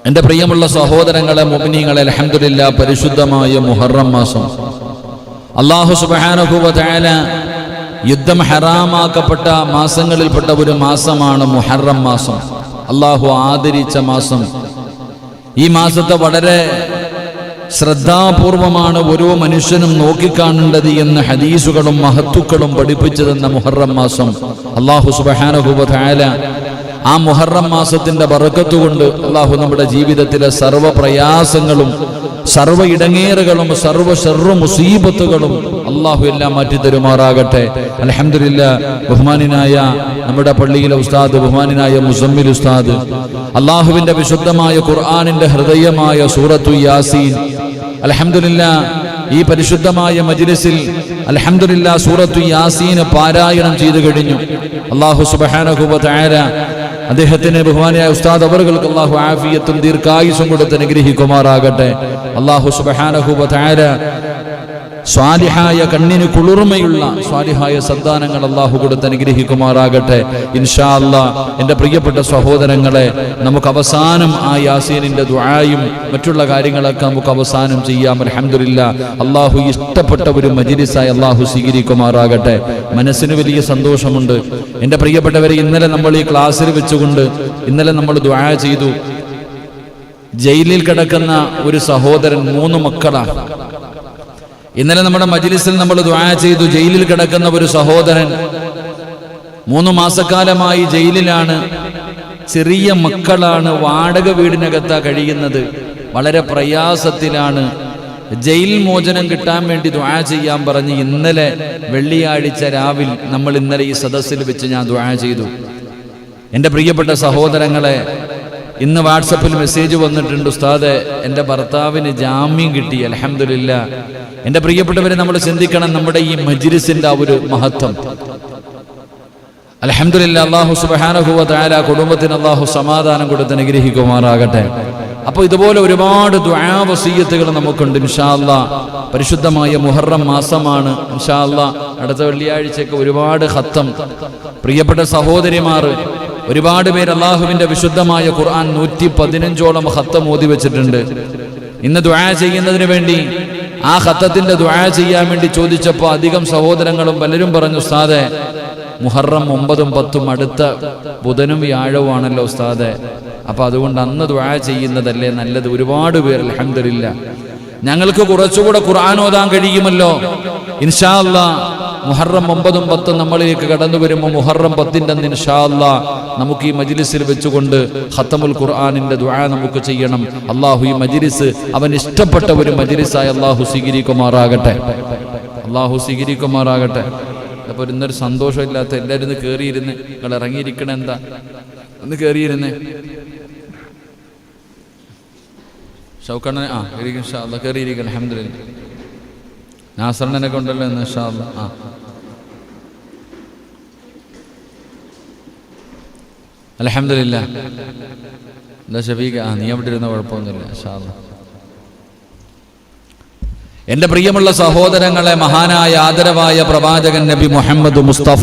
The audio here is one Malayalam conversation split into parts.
എൻ്റെ പ്രിയമുള്ള സഹോദരങ്ങളെ, മുഅ്മിനീങ്ങളെ, അൽഹംദുലില്ലാഹ്, പരിശുദ്ധമായ മുഹറം മാസം അല്ലാഹു സുബ്ഹാനഹു വ തആല യുദ്ധം ഹറാമാക്കപ്പെട്ട മാസങ്ങളിൽപ്പെട്ട ഒരു മാസമാണ് മുഹറം മാസം. അല്ലാഹു ആദരിച്ച മാസം. ഈ മാസത്തെ വളരെ ശ്രദ്ധാപൂർവമാണ് ഓരോ മനുഷ്യനും നോക്കിക്കാണേണ്ടത് എന്ന് ഹദീസുകളും മഹത്തുക്കളും പഠിപ്പിച്ചു തന്ന മുഹറം മാസം അല്ലാഹു സുബ്ഹാനഹു വ തആല ആ മുഹറം മാസത്തിന്റെ ബറക്കത്ത് കൊണ്ട് അല്ലാഹു നമ്മുടെ ജീവിതത്തിലെ സർവ്വ പ്രയാസങ്ങളും സർവ്വ ഇടങ്ങേറുകളും സർവ്വ ശർറു മുസീബത്തുകളും അല്ലാഹു എല്ലാം മാറ്റിത്തരുമാറാകട്ടെ. അൽഹംദുലില്ലാഹ്, ബഹുമാനായ നമ്മുടെ പള്ളിയിലെ ഉസ്താദ്, ബഹുമാനായ മുസമ്മിൽ ഉസ്താദ്, അല്ലാഹുവിന്റെ വിശുദ്ധമായ ഖുർആനിന്റെ ഹൃദയമായ സൂറത്തു യാസീൻ, അൽഹംദുലില്ലാഹ്, ഈ പരിശുദ്ധമായ മജ്ലിസിൽ അൽഹംദുലില്ലാഹ് സൂറത്തു യാസീൻ പാരായണം ചെയ്തു കഴിഞ്ഞു. അല്ലാഹു സുബ്ഹാനഹു വ തആല അദ്ദേഹത്തിന് ബഹുമാനായ ഉസ്താദ് അവർക്ക് അല്ലാഹു ആഫിയത്തും ദീർഘായുസ്സും കൊടുത്ത് അനുഗ്രഹിക്കുമാറാകട്ടെ. അല്ലാഹു സുബ്ഹാനഹു വ തആല സ്വാലിഹായ കണ്ണിന് കുളിർമയുള്ള സ്വാലിഹായ സന്താനങ്ങൾ അല്ലാഹു കൊടുത്ത് അനുഗ്രഹിക്കുമാറാകട്ടെ. ഇൻഷാ അല്ലാഹ് എൻ്റെ പ്രിയപ്പെട്ട സഹോദരങ്ങളെ, നമുക്ക് അവസാനം ആ യാസീനിന്റെ ദുആയും മറ്റുള്ള കാര്യങ്ങളൊക്കെ നമുക്ക് അവസാനം ചെയ്യാം. അൽഹംദുലില്ലാഹ്, അല്ലാഹു ഇഷ്ടപ്പെട്ട ഒരു മജ്ലിസായി അല്ലാഹു സ്വീകരിക്കുമാറാകട്ടെ. മനസ്സിന് വലിയ സന്തോഷമുണ്ട് എൻ്റെ പ്രിയപ്പെട്ടവരെ. ഇന്നലെ നമ്മൾ ഈ ക്ലാസ്സിൽ വെച്ചുകൊണ്ട് ഇന്നലെ നമ്മൾ ദുആ ചെയ്തു. ജയിലിൽ കിടക്കുന്ന ഒരു സഹോദരൻ, 3 മക്കളാണ്. ഇന്നലെ നമ്മുടെ മജ്ലിസിൽ നമ്മൾ ദുആ ചെയ്തു. ജയിലിൽ കിടക്കുന്ന ഒരു സഹോദരൻ 3 മാസക്കാലമായി ജയിലിലാണ്. ചെറിയ മക്കളാണ്, വാടക വീടിനകത്താ കഴിയുന്നത്, വളരെ പ്രയാസത്തിലാണ്. ജയിൽ മോചനം കിട്ടാൻ വേണ്ടി ദുആ ചെയ്യാൻ പറഞ്ഞ് ഇന്നലെ വെള്ളിയാഴ്ച രാവിലെ നമ്മൾ ഇന്നലെ ഈ സദസ്സിൽ വെച്ച് ഞാൻ ദുആ ചെയ്തു. എൻ്റെ പ്രിയപ്പെട്ട സഹോദരങ്ങളെ, ഇന്ന് വാട്സപ്പിൽ മെസ്സേജ് വന്നിട്ടുണ്ട്, ഉസ്താദെ എൻ്റെ ഭർത്താവിന് ജാമ്യം കിട്ടി, അൽഹംദുലില്ലാഹ്. എൻ്റെ പ്രിയപ്പെട്ടവരെ, നമ്മൾ ചിന്തിക്കണം നമ്മുടെ ഈ മജ്ലിസിന്റെ ആ ഒരു മഹത്വം. അൽഹംദുലില്ലാഹ്, അല്ലാഹു സുബ്ഹാനഹു വ തആല കുടുംബത്തിന് അല്ലാഹു സമാധാനം കൊടുത്ത് അനുഗ്രഹിക്കുമാറാകട്ടെ. അപ്പോൾ ഇതുപോലെ ഒരുപാട് ദുആ വസിയ്യത്തുകൾ നമുക്കുണ്ട്. ഇൻഷാ അല്ലാഹ് പരിശുദ്ധമായ മുഹറം മാസമാണ്. ഇൻഷാ അല്ലാഹ് അടുത്ത വെള്ളിയാഴ്ചയൊക്കെ ഒരുപാട് ഖത്തം, പ്രിയപ്പെട്ട സഹോദരിമാർ ഒരുപാട് പേര് അല്ലാഹുവിന്റെ വിശുദ്ധമായ ഖുർആൻ 115ഓളം ഖത്തം ഓതി വെച്ചിട്ടുണ്ട്. ഇന്ന് ദുആ ചെയ്യുന്നതിന് വേണ്ടി ആ ഖത്തത്തിന്റെ ദുആ ചെയ്യാൻ വേണ്ടി ചോദിച്ചപ്പോൾ അധികം സഹോദരങ്ങളും പലരും പറഞ്ഞു, ഉസ്താദെ മുഹറം 9ഉം 10ഉം അടുത്ത ബുധനും വ്യാഴവുമാണല്ലോ ഉസ്താദെ, അപ്പൊ അതുകൊണ്ട് അന്ന് ദുആ ചെയ്യുന്നതല്ലേ നല്ലത്. ഒരുപാട് പേർ അൽഹംദുലില്ലാഹ്, ഞങ്ങൾക്ക് കുറച്ചുകൂടെ ഖുർആൻ ഓതാൻ കഴിയുമല്ലോ. ഇൻഷാ അല്ലാഹ് മുഹറം 9ഉം 10ഉം നമ്മളിലേക്ക് കടന്നു വരുമ്പോൾ മുഹറം 10ന്റെ അന്ന് ഇൻഷാ അല്ലാഹ് നമുക്ക് ഈ മജ്ലിസിൽ വെച്ചുകൊണ്ട് ഖത്തമുൽ ഖുർആനിന്റെ ദുആ നമുക്ക് ചെയ്യണം. അല്ലാഹു ഈ മജ്ലിസ് അവൻ ഇഷ്ടപ്പെട്ട ഒരു മജ്ലിസായി അല്ലാഹു സ്വീകരിക്കുമാറാകട്ടെ. അല്ലാഹു സ്വീകരിക്കുമാറാകട്ടെ. അപ്പോൾ ഇന്നൊരു സന്തോഷമില്ലാത്ത എല്ലാവരും ഒന്ന് കയറിയിരുന്ന്, നിങ്ങൾ ഇറങ്ങിയിരിക്കണ എന്താ, ഒന്ന് കയറിയിരുന്നേ. ഷൗക്കണ്ണനെ ഇൻഷാ അല്ലാഹ് കയറിയിരിക്കണം. അൽഹംദുലില്ലാഹ്, നാസറിനെ കൊണ്ടല്ലോ എന്ന് ഇൻഷാ അല്ലാഹ്. അൽഹംദുലില്ലാഹ്. എന്താ ഷഫീഖ, നീ അവിടെ ഇരുന്ന കുഴപ്പമൊന്നുമില്ല ഇൻഷാ അല്ലാഹ്. എൻ്റെ പ്രിയമുള്ള സഹോദരങ്ങളെ, മഹാനായ ആദരവായ പ്രവാചകൻ നബി മുഹമ്മദ് മുസ്തഫ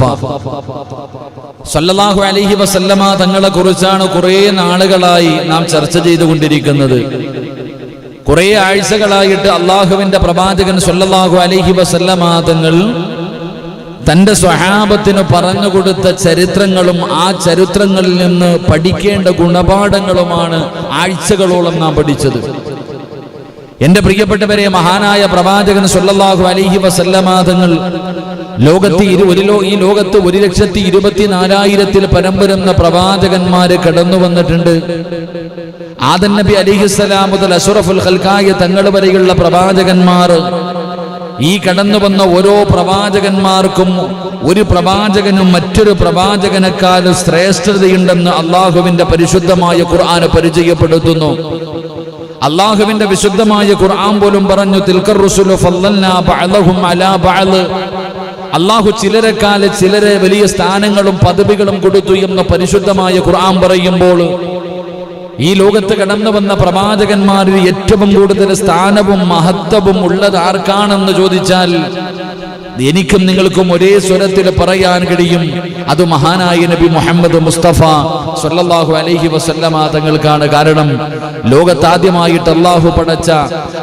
സല്ലല്ലാഹു അലൈഹി വസല്ലമ തങ്ങളെ കുറിച്ചാണ് കുറേ നാളുകളായി നാം ചർച്ച ചെയ്തുകൊണ്ടിരിക്കുന്നത്. കുറേ ആഴ്ചകളായിട്ട് അള്ളാഹുവിന്റെ പ്രവാചകൻ സല്ലല്ലാഹു അലൈഹി വസല്ലമ തങ്ങൾ തന്റെ സ്വഹാബത്തിന് പറഞ്ഞു കൊടുത്ത ചരിത്രങ്ങളും ആ ചരിത്രങ്ങളിൽ നിന്ന് പഠിക്കേണ്ട ഗുണപാഠങ്ങളുമാണ് ആഴ്ചകളോളം നാം പഠിച്ചത്. എന്റെ പ്രിയപ്പെട്ടവരെ, മഹാനായ പ്രവാചകൻ സല്ലല്ലാഹു അലൈഹി വസല്ലമ തങ്ങൾ ഈ ലോകത്ത് 1,24,000 പരം വരുന്ന പ്രവാചകന്മാര് കടന്നു വന്നിട്ടുണ്ട്. ആദം നബി അലൈഹിസ്സലാം മുതൽ അഷ്റഫുൽ ഖൽഖായ തങ്ങൾ വരെയുള്ള പ്രവാചകന്മാർ, ഈ കടന്നു വന്ന ഓരോ പ്രവാചകന്മാർക്കും ഒരു പ്രവാചകനും മറ്റൊരു പ്രവാചകനേക്കാൾ ശ്രേഷ്ഠതയുണ്ടെന്ന് അള്ളാഹുവിന്റെ പരിശുദ്ധമായ ഖുർആൻ പരിചയപ്പെടുത്തുന്നു. അള്ളാഹുവിന്റെ വിശുദ്ധമായ ഖുർആൻ പോലും പറഞ്ഞു, തിൽക്കർ റുസുലു ഫളൽനാ ബഅദഹും അലാ ബഅദ്. അള്ളാഹു ചിലരെക്കാലെ ചിലരെ വലിയ സ്ഥാനങ്ങളും പദവികളും കൊടുത്തു എന്ന് പരിശുദ്ധമായ ഖുർആൻ പറയുമ്പോൾ, ഈ ലോകത്ത് കടന്നു വന്ന പ്രവാചകന്മാരിൽ ഏറ്റവും കൂടുതൽ സ്ഥാനവും മഹത്വവും ഉള്ളത് ആർക്കാണെന്ന് ചോദിച്ചാൽ എനിക്കും നിങ്ങൾക്കും ഒരേ സ്വരത്തിൽ പറയാൻ കഴിയും. അത് മഹാനായ നബി മുഹമ്മദ് മുസ്തഫ സ്വല്ലല്ലാഹു അലൈഹി വസല്ലമ തങ്ങൾക്കാണ്. കാരണം ലോകത്താദ്യമായിട്ട് അള്ളാഹു പടച്ച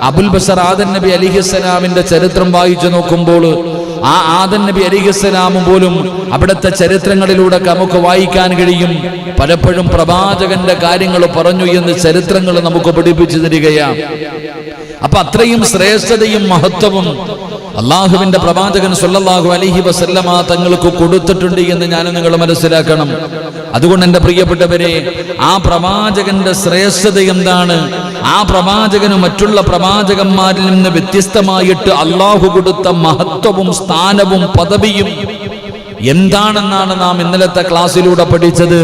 അബുൽ ബശർ ആദം നബി അലിഹിസ്സലാമിന്റെ ചരിത്രം വായിച്ചു നോക്കുമ്പോൾ ആ ആദം നബി അലിഹിസ്സലാമും പോലും അവിടുത്തെ ചരിത്രങ്ങളിലൂടെ നമുക്ക് വായിക്കാൻ കഴിയും. പലപ്പോഴും പ്രവാചകന്റെ കാര്യങ്ങൾ പറഞ്ഞു എന്ന് ചരിത്രങ്ങൾ നമുക്ക് പഠിപ്പിച്ചു തരികയാണ്. അപ്പൊ അത്രയും ശ്രേഷ്ഠതയും മഹത്വവും അള്ളാഹുവിന്റെ പ്രവാചകൻ സ്വല്ലല്ലാഹു അലൈഹി വസല്ലമ തങ്ങൾക്ക് കൊടുത്തിട്ടുണ്ട് എന്ന് ഞാൻ നിങ്ങൾ മനസ്സിലാക്കണം. അതുകൊണ്ട് എൻ്റെ പ്രിയപ്പെട്ടവരെ, ആ പ്രവാചകന്റെ ശ്രേഷ്ഠത എന്താണ്? ആ പ്രവാചകന് മറ്റുള്ള പ്രവാചകന്മാരിൽ നിന്ന് വ്യത്യസ്തമായിട്ട് അള്ളാഹു കൊടുത്ത മഹത്വവും സ്ഥാനവും പദവിയും എന്താണെന്നാണ് നാം ഇന്നലത്തെ ക്ലാസ്സിലൂടെ പഠിച്ചത്.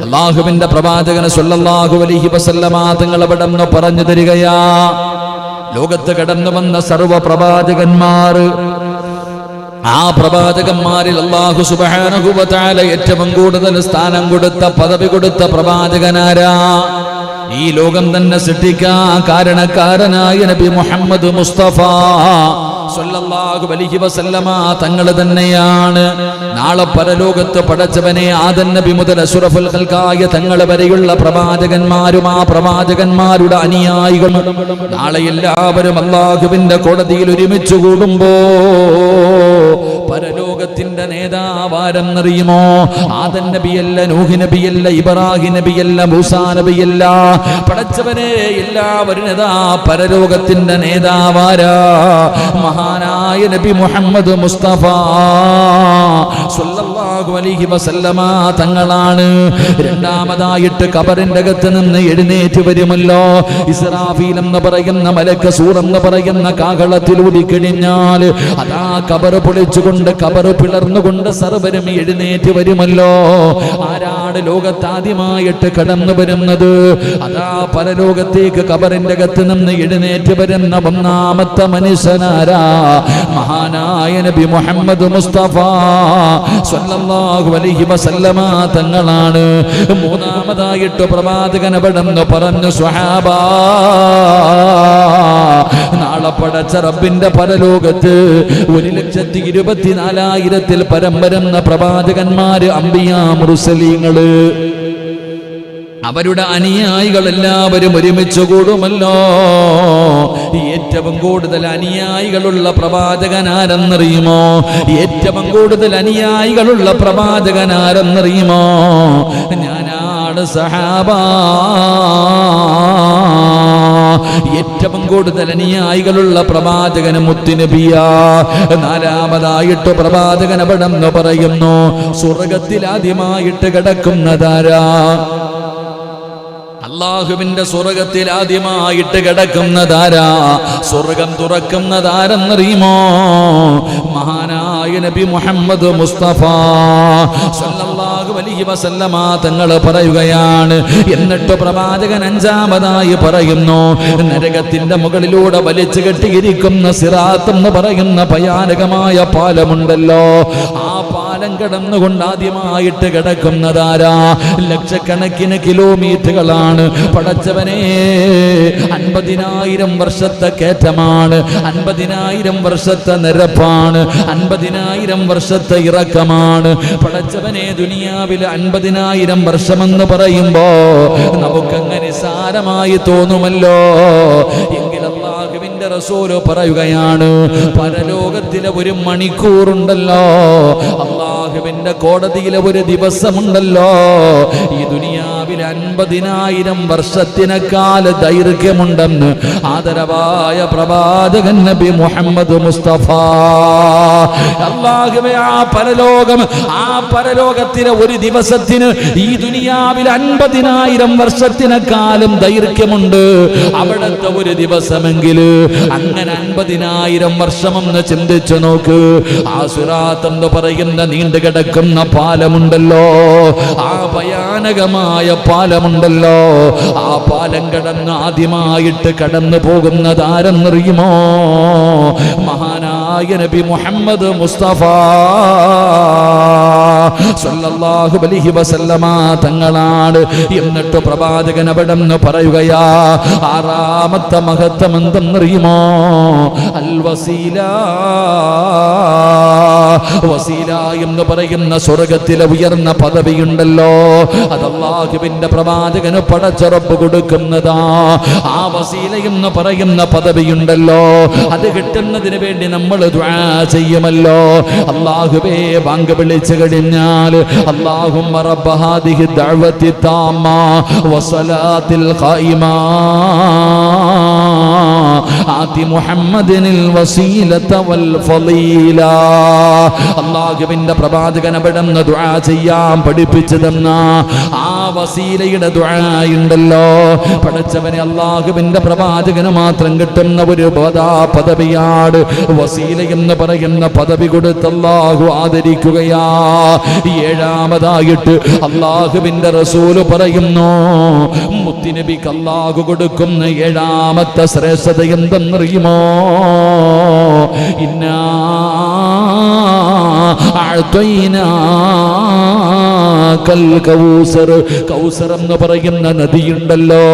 അള്ളാഹുവിന്റെ പ്രവാചകന് സ്വല്ലല്ലാഹു അലൈഹി വസല്ലമ തങ്ങൾ അവിടെ നിന്ന് പറഞ്ഞു തരികയാ, ലോകത്ത് കടന്നു വന്ന സർവ്വ പ്രവാചകന്മാർ, ആ പ്രവാചകന്മാരിൽ അല്ലാഹു സുബ്ഹാനഹു വ തആല ഏറ്റവും കൂടുതൽ സ്ഥാനം കൊടുത്ത പദവി കൊടുത്ത പ്രവാചകനാരാ? ഈ ലോകം തന്നെ സൃഷ്ടിക്കാൻ കാരണക്കാരനായ നബി മുഹമ്മദ് മുസ്തഫ സ്വല്ലല്ലാഹു അലൈഹി വസല്ലമ തങ്ങൾ തന്നെയാണ്. നാളെ പരലോകത്ത് പടച്ചവനെ ആദം നബി മുതൽ അഷ്റഫുൽ ഖൽഖായ തങ്ങൾ വരെയുള്ള പ്രവാചകന്മാരും ആ പ്രവാചകന്മാരുടെ അനുയായികളും നാളെ എല്ലാവരും അല്ലാഹുവിന്റെ കോടതിയിൽ ഒരുമിച്ച് കൂടുമ്പോ പരലോകത്തിന്റെ നേതാവാരെന്നറിയുമോ? ആദം നബിയല്ല, നൂഹ് നബിയല്ല, ഇബ്രാഹിം നബിയല്ല, മൂസാ നബിയല്ല. പടച്ചവനെ എല്ലാവരും പരലോകത്തിന്റെ നേതാവാരാ? മഹാനായ നബി മുഹമ്മദ് മുസ്തഫ സ്വല്ലല്ലാഹു അലൈഹി വസല്ലമ തങ്ങളാണ്. രണ്ടാമതായിട്ട് ഖബറിന്റെ അകത്ത് നിന്ന് എഴുന്നേറ്റ് വരുമല്ലോ. ഇസ്രാഫീൽ എന്ന് പറയുന്ന മലക്ക് സൂർ എന്ന് പറയുന്ന കാഹളത്തിലൂടി കഴിഞ്ഞാൽ അതാ ഖബർ പൊളിച്ചുകൊണ്ട് ഖബർ പിളർന്നുകൊണ്ട് സർവരും എഴുന്നേറ്റ് വരുമല്ലോ. ആരാണ് ലോകത്താദ്യമായിട്ട് കടന്നു വരുന്നത്? അതാ പരലോകത്തേക്ക് ഖബറിന്റെ അകത്ത് നിന്ന് എഴുന്നേറ്റ് വരുന്ന ഒന്നാമത്തെ മനുഷ്യനാരാ? മഹാനായ നബി മുഹമ്മദ് മുസ്തഫ സ്വല്ലല്ലാഹു അലൈഹി വസല്ലമ തങ്ങളാണ്. മൂന്നാമതായിട്ട് പ്രവാചകൻ അവിടെന്ന് പറഞ്ഞു, സ്വഹാബാ, നാളെ പടച്ച റബ്ബിന്റെ പരലോകത്ത് 1,24,000 പരം വരുന്ന പ്രവാചകന്മാര്, അംബിയാ, മുർസലീങ്ങള്, അവരുടെ അനുയായികൾ എല്ലാവരും ഒരുമിച്ച് കൂടുമല്ലോ. ഏറ്റവും കൂടുതൽ അനുയായികളുള്ള പ്രവാചകനാരെന്നറിയുമോ? ഏറ്റവും കൂടുതൽ അനുയായികളുള്ള പ്രവാചകനാരെന്നറിയുമോ? ഞാനാണ് സഹാബാ. ഏറ്റവും കൂടുതൽ അനുയായികളുള്ള പ്രവാചകന് മുത്തുനബിയാ. നാലാമതായിട്ട് പ്രവാചകൻ അവിടെ നിന്ന് പറയുന്നു, സ്വർഗത്തിൽ ആദ്യമായിട്ട് കിടക്കുന്നതാരാ? അല്ലാഹുവിന്റെ സ്വർഗത്തിൽ ആദ്യമായിട്ട് കിടക്കുന്നതാരാ? സ്വർഗം തുറക്കുന്നതാരെന്നറിയുമോ? മഹാനായ നബി മുഹമ്മദ് മുസ്തഫ സ്വല്ലല്ലാഹു അലൈഹി വസല്ലമ തങ്ങൾ പറയുകയാണ്. എന്നിട്ട് പ്രവാചകൻ അഞ്ചാമതായി പറയുന്നു, നരകത്തിന്റെ മുകളിലൂടെ വലിച്ചു കെട്ടിയിരിക്കുന്ന സിറാത്ത് എന്ന് പറയുന്ന ഭയാനകമായ പാലമുണ്ടല്ലോ, ആ പാലം കടന്നുകൊണ്ട് ആദ്യമായിട്ട് കിടക്കുന്നതാരാ? ലക്ഷക്കണക്കിന് കിലോമീറ്ററുകളാണ് പടച്ചവനെ. 50,000 വർഷത്തെ കയറ്റമാണ്, 50,000 വർഷത്തെ നിരപ്പാണ്, 50,000 വർഷത്തെ ഇറക്കമാണ്. പടച്ചവനെ, ദുനിയാവിൽ 50,000 വർഷമെന്ന് പറയുമ്പോ നമുക്കങ്ങനെ സാരമായി തോന്നുമല്ലോ. എങ്കിൽ അല്ലാഹുവിന്റെ റസൂല് പറയുകയാണ്, പരലോകത്തിലെ 1 മണിക്കൂറുണ്ടല്ലോ, അല്ലാഹുവിന്റെ കോടതിയിലെ 1 ദിവസമുണ്ടല്ലോ, ഈ ദുനിയാവിൽ 50,000 വർഷത്തിനേക്കാൾ ദൈർഘ്യമുണ്ടെന്ന് ആദരവായ പ്രവാചകൻ നബി മുഹമ്മദ് മുസ്തഫ. അല്ലാഹുവേ, ആ പരലോകത്തിലെ 1 ദിവസത്തിന് ഈ ദുനിയാവിൽ 50,000 വർഷത്തിനേക്കാളും ദൈർഘ്യമുണ്ട്. അവിടുത്തെ 1 ദിവസമെങ്കിൽ അങ്ങനെ 50,000 വർഷമെന്ന് ചിന്തിച്ചു നോക്ക്. ആ സിറാത്ത് എന്ന് പറയുന്ന നീണ്ടു കിടക്കുന്ന പാലമുണ്ടല്ലോ, ആ ഭയാനകമായ പാലമുണ്ടല്ലോ, ആ പാലം കടന്ന് ആദ്യമായിട്ട് കടന്നു പോകുന്നതാരെന്നറിയുമോ? മഹാനായ നബി മുഹമ്മദ് മുസ്തഫ സ്വല്ലല്ലാഹു അലൈഹി വസല്ലമ തങ്ങളാണ്. എന്നിട്ട് പ്രവാചകൻ അവിടെ നിന്ന് പറയുകയാ, ആറാമത്തെ മഹത്വം എന്തെന്നറിയുമോ? അൽ വസീല. വസീല എന്ന് പറയുന്ന സ്വർഗത്തിലെ ഉയർന്ന പദവിയുണ്ടല്ലോ, അത് അല്ലാഹുവിന്റെ പ്രവാചകന് പടച്ച റബ്ബ് കൊടുക്കുന്നതാ. ആ വസീല എന്ന് പറയുന്ന പദവിയുണ്ടല്ലോ, അത് കിട്ടുന്നതിന് വേണ്ടി നമ്മൾ ദുആ ചെയ്യുമല്ലോ. അല്ലാഹുവേ, ബാങ്ക് വിളിച്ചു കഴിഞ്ഞാൽ അല്ലാഹുമ്മ റബ്ബ ഹാദിഹി ദഅവതി താമ്മ വസ്സലാത്തിൽ ഖായിമ ആതി മുഹമ്മദിനിൽ വസീലത വൽ ഫളീല. അല്ലാഹുവിന്റെ പ്രവാചകൻ അവിടുന്ന് ദുആ ചെയ്യാൻ പഠിപ്പിച്ചു തന്ന ആ വസീലയുടെ ദുആ ഉണ്ടല്ലോ, പടച്ചവനെ അല്ലാഹുവിന്റെ പ്രവാചകന് മാത്രം കിട്ടുന്ന ഒരു പദവിയാണ് വസീല എന്ന് പറയുന്ന പദവി കൊടുത്ത് അല്ലാഹു ആദരിക്കുകയാ. ഏഴാമതായിട്ട് അല്ലാഹുവിന്റെ റസൂല് പറയുന്നു, മുത്തുനബിക്ക് അല്ലാഹു കൊടുക്കുന്ന ഏഴാമത്തെ ശ്രേഷ്ഠത എന്തെന്നറിയുമോ? ഇന്നാ അഅ്തൈനാകൽ കൗസർ. കൗസർ എന്ന് പറയുന്ന നദിയുണ്ടല്ലോ,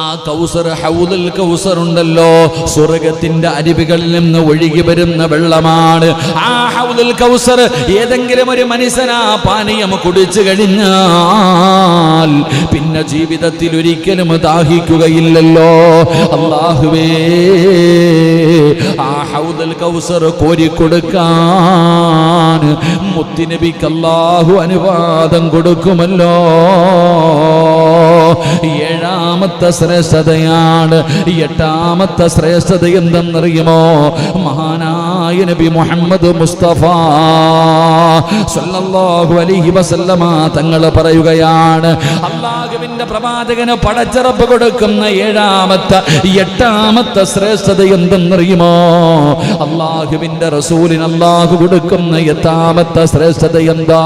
ആ കൗസർ, ഹൗദുൽ കൗസർ ഉണ്ടല്ലോ, സ്വർഗത്തിന്റെ അരുവികളിൽ നിന്ന് ഒഴുകി വരുന്ന വെള്ളമാണ്. ആ ഹൗദുൽ കൗസർ ഏതെങ്കിലും ഒരു മനുഷ്യനാ പാനീയം കുടിച്ചു കഴിഞ്ഞാൽ പിന്നെ ജീവിതത്തിൽ ഒരിക്കലും ദാഹിക്കുകയില്ലല്ലോ. അല്ലാഹുവേ, ആ ഹൗദുൽ കൗസർ കോരിക്കൊടുക്കാൻ മുത്തുനബിക്ക് അല്ലാഹു അനുവാദം കൊടുക്കുമല്ലോ. ഏഴാമത്തെ ശ്രേഷ്ഠതയാണ്. എട്ടാമത്തെ ശ്രേഷ്ഠത എന്തെന്നറിയുമോ? മഹാനായ നബി മുഹമ്മദ് മുസ്തഫ സല്ലല്ലാഹു അലൈഹി വസല്ലമ തങ്ങൾ പറയുകയാണ്, അല്ലാഹുവിന്റെ പ്രവാചകന് പടച്ച റബ്ബ് കൊടുക്കുന്ന എട്ടാമത്തെ ശ്രേഷ്ഠത എന്തെന്നറിയുമോ? അല്ലാഹുവിന്റെ റസൂലിന് അല്ലാഹു കൊടുക്കുന്ന എട്ടാമത്തെ ശ്രേഷ്ഠത എന്താ?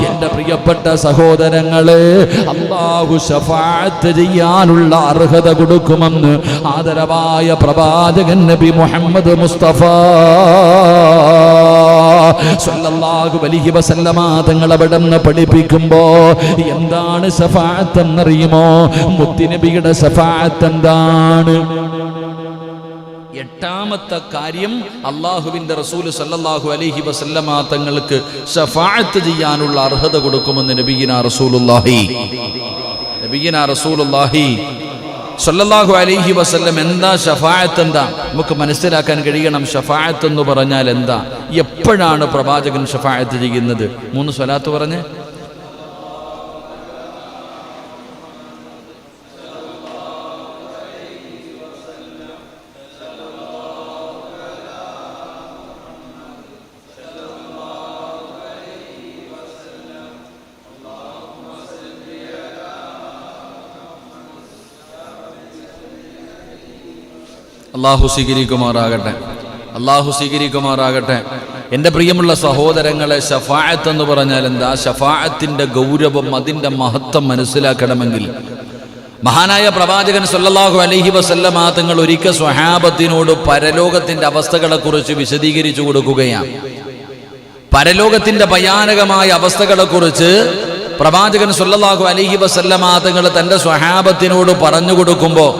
എന്റെ പ്രിയപ്പെട്ട സഹോദരങ്ങളെ, അല്ലാഹു ശഫാഅത്ത് ചെയ്യാനുള്ള അർഹത കൊടുക്കുമെന്ന് ആദരവായ പ്രവാചകൻ നബി മുഹമ്മദ് മുസ്തഫ സല്ലല്ലാഹു അലൈഹി വസല്ലമ തങ്ങൾ അവിടുന്ന് പഠിപ്പിക്കുമ്പോ എന്താണ് ശഫാഅത്ത് എന്നറിയുമോ? മുത്തുനബിയുടെ ശഫാഅത്ത് എന്താണ്? എട്ടാമത്തെ കാര്യം, അല്ലാഹുവിന്റെ റസൂൽ സല്ലല്ലാഹു അലൈഹി വസല്ലമ തങ്ങൾക്ക് ശഫാഅത്ത് ചെയ്യാനുള്ള അർഹത കൊടുക്കുമെന്ന് നബിയിനാ റസൂലുള്ളാഹി സല്ലല്ലാഹു അലൈഹി വസല്ലം. എന്താ ശഫാഅത്ത്? എന്താ നമുക്ക് മനസ്സിലാക്കാൻ കഴിയണം. ശഫാഅത്ത് എന്ന് പറഞ്ഞാൽ എന്താ? എപ്പോഴാണ് പ്രവാചകൻ ശഫാഅത്ത് ചെയ്യുന്നത്? 3 സ്വലാത്ത് പറഞ്ഞ് അല്ലാഹു സ്വീകരിക്കുമാറാകട്ടെ. എൻ്റെ പ്രിയമുള്ള സഹോദരങ്ങളെ, ശഫാഅത്ത് എന്ന് പറഞ്ഞാൽ എന്താ? ശഫാഅത്തിന്റെ ഗൗരവം, അതിൻ്റെ മഹത്വം മനസ്സിലാക്കണമെങ്കിൽ മഹാനായ പ്രവാചകൻ സല്ലല്ലാഹു അലൈഹി വസല്ലമ തങ്ങൾ ഒരിക്കൽ സ്വഹാബത്തിനോട് പരലോകത്തിന്റെ അവസ്ഥകളെക്കുറിച്ച് വിശദീകരിച്ചു കൊടുക്കുകയാണ്. പരലോകത്തിന്റെ ഭയാനകമായ അവസ്ഥകളെക്കുറിച്ച് പ്രവാചകൻ സല്ലല്ലാഹു അലൈഹി വസല്ലമ തങ്ങൾ തൻ്റെ സ്വഹാബത്തിനോട് പറഞ്ഞു കൊടുക്കുമ്പോൾ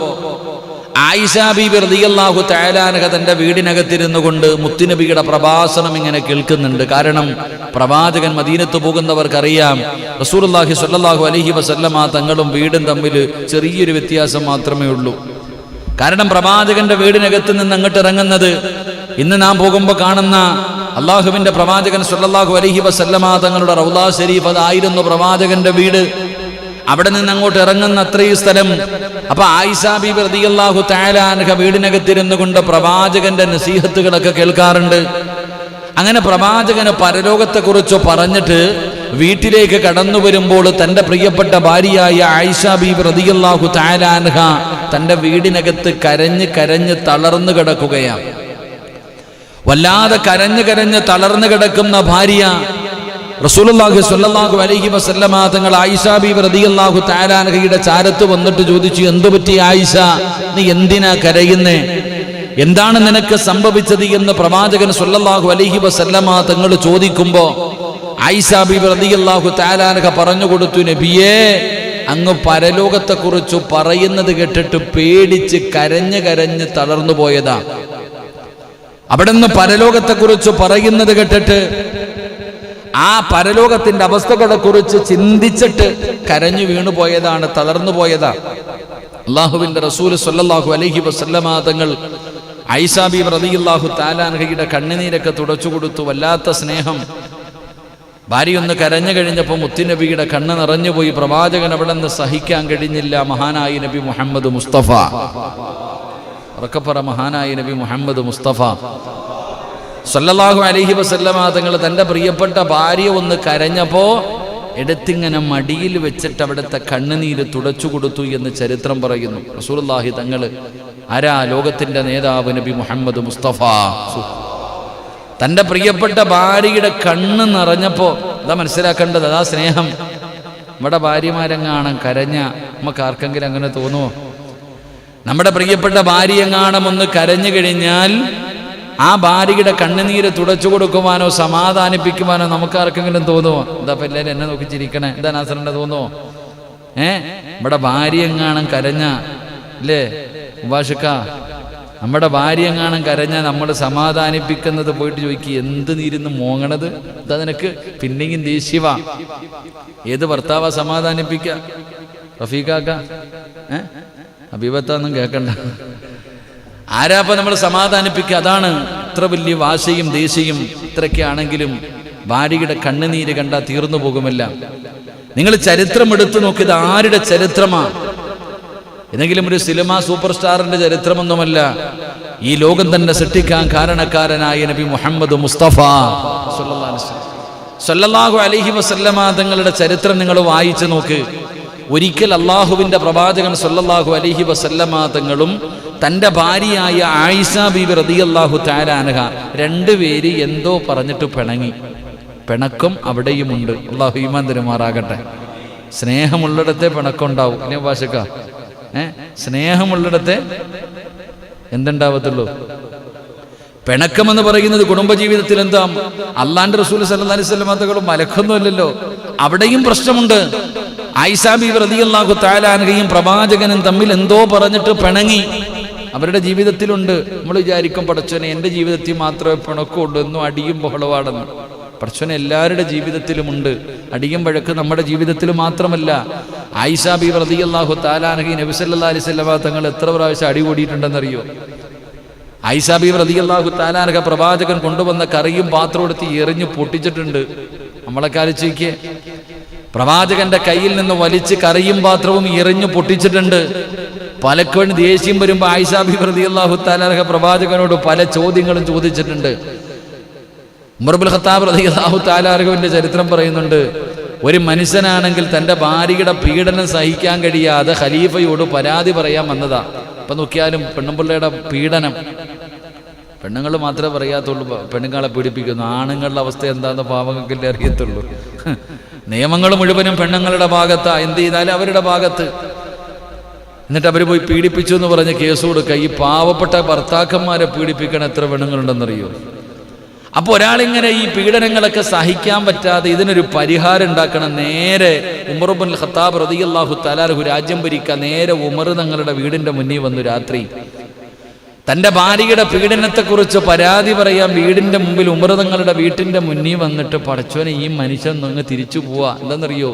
ആയിഷ ബീബി റളിയല്ലാഹു തആല അൻഹ തൻ്റെ വീടിനകത്തിരുന്നു കൊണ്ട് മുത്തുനബിയുടെ പ്രഭാഷണം ഇങ്ങനെ കേൾക്കുന്നുണ്ട്. കാരണം പ്രവാചകൻ മദീനത്ത് പോകുന്നവർക്കറിയാം, റസൂലുള്ളാഹി സ്വല്ലല്ലാഹു അലൈഹി വസല്ലമ തങ്ങളും വീടും തമ്മിൽ ചെറിയൊരു വ്യത്യാസം മാത്രമേ ഉള്ളൂ. കാരണം പ്രവാചകന്റെ വീടിനകത്ത് നിന്ന് അങ്ങോട്ട് ഇറങ്ങുന്നത്, ഇന്ന് നാം പോകുമ്പോൾ കാണുന്ന അള്ളാഹുവിന്റെ പ്രവാചകൻ സ്വല്ലല്ലാഹു അലൈഹി വസല്ലമ തങ്ങളുടെ റൗള ശരീഫ്, അതായിരുന്നു പ്രവാചകന്റെ വീട്. അവിടെ നിന്ന് അങ്ങോട്ട് ഇറങ്ങുന്ന അത്രയും സ്ഥലം. അപ്പൊ ആയിഷ ബീബി റളിയല്ലാഹു തആല അൻഹ വീടിനകത്തിരുന്നു കൊണ്ട് പ്രവാചകന്റെ നസീഹത്തുകളൊക്കെ കേൾക്കാറുണ്ട്. അങ്ങനെ പ്രവാചകന് പരലോകത്തെക്കുറിച്ച് പറഞ്ഞിട്ട് വീട്ടിലേക്ക് കടന്നു വരുമ്പോൾ തൻ്റെ പ്രിയപ്പെട്ട ഭാര്യയായ ആയിഷ ബീബി റളിയല്ലാഹു തആല അൻഹ തൻ്റെ വീടിനകത്ത് കരഞ്ഞ് കരഞ്ഞ് തളർന്നു കിടക്കുകയാണ്. വല്ലാതെ കരഞ്ഞ് കരഞ്ഞ് തളർന്നു കിടക്കുന്ന ഭാര്യ റസൂലുള്ളാഹി സ്വല്ലല്ലാഹു അലൈഹി വസല്ലമ തങ്ങൾ ആയിഷ ബീബി റളിയല്ലാഹു തആല അൻഹയുടെ ചാരത്ത് വന്നിട്ട് ചോദിച്ചു, എന്തു പറ്റി ആയിഷ, നീ എന്തിനാ കരയുന്നേ? എന്താണ് നിനക്ക് സംഭവിച്ചത് എന്ന് പ്രവാചകൻ സ്വല്ലല്ലാഹു അലൈഹി വസല്ലമ തങ്ങൾ ചോദിക്കുമ്പോൾ ആയിഷ ബീബി റളിയല്ലാഹു തആല അൻഹ പറഞ്ഞു കൊടുത്തു, നബിയേ, അങ്ങ് പരലോകത്തെക്കുറിച്ച് പറയുന്നത് കേട്ടിട്ട് പേടിച്ച് കരഞ്ഞ് കരഞ്ഞ് തളർന്നു പോയതാ. അവിടുന്ന് പരലോകത്തെക്കുറിച്ച് പറയുന്നത് കേട്ടിട്ട് ആ പരലോകത്തിന്റെ അവസ്ഥകളെ കുറിച്ച് ചിന്തിച്ചിട്ട് കരഞ്ഞു വീണുപോയതാണ്, തളർന്നു പോയതാണ്. അള്ളാഹുവിന്റെ റസൂൽ സ്വല്ലല്ലാഹു അലൈഹി വസല്ലമ തങ്ങൾ ആയിഷ ബീവി റളിയല്ലാഹു തആല അൻഹയുടെ കണ്ണുനീരൊക്കെ തുടച്ചു കൊടുത്തു. വല്ലാത്ത സ്നേഹം. ഭാര്യയൊന്ന് കരഞ്ഞു കഴിഞ്ഞപ്പോൾ മുത്തുനബിയുടെ കണ്ണ് നിറഞ്ഞുപോയി. പ്രവാചകൻ അവിടെ നിന്ന് സഹിക്കാൻ കഴിഞ്ഞില്ല. മഹാനായ നബി മുഹമ്മദ് മുസ്തഫ, ഉറക്കപ്പറ, മഹാനായ നബി മുഹമ്മദ് മുസ്തഫ സല്ലല്ലാഹു അലൈഹി വസല്ലമ തങ്ങൾ തൻ്റെ പ്രിയപ്പെട്ട ഭാര്യ ഒന്ന് കരഞ്ഞപ്പോ എടുത്തിങ്ങനെ മടിയിൽ വെച്ചിട്ട് അവിടുത്തെ കണ്ണുനീര് തുടച്ചു കൊടുത്തു എന്ന് ചരിത്രം പറയുന്നു. റസൂലുള്ളാഹി തങ്ങൾ ആരാ? ലോകത്തിന്റെ നേതാവ് നബി മുഹമ്മദ് മുസ്തഫ. തൻ്റെ പ്രിയപ്പെട്ട ഭാര്യയുടെ കണ്ണ് നിറഞ്ഞപ്പോ അതാ മനസ്സിലാക്കേണ്ടത്, അതാ സ്നേഹം. നമ്മുടെ ഭാര്യമാരെങ്ങാണം കരഞ്ഞ നമുക്ക് ആർക്കെങ്കിലും അങ്ങനെ തോന്നുമോ? നമ്മുടെ പ്രിയപ്പെട്ട ഭാര്യയെങ്ങാണം ഒന്ന് കരഞ്ഞു കഴിഞ്ഞാൽ ആ ഭാര്യയുടെ കണ്ണുനീര് തുടച്ചു കൊടുക്കുവാനോ സമാധാനിപ്പിക്കുവാനോ നമുക്ക് ആർക്കെങ്കിലും തോന്നുമോ? എന്താ എല്ലാവരും എന്നെ നോക്കി ചിരിക്കണേ? എന്താ നാസറിന്റെ തോന്നുമോ? നമ്മുടെ ഭാര്യയെങ്ങാണം കരഞ്ഞ, അല്ലേ ഉപാഷിക്ക, നമ്മുടെ ഭാര്യയെങ്ങാണം കരഞ്ഞ നമ്മൾ സമാധാനിപ്പിക്കുന്നത് പോയിട്ട് ചോദിക്കുക, എന്ത് നീരുന്ന് മോങ്ങണത്? എന്താ നിനക്ക് പിന്നെയും ദേഷ്യവാ? ഏത് ഭർത്താവാ സമാധാനിപ്പിക്ക? റഫീഖാക്ക, അഭിബത്തൊന്നും കേൾക്കണ്ട. ആരാപ്പ നമ്മൾ സമാധാനിപ്പിക്കുക? അതാണ് ഇത്ര വലിയ വാശയും ദേഷ്യയും. ഇത്രയൊക്കെ ആണെങ്കിലും ഭാര്യയുടെ കണ്ണുനീര് കണ്ടാൽ തീർന്നു പോകുമല്ല. നിങ്ങൾ ചരിത്രം എടുത്തു നോക്കിയത് ആരുടെ ചരിത്രമാണ്? ഏതെങ്കിലും ഒരു സിനിമ സൂപ്പർ സ്റ്റാറിന്റെ ചരിത്രമൊന്നുമല്ല. ഈ ലോകം തന്നെ സൃഷ്ടിക്കാൻ കാരണക്കാരനായ നബി മുഹമ്മദ് മുസ്തഫ സല്ലല്ലാഹു അലൈഹി വസല്ലമ തങ്ങളുടെ ചരിത്രം നിങ്ങൾ വായിച്ചു നോക്ക്. ഒരിക്കൽ അള്ളാഹുവിന്റെ പ്രവാചകൻ സല്ലല്ലാഹു അലൈഹി വസല്ലമ തങ്ങളും തൻ്റെ ഭാര്യയായ ആയിഷ ബീബി റളിയല്ലാഹു തആല അൻഹ രണ്ടുപേര് എന്തോ പറഞ്ഞിട്ട് പിണങ്ങി. പിണക്കം അവിടെയുമുണ്ട്. അള്ളാഹു ഈമാൻ തരുമാറാകട്ടെ. സ്നേഹമുള്ളിടത്തെ പിണക്കമുണ്ടാവും. ഇല്ലേ ഭാഷക്ക? സ്നേഹമുള്ളിടത്തെ എന്തുണ്ടാവത്തുള്ളൂ? പിണക്കമെന്ന് പറയുന്നത് കുടുംബജീവിതത്തിൽ എന്താ? അള്ളാന്റെ റസൂൽ സല്ലല്ലാഹു അലൈഹി വസല്ലം തങ്ങളും മലക്കൊന്നുമല്ലല്ലോ. അവിടെയും പ്രശ്നമുണ്ട്. ആയിഷ ബീബി റളിയല്ലാഹു തആല അൻഹയും പ്രവാചകനും തമ്മിൽ എന്തോ പറഞ്ഞിട്ട് പിണങ്ങി. അവരുടെ ജീവിതത്തിലുണ്ട്. നമ്മൾ വിചാരിക്കും പടച്ചോനെ എൻ്റെ ജീവിതത്തിൽ മാത്രമേ പിണക്കമുള്ളൂ, എന്നും അടിയും ബഹളവാണെന്ന്. പടച്ചോനെ എല്ലാവരുടെ ജീവിതത്തിലുമുണ്ട്. അടിയും വഴക്ക് നമ്മുടെ ജീവിതത്തിൽ മാത്രമല്ല. ആയിഷ ബീബി റളിയല്ലാഹു തആല അൻഹയും നബി സല്ലല്ലാഹു അലൈഹി വസല്ലം തങ്ങൾ എത്ര പ്രാവശ്യം അടി കൂടിയിട്ടുണ്ടെന്നറിയോ? ആയിഷ ബീബി റളിയല്ലാഹു തആല അൻഹ പ്രവാചകൻ കൊണ്ടുവന്ന കറിയും പാത്രം എടുത്ത് എറിഞ്ഞു പൊട്ടിച്ചിട്ടുണ്ട്. നമ്മളെ കാലിച്ചേക്ക് പ്രവാചകന്റെ കയ്യിൽ നിന്ന് വലിച്ച് കറിയും പാത്രവും എറിഞ്ഞു പൊട്ടിച്ചിട്ടുണ്ട്. പലപ്പോഴും ദേഷ്യം വരുമ്പോൾ ആയിഷ ബീബി റളിയല്ലാഹു തആല അൻഹ പ്രവാചകനോട് പല ചോദ്യങ്ങളും ചോദിച്ചിട്ടുണ്ട്. ഉമർ ഇബ്നുൽ ഖത്താബ് റളിയല്ലാഹു തആല അൻഹുവിന്റെ ചരിത്രം പറയുന്നുണ്ട്. ഒരു മനുഷ്യനാണെങ്കിൽ തൻ്റെ ഭാര്യയുടെ പീഡനം സഹിക്കാൻ കഴിയാതെ ഖലീഫയോട് പരാതി പറയാൻ വന്നതാ. ഇപ്പൊ നോക്കിയാലും പെണ്ണുപിള്ളയുടെ പീഡനം പെണ്ണുങ്ങൾ മാത്രമേ പറയാത്തുള്ളൂ. പെണ്ണുങ്ങളെ പീഡിപ്പിക്കുന്നു. ആണുങ്ങളുടെ അവസ്ഥ എന്താണെന്ന് പാവങ്ങൾക്കല്ലേ അറിയത്തുള്ളൂ. നിയമങ്ങൾ മുഴുവനും പെണ്ണുങ്ങളുടെ ഭാഗത്താ. എന്ത് ചെയ്താലും അവരുടെ ഭാഗത്ത്. എന്നിട്ട് അവർ പോയി പീഡിപ്പിച്ചു എന്ന് പറഞ്ഞ് കേസ് കൊടുക്കുക. ഈ പാവപ്പെട്ട ഭർത്താക്കന്മാരെ പീഡിപ്പിക്കണ എത്ര പെണ്ണുങ്ങളുണ്ടെന്നറിയോ? അപ്പൊ ഒരാളിങ്ങനെ ഈ പീഡനങ്ങളൊക്കെ സഹിക്കാൻ പറ്റാതെ ഇതിനൊരു പരിഹാരം ഉണ്ടാക്കണം. നേരെ ഉമർ ഇബ്നുൽ ഖത്താബ് റളിയല്ലാഹു തആല അൻഹു രാജ്യം ഭരിക്കാൻ നേരെ ഉമർ തങ്ങളുടെ വീടിന്റെ മുന്നിൽ വന്നു. രാത്രി തൻ്റെ ഭാര്യയുടെ പീഡനത്തെക്കുറിച്ച് പരാതി പറയാൻ വീടിന്റെ മുമ്പിൽ ഉമർ തങ്ങളുടെ വീട്ടിന്റെ മുന്നിൽ വന്നിട്ട്, പടച്ചോനെ ഈ മനുഷ്യൻ അങ്ങ് തിരിച്ചു പോവാ. എന്താണെന്നറിയോ?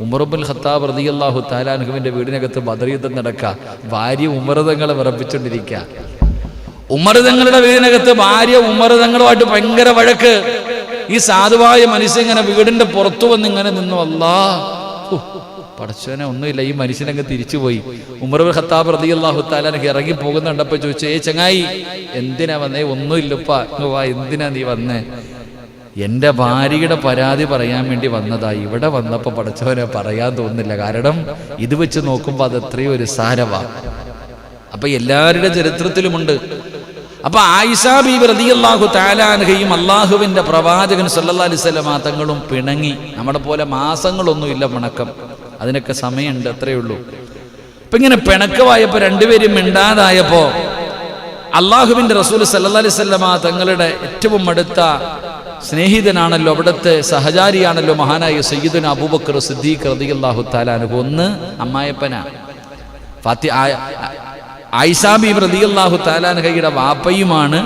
ഉമർ ഇബ്നുൽ ഖത്താബ് റളിയല്ലാഹു തആല അൻഹുവിന്റെ വീടിനകത്ത് ബദർ യുദ്ധം നടക്കുക. ഭാര്യ ഉമർ തങ്ങളെ വിറപ്പിച്ചുകൊണ്ടിരിക്കുക. ഉമർ തങ്ങളുടെ വീടിനകത്ത് ഭാര്യ ഉമർ തങ്ങളുമായിട്ട് ഭയങ്കര വഴക്ക്. ഈ സാധുവായ മനുഷ്യൻ ഇങ്ങനെ വീടിന്റെ പുറത്തു വന്ന് ഇങ്ങനെ നിന്നു. അല്ലാഹ്, പടച്ചോനെ ഒന്നുമില്ല, ഈ മനുഷ്യനങ്ങ് തിരിച്ചുപോയി. ഉമർ ഇബ്നുൽ ഖത്താബ് റളിയല്ലാഹു തആല അൻഹു ഇറങ്ങി പോകുന്നുണ്ടപ്പോൾ ചോദിച്ചു, ചങ്ങായി എന്തിനാ വന്നേ? ഒന്നുമില്ലപ്പാ. എന്തിനാ നീ വന്നേ? എൻ്റെ ഭാര്യയുടെ പരാതി പറയാൻ വേണ്ടി വന്നതാ. ഇവിടെ വന്നപ്പോൾ പടച്ചോനെ പറയാൻ തോന്നുന്നില്ല. കാരണം ഇത് വെച്ച് നോക്കുമ്പോൾ അത് എത്രയോ ഒരു സാരവാ. അപ്പൊ എല്ലാവരുടെ ചരിത്രത്തിലുമുണ്ട്. അപ്പൊ ആയിഷ ബീബി റളിയല്ലാഹു തആല അൻഹയും അള്ളാഹുവിന്റെ പ്രവാചകൻ സല്ലല്ലാഹു അലൈഹി വസല്ലം തങ്ങളും പിണങ്ങി. നമ്മുടെ പോലെ മാസങ്ങളൊന്നുമില്ല പിണക്കം. അതിനൊക്കെ സമയമുണ്ട്, അത്രയേ ഉള്ളൂ. അപ്പൊ ഇങ്ങനെ പിണക്കമായപ്പോ രണ്ടുപേരും മിണ്ടാതായപ്പോ അള്ളാഹുവിന്റെ റസൂൽ സല്ലല്ലാഹു അലൈഹി വസല്ലം തങ്ങളുടെ ഏറ്റവും അടുത്ത സ്നേഹിതനാണല്ലോ, അവിടുത്തെ സഹചാരിയാണല്ലോ മഹാനായ സയ്യിദുന അബൂബക്കർ സിദ്ദീഖ് റളിയല്ലാഹു തആല അൻഹു. ഒന്ന് അമ്മായപ്പന ആയിഷ ബീബി റളിയല്ലാഹു തആല അൻഹയുടെ വാപ്പയുമാണ്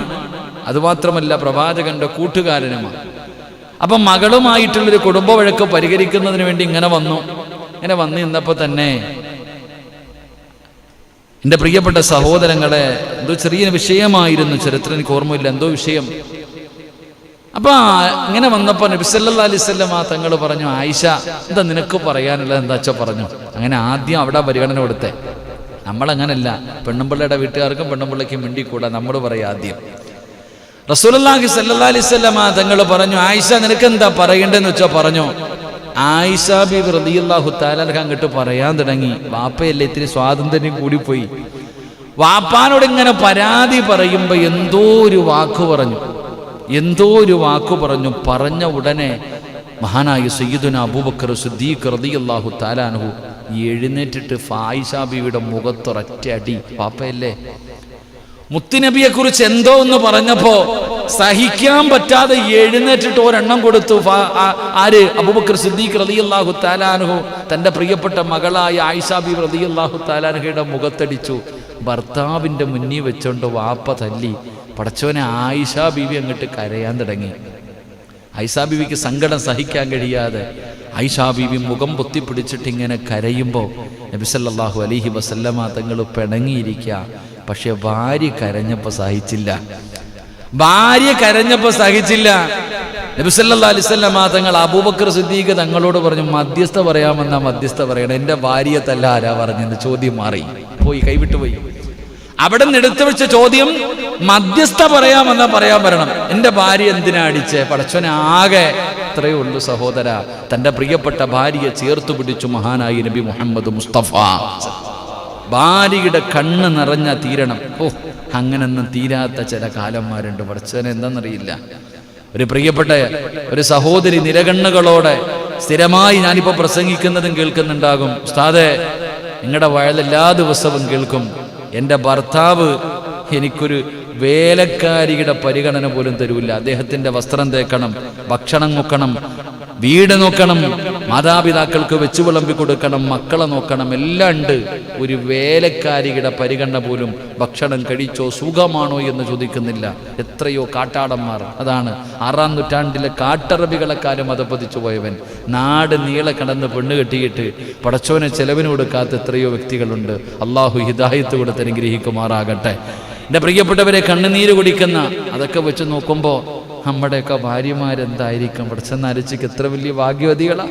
അതുമാത്രമല്ല പ്രവാചകന്റെ കൂട്ടുകാരനുമാണ്. അപ്പം മകളുമായിട്ടുള്ളൊരു കുടുംബ വഴക്ക് പരിഹരിക്കുന്നതിന് വേണ്ടി ഇങ്ങനെ വന്നു നിന്നപ്പോൾ തന്നെ എൻ്റെ പ്രിയപ്പെട്ട സഹോദരങ്ങളെ, എന്തോ ചെറിയ വിഷയമായിരുന്നു, ചരിത്രം എനിക്ക് ഓർമ്മയില്ല, എന്തോ വിഷയം. അപ്പൊ ഇങ്ങനെ വന്നപ്പോ നബി സല്ലല്ലാഹു അലൈഹി വസല്ലം തങ്ങൾ പറഞ്ഞു, ആയിഷ എന്താ നിനക്ക് പറയാനുള്ളത് എന്താച്ചാ പറഞ്ഞു. അങ്ങനെ ആദ്യം അവിടെ പരിഗണന കൊടുത്തേ. നമ്മളങ്ങനല്ല, പെണ്ണുമ്പിള്ളയുടെ വീട്ടുകാർക്കും പെണ്ണുമ്പിള്ളയ്ക്കും മിണ്ടിക്കൂടാ, നമ്മൾ പറയാം ആദ്യം. റസൂലുള്ളാഹി സ്വല്ലല്ലാഹു അലൈഹി വസല്ലം തങ്ങൾ പറഞ്ഞു, ആയിഷ നിനക്ക് എന്താ പറയേണ്ടതെന്ന് വെച്ചാൽ പറഞ്ഞു. ആയിഷ ബീബി റളിയല്ലാഹു തആല അങ്ങോട്ട് പറയാൻ തുടങ്ങി. വാപ്പയല്ലേ, ഇത്തിരി സ്വാതന്ത്ര്യം കൂടിപ്പോയി. വാപ്പാനോട് ഇങ്ങനെ പരാതി പറയുമ്പോ എന്തോ ഒരു വാക്ക് പറഞ്ഞു. പറഞ്ഞ ഉടനെ മഹാനായ സയ്യിദുനാ അബൂബക്കർ സിദ്ദീഖ് റളിയല്ലാഹു തആല അൻഹു എഴുന്നേറ്റിട്ട് ആയിഷ ബീവിയുടെ മുഖത്തൊരൊറ്റ അടി. വാപ്പയല്ലേ, മുത്തുനബിയെ കുറിച്ച് എന്തോ ഒന്ന് പറഞ്ഞപ്പോ സഹിക്കാൻ പറ്റാതെ എഴുന്നേറ്റിട്ട് ഒരെണ്ണം കൊടുത്തു. ആര്? അബൂബക്കർ സിദ്ദീഖ് റളിയല്ലാഹു തആല അൻഹു തന്റെ പ്രിയപ്പെട്ട മകളായ ആയിഷ ബീവി റളിയല്ലാഹു തആല അൻഹയുടെ മുഖത്തടിച്ചു. ഭർത്താവിന്റെ മുന്നിൽ വെച്ചോണ്ട് വാപ്പ തല്ലി. പടച്ചോനെ, ആയിഷ ബീവി അങ്ങോട്ട് കരയാൻ തുടങ്ങി. ആയിഷ ബീവിക്ക് സങ്കടം സഹിക്കാൻ കഴിയാതെ ആയിഷ ബീവി മുഖം പൊത്തിപ്പിടിച്ചിട്ട് ഇങ്ങനെ കരയുമ്പോൾ നബി സല്ലല്ലാഹു അലൈഹി വസല്ലമ തങ്ങൾ പിണങ്ങിയിരിക്കുക. പക്ഷെ ഭാര്യ കരഞ്ഞപ്പോൾ സഹിച്ചില്ല. നബി സല്ലല്ലാഹു അലൈഹി വസല്ലമ തങ്ങൾ അബൂബക്കർ സിദ്ദീഖ് തങ്ങളോട് പറഞ്ഞു, മധ്യസ്ഥ പറയാമെന്നാ മധ്യസ്ഥ പറയണം. എൻ്റെ ഭാര്യയെ തല്ല ആരാ പറഞ്ഞെന്ന് ചോദ്യം മാറി പോയി, കൈവിട്ടുപോയി. അവിടെ നിന്ന് എടുത്തു വെച്ച ചോദ്യം മധ്യസ്ഥ പറയാമെന്നാ പറയാൻ വരണം. എൻ്റെ ഭാര്യ എന്തിനാ അടിച്ചേ? പടച്ചോനെ, ആകെ ഇത്രയേ ഉള്ളൂ സഹോദര. തൻ്റെ പ്രിയപ്പെട്ട ഭാര്യയെ ചേർത്തു പിടിച്ചു മഹാനായ നബി മുഹമ്മദ് മുസ്തഫ. ഭാര്യയുടെ കണ്ണ് നിറഞ്ഞ തീരണം. അങ്ങനൊന്നും തീരാത്ത ചില കാലന്മാരുണ്ട്. പടച്ചോനെ, എന്താണെന്നറിയില്ല. ഒരു പ്രിയപ്പെട്ട ഒരു സഹോദരി നിരകണ്ണുകളോടെ സ്ഥിരമായി ഞാനിപ്പോൾ പ്രസംഗിക്കുന്നതും കേൾക്കുന്നുണ്ടാകും. ഉസ്താദേ, നിങ്ങളുടെ വയൽ എല്ലാ ദിവസവും കേൾക്കും, എൻ്റെ ഭർത്താവ് എനിക്കൊരു വേലക്കാരിയുടെ പരിഗണന പോലും തരൂല്ല. അദ്ദേഹത്തിൻ്റെ വസ്ത്രം തേക്കണം, ഭക്ഷണം നോക്കണം, വീട് നോക്കണം, മാതാപിതാക്കൾക്ക് വെച്ചു വിളമ്പി കൊടുക്കണം, മക്കളെ നോക്കണം, എല്ലാം ഉണ്ട്. ഒരു വേലക്കാരിയുടെ പരിഗണന പോലും, ഭക്ഷണം കഴിച്ചോ സുഖമാണോ എന്ന് ചോദിക്കുന്നില്ല. എത്രയോ കാട്ടാടന്മാർ. അതാണ് 6-ാം നൂറ്റാണ്ടിലെ കാട്ടറബികളെക്കാരും അധപ്പതിച്ചു പോയവൻ. നാട് നീളെ കടന്ന് പെണ്ണ് കെട്ടിയിട്ട് പടച്ചോനെ ചെലവിന് കൊടുക്കാത്ത എത്രയോ വ്യക്തികളുണ്ട്. അള്ളാഹു ഹിദായത്ത് കൊടുത്ത് അനുഗ്രഹിക്കുമാറാകട്ടെ. എൻ്റെ പ്രിയപ്പെട്ടവരെ, കണ്ണുനീര് കുടിക്കുന്ന അതൊക്കെ വെച്ച് നോക്കുമ്പോൾ നമ്മുടെയൊക്കെ ഭാര്യമാരെന്തായിരിക്കും? പഠിച്ചെന്നരച്ചിക്ക് എത്ര വലിയ ഭാഗ്യവതികളാ.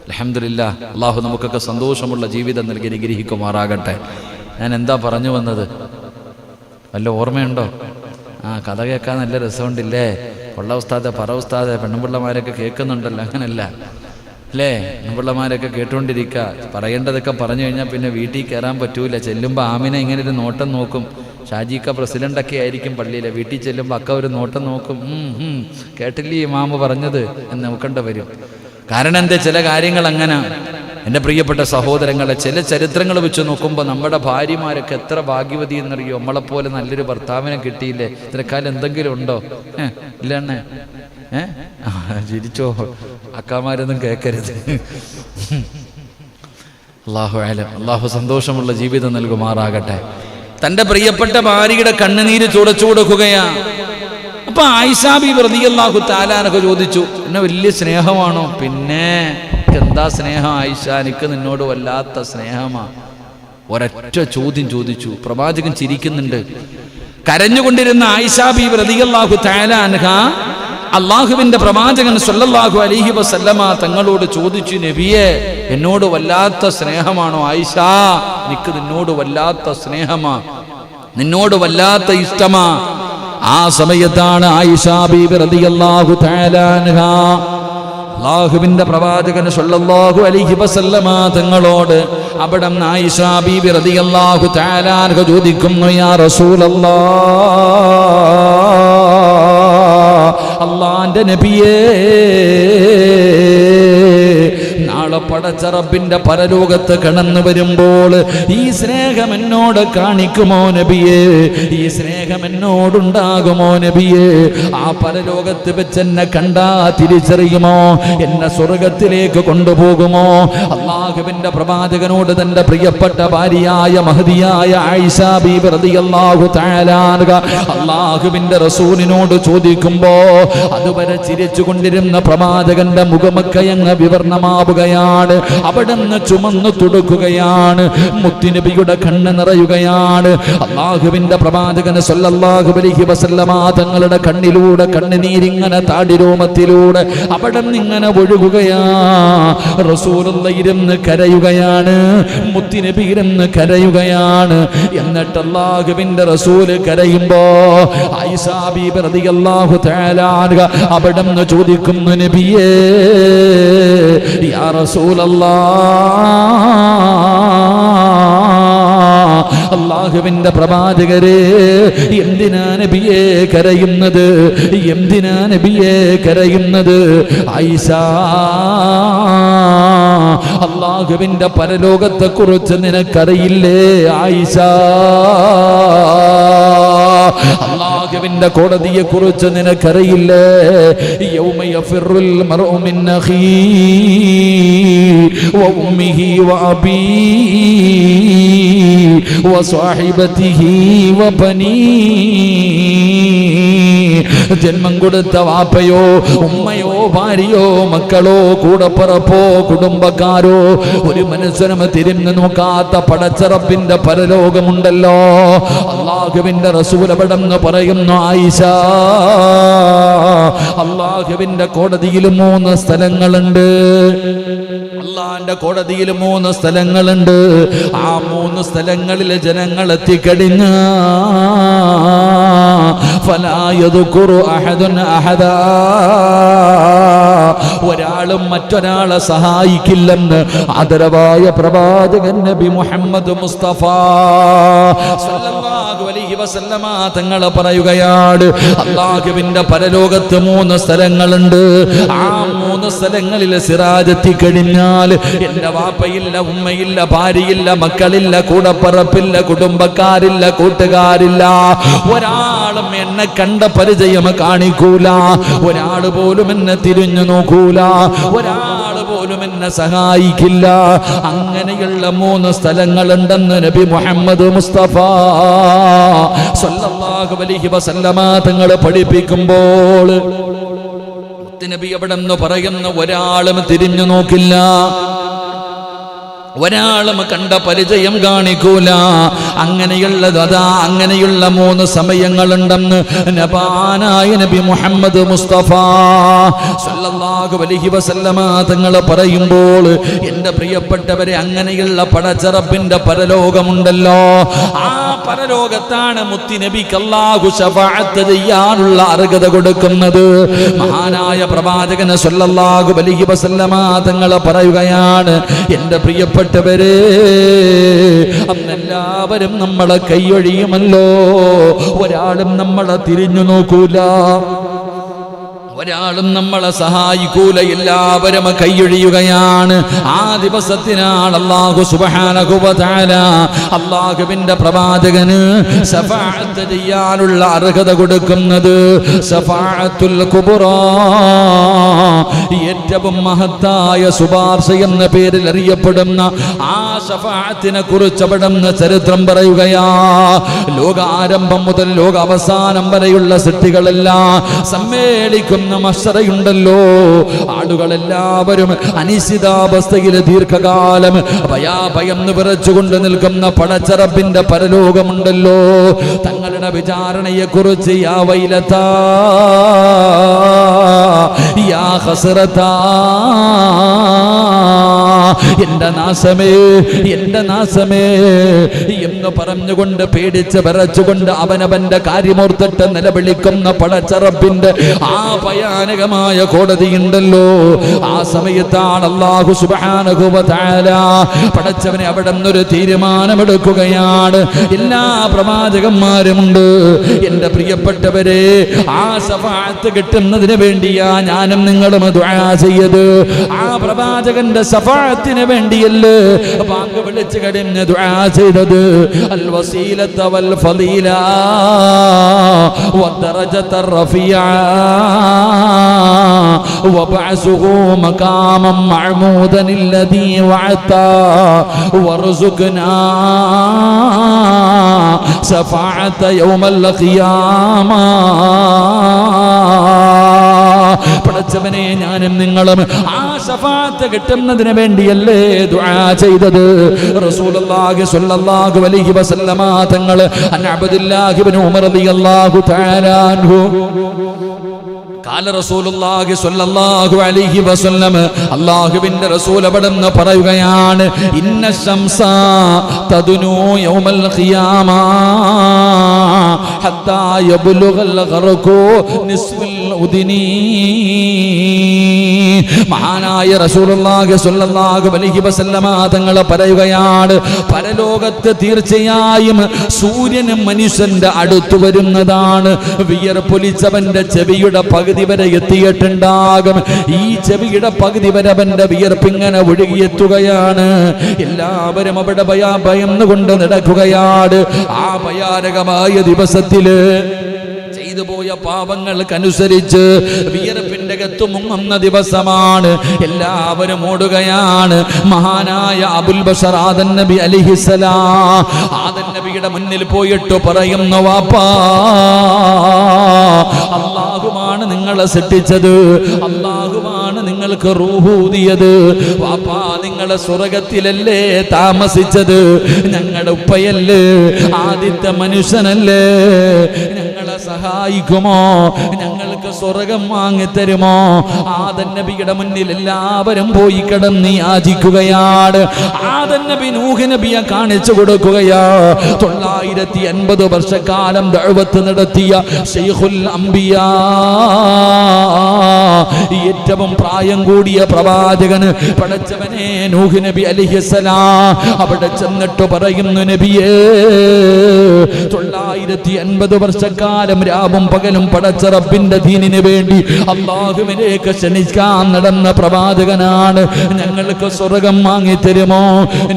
അൽഹംദുലില്ലാഹ്, അള്ളാഹു നമുക്കൊക്കെ സന്തോഷമുള്ള ജീവിതം നൽകി അനുഗ്രഹിക്കുമാറാകട്ടെ. ഞാൻ എന്താ പറഞ്ഞു വന്നത്? വല്ല ഓർമ്മയുണ്ടോ? കഥ കേൾക്കാൻ നല്ല രസമുണ്ടില്ലേ? കൊള്ള ഉസ്താദെ, പറ ഉസ്താദെ, പെണ്ണുപിള്ളമാരൊക്കെ കേൾക്കുന്നുണ്ടല്ലോ. അങ്ങനല്ല അല്ലേ? പെണ്ണുപിള്ളമാരൊക്കെ കേട്ടുകൊണ്ടിരിക്കുക. പറയേണ്ടതൊക്കെ പറഞ്ഞു കഴിഞ്ഞാൽ പിന്നെ വീട്ടിൽ കയറാൻ പറ്റൂല. ചെല്ലുമ്പോൾ ആമിനെ ഇങ്ങനെ ഒരു നോട്ടം നോക്കും. ഷാജിക്ക പ്രസിഡൻ്റൊക്കെ ആയിരിക്കും പള്ളിയിലെ. വീട്ടിൽ ചെല്ലുമ്പോൾ അക്ക ഒരു നോട്ടം നോക്കും. കേട്ടില്ലേ ഇമാമ് പറഞ്ഞത് എന്ന് നോക്കേണ്ട വരും. കാരണം എന്താ, ചില കാര്യങ്ങൾ അങ്ങനെ. എൻ്റെ പ്രിയപ്പെട്ട സഹോദരങ്ങളെ, ചില ചരിത്രങ്ങൾ വെച്ച് നോക്കുമ്പോൾ നമ്മുടെ ഭാര്യമാരൊക്കെ എത്ര ഭാഗ്യവതി എന്നറിയോ. നമ്മളെപ്പോലെ നല്ലൊരു ഭർത്താവിനെ കിട്ടിയില്ലേ? ഇത്രക്കാലം എന്തെങ്കിലും ഉണ്ടോ? ഇല്ല എണ്ണേ. ചിരിച്ചോ, അക്കാമാരൊന്നും കേൾക്കരുത്. അല്ലാഹു അലം. അല്ലാഹു സന്തോഷമുള്ള ജീവിതം നൽകുമാറാകട്ടെ. തൻ്റെ പ്രിയപ്പെട്ട ഭാര്യയുടെ കണ്ണുനീര് തുടച്ചു കൊടുക്കുകയാ. അപ്പൊ ആയിഷ ബീബി റളിയല്ലാഹു തആല അൻഹ ചോദിച്ചു, എന്നെ വലിയ സ്നേഹമാണോ? പിന്നെ എന്താ സ്നേഹം ആയിഷ, എനിക്ക് നിന്നോട് വല്ലാത്ത സ്നേഹമാ. ഒരൊറ്റ ചോദ്യം ചോദിച്ചു. പ്രവാചകൻ ചിരിക്കുന്നുണ്ട്. കരഞ്ഞുകൊണ്ടിരുന്ന ആയിഷ ബീബി റളിയല്ലാഹു തആല അൻഹ അള്ളാഹുവിന്റെ പ്രവാചകൻ സല്ലല്ലാഹു അലൈഹി വസല്ലമ തങ്ങളോട് ചോദിച്ചു, നബിയെ, എന്നോട് വല്ലാത്ത സ്നേഹമാണോ ആയിഷ? എനിക്ക് നിന്നോട് വല്ലാത്ത സ്നേഹമാ, നിന്നോട് വല്ലാത്ത ഇഷ്ടമാ. ആ സമയത്താണ് ആയിഷ ബീബി റളിയല്ലാഹു തആല അൻഹ അള്ളാഹുവിന്റെ പ്രവാചകൻ സല്ലല്ലാഹു അലൈഹി വസല്ലമ തങ്ങളോട് അവിടെ ആയിഷ ബീബി റളിയല്ലാഹു തആല അൻഹ ചോദിക്കുന്നു, യാ റസൂലല്ലാഹ്, അള്ളാന്റെ നബിയേ, നാളെ പടച്ച റബ്ബിന്റെ പരലോകത്ത് കടന്നു വരുമ്പോൾ ഈ സ്നേഹം എന്നോട് കാണിക്കുമോ നബിയേ? ഈ സ്നേഹം എന്നോടുണ്ടാകുമോ നബിയേ? ആ പരലോകത്ത് വെച്ച് എന്നെ കണ്ടാ തിരിച്ചറിയുമോ? എന്നെ സ്വർഗത്തിലേക്ക് കൊണ്ടുപോകുമോ? അല്ലാഹുവിന്റെ പ്രവാചകനോട് തന്റെ പ്രിയപ്പെട്ട ഭാര്യയായ മഹദിയായ ആയിഷ ബീബി റളിയല്ലാഹു തആല അൻഹ അല്ലാഹുവിന്റെ റസൂലിനോട് ചോദിക്കുമ്പോ അതുവരെ ചിരിച്ചുകൊണ്ടിരുന്ന പ്രവാചകന്റെ മുഖമൊക്കെയങ്ങ് വിവർണമാവുകയാണ്. അവിടുന്ന് ചുമന്നു തുടുക്കുകയാണ്. മുത്തുനബിയുടെ കണ്ണ് നിറയുകയാണ്. അല്ലാഹുവിന്റെ പ്രവാചകൻ സല്ലല്ലാഹു അലൈഹി വസല്ലമ തങ്ങളുടെ കണ്ണിലൂടെ കണ്ണുനീരിങ്ങനെ താടിരോമത്തിലൂടെ അവിടുന്ന് ഇങ്ങനെ ഒഴുകുകയാ. റസൂലുള്ളാഹി ഇരുന്ന് കരയുകയാണ്. മുത്തുനബി ഇരുന്ന് കരയുകയാണ്. എന്നിട്ട് അല്ലാഹുവിന്റെ റസൂല് കരയുമ്പോ ആയിഷ ബീബി റളിയല്ലാഹു തആല അൻഹ അവിടുന്ന് ചോദിക്കുന്നു, നബിയേ യാ റസൂലല്ലാഹ്, അല്ലാഹുവിന്റെ പ്രവാചകരെ എന്തിനാ നബിയേ കരയുന്നത്? എന്തിനാ നബിയേ കരയുന്നത്? ആയിഷ, അല്ലാഹുവിന്റെ പരലോകത്തെ കുറിച്ച് നിനക്കറിയില്ലേ ആയിഷ? അല്ലാഹുവിന്റെ കോടതിയെ കുറിച്ച് നിനക്കറിയില്ലേ? യൗമ യഫിറുൽ മർഉ മിൻ അഖീഹി വ ഉമ്മിഹി വ അബീഹി വ സ്വഹിബതിഹി വ ബനീഹി. ജന്മം കൊടുത്ത വാപ്പയോ ഉമ്മയോ ഭാര്യയോ മക്കളോ കൂടപ്പറപ്പോ കുടുംബക്കാരോ ഒരു മനുഷ്യനും തിരിഞ്ഞു നോക്കാത്ത പടച്ചറപ്പിന്റെ പരലോകമുണ്ടല്ലോ. അല്ലാഹുവിന്റെ റസൂൽ അവിടെന്ന് പറയുന്നു, ആയിഷ, അല്ലാഹുവിന്റെ കോടതിയിൽ 3 സ്ഥലങ്ങളുണ്ട്. അല്ലാഹുവിന്റെ കോടതിയിൽ 3 സ്ഥലങ്ങളുണ്ട്. ആ 3 സ്ഥലങ്ങളിൽ ജനങ്ങൾ എത്തിക്കഴിഞ്ഞ ഫലാ യദ്കുറു അഹദുൻ അഹദാ, ഒരാളും മറ്റൊരാളെ സഹായിക്കില്ലെന്ന് ആദരവായ പ്രവാചകൻ നബി മുഹമ്മദ് മുസ്തഫ സല്ലല്ലാഹു അലൈഹി വസല്ലമ തങ്ങൾ പറയുകയാണ്, അല്ലാഹുവിന്റെ പരലോകത്ത് 3 സ്ഥലങ്ങളുണ്ട്. ആ 3 സ്ഥലങ്ങളിൽ സിറാജ് എത്തിക്കഴിഞ്ഞാൽ എന്റെ വാപ്പയില്ല, ഉമ്മയില്ല, ഭാര്യയില്ല, മക്കളില്ല, കൂടപ്പറപ്പില്ല, കുടുംബക്കാരില്ല, കൂട്ടുകാരില്ല. ഒരാളും എന്നെ കണ്ട പരിചയം കാണിക്കൂല. ഒരാൾ പോലും എന്നെ തിരിഞ്ഞു നോക്കൂല. ഒരാൾ പോലും എന്നെ സഹായിക്കില്ല. അങ്ങനെയുള്ള 3 സ്ഥലങ്ങളുണ്ടെന്ന് നബി മുഹമ്മദ് മുസ്തഫ സല്ലല്ലാഹു അലൈഹി വസല്ലമ തങ്ങൾ പഠിപ്പിക്കുമ്പോൾ നബി അവിടെ നിന്ന് പറയുന്ന ഒരാളും തിരിഞ്ഞു നോക്കില്ല, ഒരാളും കണ്ട പരിചയം കാണിക്കൂല. അങ്ങനെയുള്ളത് അതാ അങ്ങനെയുള്ള 3 സമയങ്ങളുണ്ടെന്ന് നബാനായ നബി മുഹമ്മദ് മുസ്തഫ സല്ലല്ലാഹു അലൈഹി വസല്ലമ തങ്ങൾ പറയുമ്പോൾ എൻ്റെ പ്രിയപ്പെട്ടവരെ, അങ്ങനെയുള്ള പടച്ചറപ്പിന്റെ പരലോകമുണ്ടല്ലോ. ആ പരലോകത്താണ് മുത്തുനബിക്ക് അല്ലാഹു ശഫാഅത്ത് ചെയ്യാനുള്ള അർഹത കൊടുക്കുന്നത്. മഹാനായ പ്രവാചകൻ സല്ലല്ലാഹു അലൈഹി വസല്ലമ തങ്ങൾ പറയുകയാണ്, എൻ്റെ പ്രിയപ്പെട്ടവരെ, അന്നെല്ലാവരും നമ്മളെ കൈയൊഴിയുമല്ലോ. ഒരാളും നമ്മളെ തിരിഞ്ഞു നോക്കൂല, ഒരാളും നമ്മളെ സഹായിക്കൂല. എല്ലാവരും കൈയൊഴിയുകയാണ്. ആ ദിവസത്തിനാണ് അല്ലാഹു സുബ്ഹാനഹു വ തആല അല്ലാഹുവിന്റെ പ്രവാചകന് ശഫാഅത്ത് ചെയ്യാനുള്ള അർഹത കൊടുക്കുന്നത്. ശഫാഅത്തുൽ കുബ്റാ, ഏറ്റവും മഹത്തായ ശുപാർശ എന്ന പേരിൽ അറിയപ്പെടുന്ന ആ ശഫാഅത്തിനെ കുറിച്ച് അവിടുന്ന് ചരിത്രം പറയുകയാ. ലോകാരംഭം മുതൽ ലോക അവസാനം വരെയുള്ള സൃഷ്ടികളെല്ലാം സമ്മേളിക്കുന്ന മഹ്ശറയുണ്ടല്ലോ. ആളുകളെല്ലാവരും അനിശ്ചിതാവസ്ഥയിൽ ദീർഘകാലം ഭയന്ന് വിറച്ചുകൊണ്ട് നിൽക്കുന്ന പടച്ചറപ്പിന്റെ പരലോകമുണ്ടല്ലോ. തങ്ങളുടെ വിചാരണയെ കുറിച്ച് യാ വൈലതാ യാ ഖസ്റതാ, എന്റെ നാശമേ, എന്റെ നാശമേ എന്ന് പറഞ്ഞുകൊണ്ട് പേടിച്ച് വിറച്ചുകൊണ്ട് അവനവന്റെ കാര്യമോർത്തിട്ട് നിലവിളിക്കുന്ന പടച്ചറപ്പിന്റെ ആ ഭയാനകമായ കോടതിയുണ്ടല്ലോ. ആ സമയത്താണ് അല്ലാഹു സുബ്ഹാനഹു വ തആല പടച്ചവനെ അവിടെ നിന്നൊരു തീരുമാനമെടുക്കുകയാണ്. എല്ലാ പ്രവാചകന്മാരുമുണ്ട്. എൻ്റെ പ്രിയപ്പെട്ടവരെ, ആ ശഫാഅത്ത് കിട്ടുന്നതിന് വേണ്ടിയാ ഞാനും നിങ്ങളും ദുആ ചെയ്യത്. ആ പ്രവാചകന്റെ ശഫാഅത്ത് ഷഫാഅത്തിന് വേണ്ടിയല്ലേ ബാങ്ക് വിളിച്ചു കഴിഞ്ഞ് ദുആ ചെയ്തത്. അൽ വസീലത വൽ ഫളീല വദറജത റഫിയ വബഅസുഹു മഖാമൻ മഅമൂദൻ الذي وعدta وارزقنا شفاعة يوم القيامة. പടച്ചവനെ ഞാനും നിങ്ങളും ആ ശഫാഅത്ത് കിട്ടുന്നതിന് വേണ്ടിയല്ലേ ദുആ ചെയ്തത്. റസൂലുള്ളാഹി സ്വല്ലല്ലാഹു അലൈഹി വസല്ലമ തങ്ങൾ അബ്ദുല്ലാഹി ഇബ്നു ഉമർ റളിയല്ലാഹു തആല അൻഹു ഖാല റസൂലുള്ളാഹി സ്വല്ലല്ലാഹു അലൈഹി വസല്ലം അല്ലാഹുവിന്റെ റസൂൽ അവിടുന്ന് പറയുകയാണ്, ഇന്ന ശംസ തദ്നു യൗമൽ ഖിയാമ ഹത്താ യബ്ലുഗൽ ഖർഖു നിസ്ഫൽ ഉദ്നി. മഹാനായ റസൂലുള്ളാഹി സ്വല്ലല്ലാഹു അലൈഹി വസല്ലമ തങ്ങൾ പറയുകയാണ്, പരലോകത്ത് തീർച്ചയായും സൂര്യനും മനുഷ്യന്റെ അടുത്ത് വരുന്നതാണ്. വിയർപ്പൊലിച്ചവന്റെ ചെവിയുടെ പകുതി വരെ എത്തിയിട്ടുണ്ടാകും. ഈ ചെവിയുടെ പകുതി വരെ അവന്റെ വിയർപ്പിങ്ങനെ ഒഴുകിയെത്തുകയാണ്. എല്ലാവരും അവിടെ ഭയന്നുകൊണ്ട് നടക്കുകയാണ്. ആ ഭയാനകമായ ദിവസത്തില് ചെയ്തുപോയ പാപങ്ങൾക്കനുസരിച്ച് വിയർപ്പിന്റെ കത്ത് മുങ്ങുന്ന ദിവസമാണ്. എല്ലാവരും ഓടുകയാണ്. മഹാനായ അബുൽ ബശർ ആദൻ നബി അലൈഹിസ്സലാം ആദൻ നബിയുടെ മുന്നിൽ പോയിട്ട് പറയുന്നു, വാപ്പാ അല്ലാഹുവാണ് നിങ്ങളെ സൃഷ്ടിച്ചത്, അല്ലാഹുവാണ് നിങ്ങൾക്ക് റൂഹ് ഊതിയത്. വാപ്പാ നിങ്ങളെ സ്വർഗത്തിലല്ലേ താമസിച്ചത്, ഞങ്ങളുടെ ഉപ്പയല്ലേ, ആദ്യത്തെ മനുഷ്യനല്ലേ, ഞങ്ങളെ സഹായിക്കുമോ, ഞങ്ങൾക്ക് സ്വർഗം വാങ്ങിത്തരുമോ? ആദൻ നബിയുടെ മുന്നിൽ എല്ലാവരും പോയി കിടന്ന് യാചിക്കുകയാണ്. ആദൻ നബി നൂഹ് നബിയെ കാണിച്ചു കൊടുക്കുകയാ. 950 വർഷക്കാലം ദഅവത്ത് നടത്തിയ ശൈഖുൽ അംബിയാ, ഏറ്റവും പ്രായം കൂടിയ പ്രവാചകൻ പടച്ചവനെ നൂഹ് നബി അലൈഹിസ്സലാം അവിടെ ചെന്നിട്ട് പറയുന്നു, നബിയേ 950 വർഷക്കാലം രാവും പകലും പടച്ച റബ്ബിന്റെ ദീനിന് വേണ്ടി അല്ലാഹുവിലേക്ക് ക്ഷണിക്കാൻ നടന്ന പ്രവാചകനാണ്. ഞങ്ങൾക്ക് സ്വർഗം വാങ്ങിത്തരുമോ?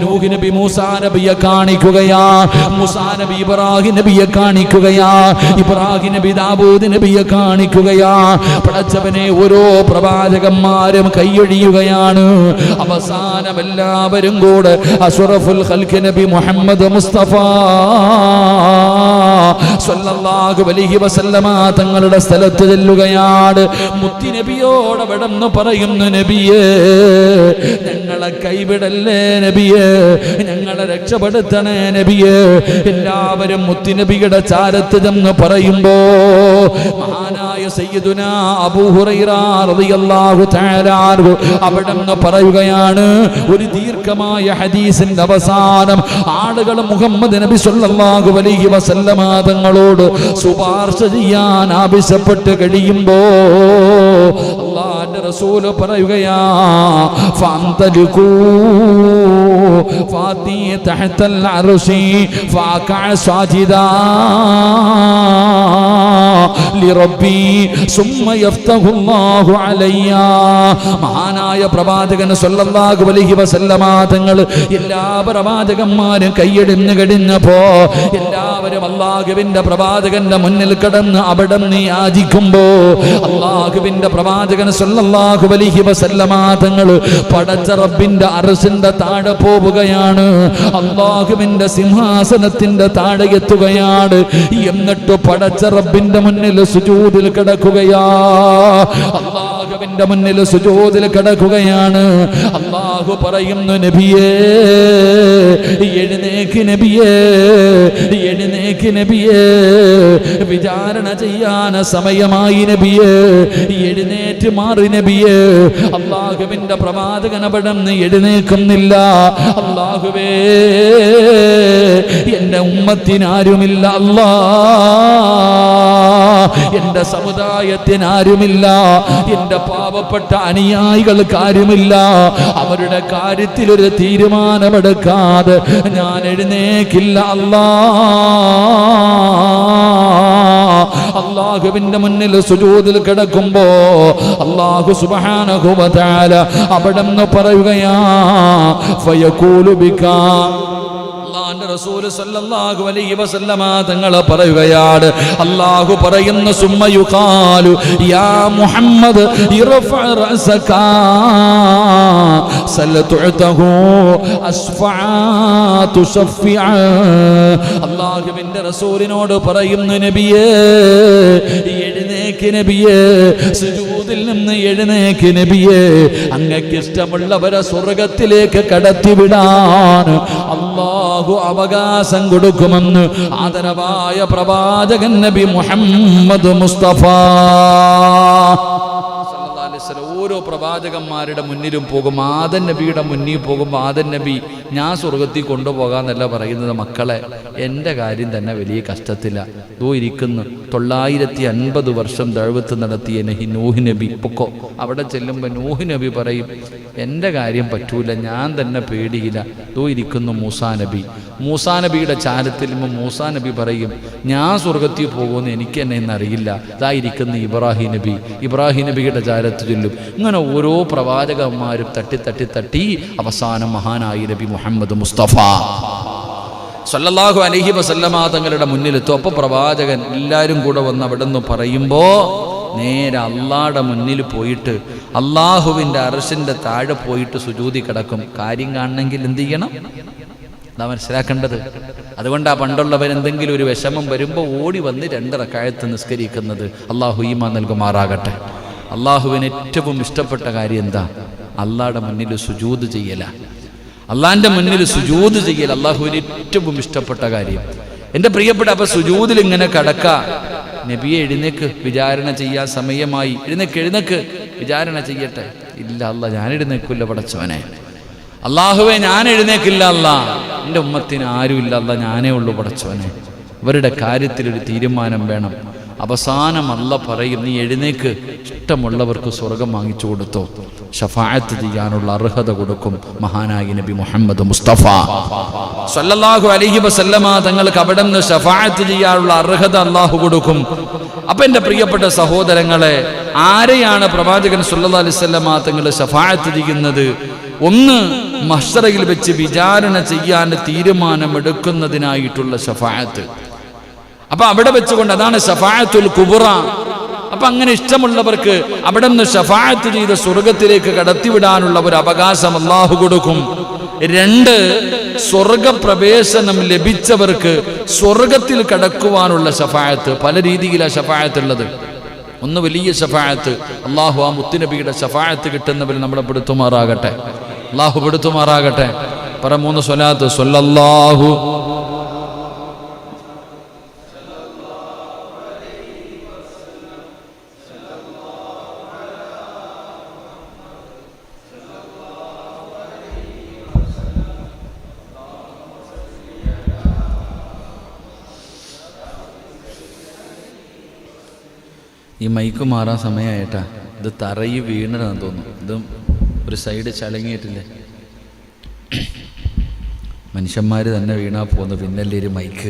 നൂഹ് നബി മൂസാ നബിയെ കാണിക്കുകയാ, മൂസാ നബി ഇബ്രാഹിം നബിയെ കാണിക്കുകയാ, ഇബ്രാഹിം നബി ദാവൂദ് നബിയെ കാണിക്കുകയാ. പടച്ചവനെ ഓരോ പ്രവാചകന്മാരും കൈയൊഴിയുകയാണ്. അവസാനം എല്ലാവരും കൂടെ അഷ്റഫുൽ ഖൽഖ് നബി മുഹമ്മദ് മുസ്തഫ സ്വല്ലല്ലാഹു അലൈഹി വസല്ലമ തങ്ങളുടെ സ്ഥലത്ത് ചെല്ലുകയാണ്. മുത്തി നബിയോട് അവിടെന്ന് പറയുന്നു, നബിയേ ഞങ്ങളെ കൈവിടല്ലേ നബിയേ, ഞങ്ങളെ രക്ഷപ്പെടുത്തണേ നബിയേ. എല്ലാവരും മുത്തി നബിയുടെ ചാരത്ത് ചെന്ന് പറയുമ്പോ മഹാനായ സയ്യിദുനാ അബൂ ഹുറൈറ റളിയല്ലാഹു തആല അൻഹു അവിടെന്ന് പറയുകയാണ്, ഒരു ദീർഘമായ ഹദീസിന്റെ അവസാനം ആളുകൾ മുഹമ്മദ് നബി സ്വല്ലല്ലാഹു അലൈഹി വസല്ലമ തങ്ങളോട് ശുപാർശ ചെയ്യാൻ ആവശ്യപ്പെട്ട് കഴിയുമ്പോ അല്ലാഹുവിന്റെ റസൂൽ പറയുകയാ, ഫഅന്തലിഖൂ ഫാതി തഹ്തൽ അർശി ഫഅഖഅ സാജിദാ ലിറബ്ബി സുമ്മ യഫ്തഹുല്ലാഹു അലയ്യ. മഹാനായ പ്രവാചകൻ സ്വല്ലല്ലാഹു അലൈഹി വസല്ലമ തങ്ങൾ എല്ലാ പ്രവാചകന്മാരും കൈയെടുന്ന് കഴിഞ്ഞപ്പോ എല്ലാവരും അല്ലാഹുവിന്റെ പ്രവാചകന്റെ മുന്നിൽ കിടന്ന് അവിടെ നിന്ന് യാചിക്കുമ്പോ അല്ലാഹുവിന്റെ പ്രവാചകൻ സ്വല്ലല്ലാഹു അലൈഹി വസല്ലമ തങ്ങൾ പടച്ച റബ്ബിന്റെ അർശിന്റെ താഴെ പോവുകയാണ്. അല്ലാഹുവിന്റെ സിംഹാസനത്തിന്റെ താഴെ എത്തുകയാണ്. എന്നിട്ട് പടച്ച റബ്ബിന്റെ മുന്നിൽ സുജൂദിൽ കിടക്കുകയാ. അല്ലാഹുവിന്റെ മുന്നിൽ സുജൂദിൽ കിടക്കുകയാണ്. അല്ലാഹു പറയുന്നു, നബിയേ എഴുന്നേക്ക് നബിയേ, എഴുന്നേക്ക് നബിയേ, വിചാരണ ചെയ്യാൻ സമയമായി നബിയേ, എഴുന്നേറ്റ് മാറി നബിയേ. അല്ലാഹുവിന്റെ പ്രവാചകൻ അവിടെ നിന്ന് എഴുന്നേക്കുന്നില്ല. അല്ലാഹുവേ എന്റെ ഉമ്മത്തിനാരുമില്ല, അല്ലാ എന്റെ സമുദായത്തിനാരുമില്ല, എന്റെ പാവപ്പെട്ട അനുയായികൾക്ക് ആരുമില്ല. അവരുടെ കാര്യത്തിൽ ഒരു തീരുമാനമെടുക്കാതെ ഞാൻ എഴുന്നേക്കില്ല അല്ലാ. അല്ലാഹുവിന്റെ മുന്നിൽ സുജൂദിൽ കിടക്കുമ്പോ അല്ലാഹു സുബ്ഹാനഹു വ തആല അവിടെന്ന് പറയുകയാ ഫയഖൂലു ബികാ അല്ലാഹുവിന്റെ റസൂൽ സല്ലല്ലാഹു അലൈഹി വസല്ലമ തങ്ങൾ പറയുകയാണ് അല്ലാഹു പറയുന്ന സുമ്മ യുഖാലു യാ മുഹമ്മദ് ഇർഫഅ റഅസക സല്ലതുഅതഹു അസ്ഫഅ തുശഫിഅ അല്ലാഹുവിന്റെ റസൂലിനോട് പറയുന്നു നബിയേ എഴുന്നേക്ക് നബിയേ സുജൂദിൽ നിന്ന് എഴുന്നേക്ക് നബിയേ അങ്ങക്ക് ഇഷ്ടമുള്ളവരെ സ്വർഗ്ഗത്തിലേക്ക് കടത്തിവിടാൻ അല്ലാഹു അവകാശം കൊടുക്കുമെന്ന് ആദരവായ പ്രവാചകൻ നബി മുഹമ്മദ് മുസ്തഫ ഓരോ പ്രവാചകന്മാരുടെ മുന്നിലും പോകും ആദൻ നബിയുടെ മുന്നിൽ പോകുമ്പോൾ ആദൻ നബി ഞാൻ സ്വർഗത്തിൽ കൊണ്ടുപോകാന്നല്ല പറയുന്നത്, മക്കളെ എൻ്റെ കാര്യം തന്നെ വലിയ കഷ്ടത്തില്ല, ദോ ഇരിക്കുന്നു 950 വർഷം ദഅവത്ത് നടത്തിയ നൂഹ് നബി പൊക്കോ. അവിടെ ചെല്ലുമ്പോൾ നൂഹ് നബി പറയും എൻ്റെ കാര്യം പറ്റൂല, ഞാൻ തന്നെ പേടിയില്ല, ദോ ഇരിക്കുന്നു മൂസാ നബി. മൂസാ നബിയുടെ ചാരത്തിൽ മൂസാ നബി പറയും ഞാൻ സ്വർഗത്തിൽ പോകുമെന്ന് എനിക്ക് തന്നെ എന്നറിയില്ല, ഇതായിരിക്കുന്നു ഇബ്രാഹിം നബി. ഇബ്രാഹിം നബിയുടെ ചാരത്ത് ചൊല്ലും. ഇങ്ങനെ ഓരോ പ്രവാചകന്മാരും തട്ടി തട്ടി തട്ടി അവസാനം മഹാനായി നബി മുഹമ്മദ് മുസ്തഫ സല്ലല്ലാഹു അലൈഹി വസല്ലമ തങ്ങളുടെ മുന്നിലെത്തും. അപ്പോൾ പ്രവാചകൻ എല്ലാവരും കൂടെ വന്ന് അവിടെ നിന്ന് പറയുമ്പോൾ നേരെ അള്ളാഹുടെ മുന്നിൽ പോയിട്ട് അള്ളാഹുവിൻ്റെ അർശിൻ്റെ താഴെ പോയിട്ട് സുജൂദി കിടക്കും. കാര്യം കാണണമെങ്കിൽ എന്ത് ചെയ്യണം? അതാ മനസ്സിലാക്കേണ്ടത്. അതുകൊണ്ടാ പണ്ടുള്ളവരെന്തെങ്കിലും ഒരു വിഷമം വരുമ്പോൾ ഓടി വന്ന് 2 റക്അത്ത് നിസ്കരിക്കുന്നത്. അള്ളാഹു ഈമാൻ നൽകുമാറാകട്ടെ. അള്ളാഹുവിന് ഏറ്റവും ഇഷ്ടപ്പെട്ട കാര്യം എന്താ? അള്ളാഹുടെ മുന്നിൽ സുജൂദ് ചെയ്യല. അള്ളാഹിൻ്റെ മുന്നിൽ സുജൂദ് ചെയ്യൽ അള്ളാഹുവിന് ഏറ്റവും ഇഷ്ടപ്പെട്ട കാര്യം. എൻ്റെ പ്രിയപ്പെട്ട അപ്പൊ സുജൂദിൽ ഇങ്ങനെ കടക്ക. നബിയെ എഴുന്നേക്ക്, വിചാരണ ചെയ്യാൻ സമയമായി, എഴുന്നേക്ക് വിചാരണ ചെയ്യട്ടെ. ഇല്ല അല്ലാ, ഞാൻ എഴുന്നേക്കില്ല പടച്ചവനെ. അള്ളാഹുവെ ഞാൻ എഴുന്നേക്കില്ല അല്ലാ, എൻ്റെ ഉമ്മത്തിന് ആരുമില്ല അല്ലാ, ഞാനേ ഉള്ളൂ പടച്ചവനെ. ഇവരുടെ കാര്യത്തിലൊരു തീരുമാനം വേണം. അവസാനം അല്ല പറയും നീ എഴുന്നേക്ക്, ഇഷ്ടമുള്ളവർക്ക് സ്വർഗം വാങ്ങിച്ചു കൊടുത്തോ, ശഫാഅത്ത് ചെയ്യാനുള്ള അർഹത കൊടുക്കും മഹാനായി നബി മുഹമ്മദ് മുസ്തഫ സല്ലല്ലാഹു അലൈഹി വസല്ലമ തങ്ങൾക്ക് അവിടെ നിന്ന് ശഫാഅത്ത് ചെയ്യാനുള്ള അർഹത അല്ലാഹു കൊടുക്കും. അപ്പൊ എൻ്റെ പ്രിയപ്പെട്ട സഹോദരങ്ങളെ, ആരെയാണ് പ്രവാചകൻ സല്ലല്ലാഹു അലൈഹി വസല്ലമ തങ്ങൾ ശഫാഅത്ത് ചെയ്യുന്നത്? ഒന്ന്, മഹ്ശറയിൽ വെച്ച് വിചാരണ ചെയ്യാൻ തീരുമാനമെടുക്കുന്നതിനായിട്ടുള്ള ശഫാഅത്ത്. അപ്പൊ അവിടെ വെച്ചുകൊണ്ട് അതാണ് ശഫാഅത്തുൽ കുബ്ര. അപ്പൊ അങ്ങനെ ഇഷ്ടമുള്ളവർക്ക് അവിടെ നിന്ന് ശഫാഅത്ത് ചെയ്ത് സ്വർഗത്തിലേക്ക് കടത്തിവിടാനുള്ള ഒരു അവകാശം അല്ലാഹു കൊടുക്കും. 2, സ്വർഗപ്രവേശനം ലഭിച്ചവർക്ക് സ്വർഗത്തിൽ കടക്കുവാനുള്ള ശഫാഅത്ത്. പല രീതിയിലാണ് ശഫാഅത്ത് ഉള്ളത്. ഒന്ന് വലിയ ശഫാഅത്ത്, അല്ലാഹു ആ മുത്തുനബിയുടെ ശഫാഅത്ത് കിട്ടുന്നവർ നമ്മളെ പെടുത്തുമാറാകട്ടെ. അല്ലാഹു പെടുത്തുമാറാകട്ടെ. പറ 3 സ്വലാത്ത്. സ്വല്ലല്ലാഹു ഈ മൈക്ക് മാറാൻ സമയമായിട്ടാ. ഇത് തറയി വീണതാണെന്ന് തോന്നുന്നു. ഇത് ഒരു സൈഡ് ചളങ്ങിയിട്ടില്ലേ, മനുഷ്യന്മാർ തന്നെ വീണാ പോകുന്നു, പിന്നല്ലേ ഒരു മൈക്ക്.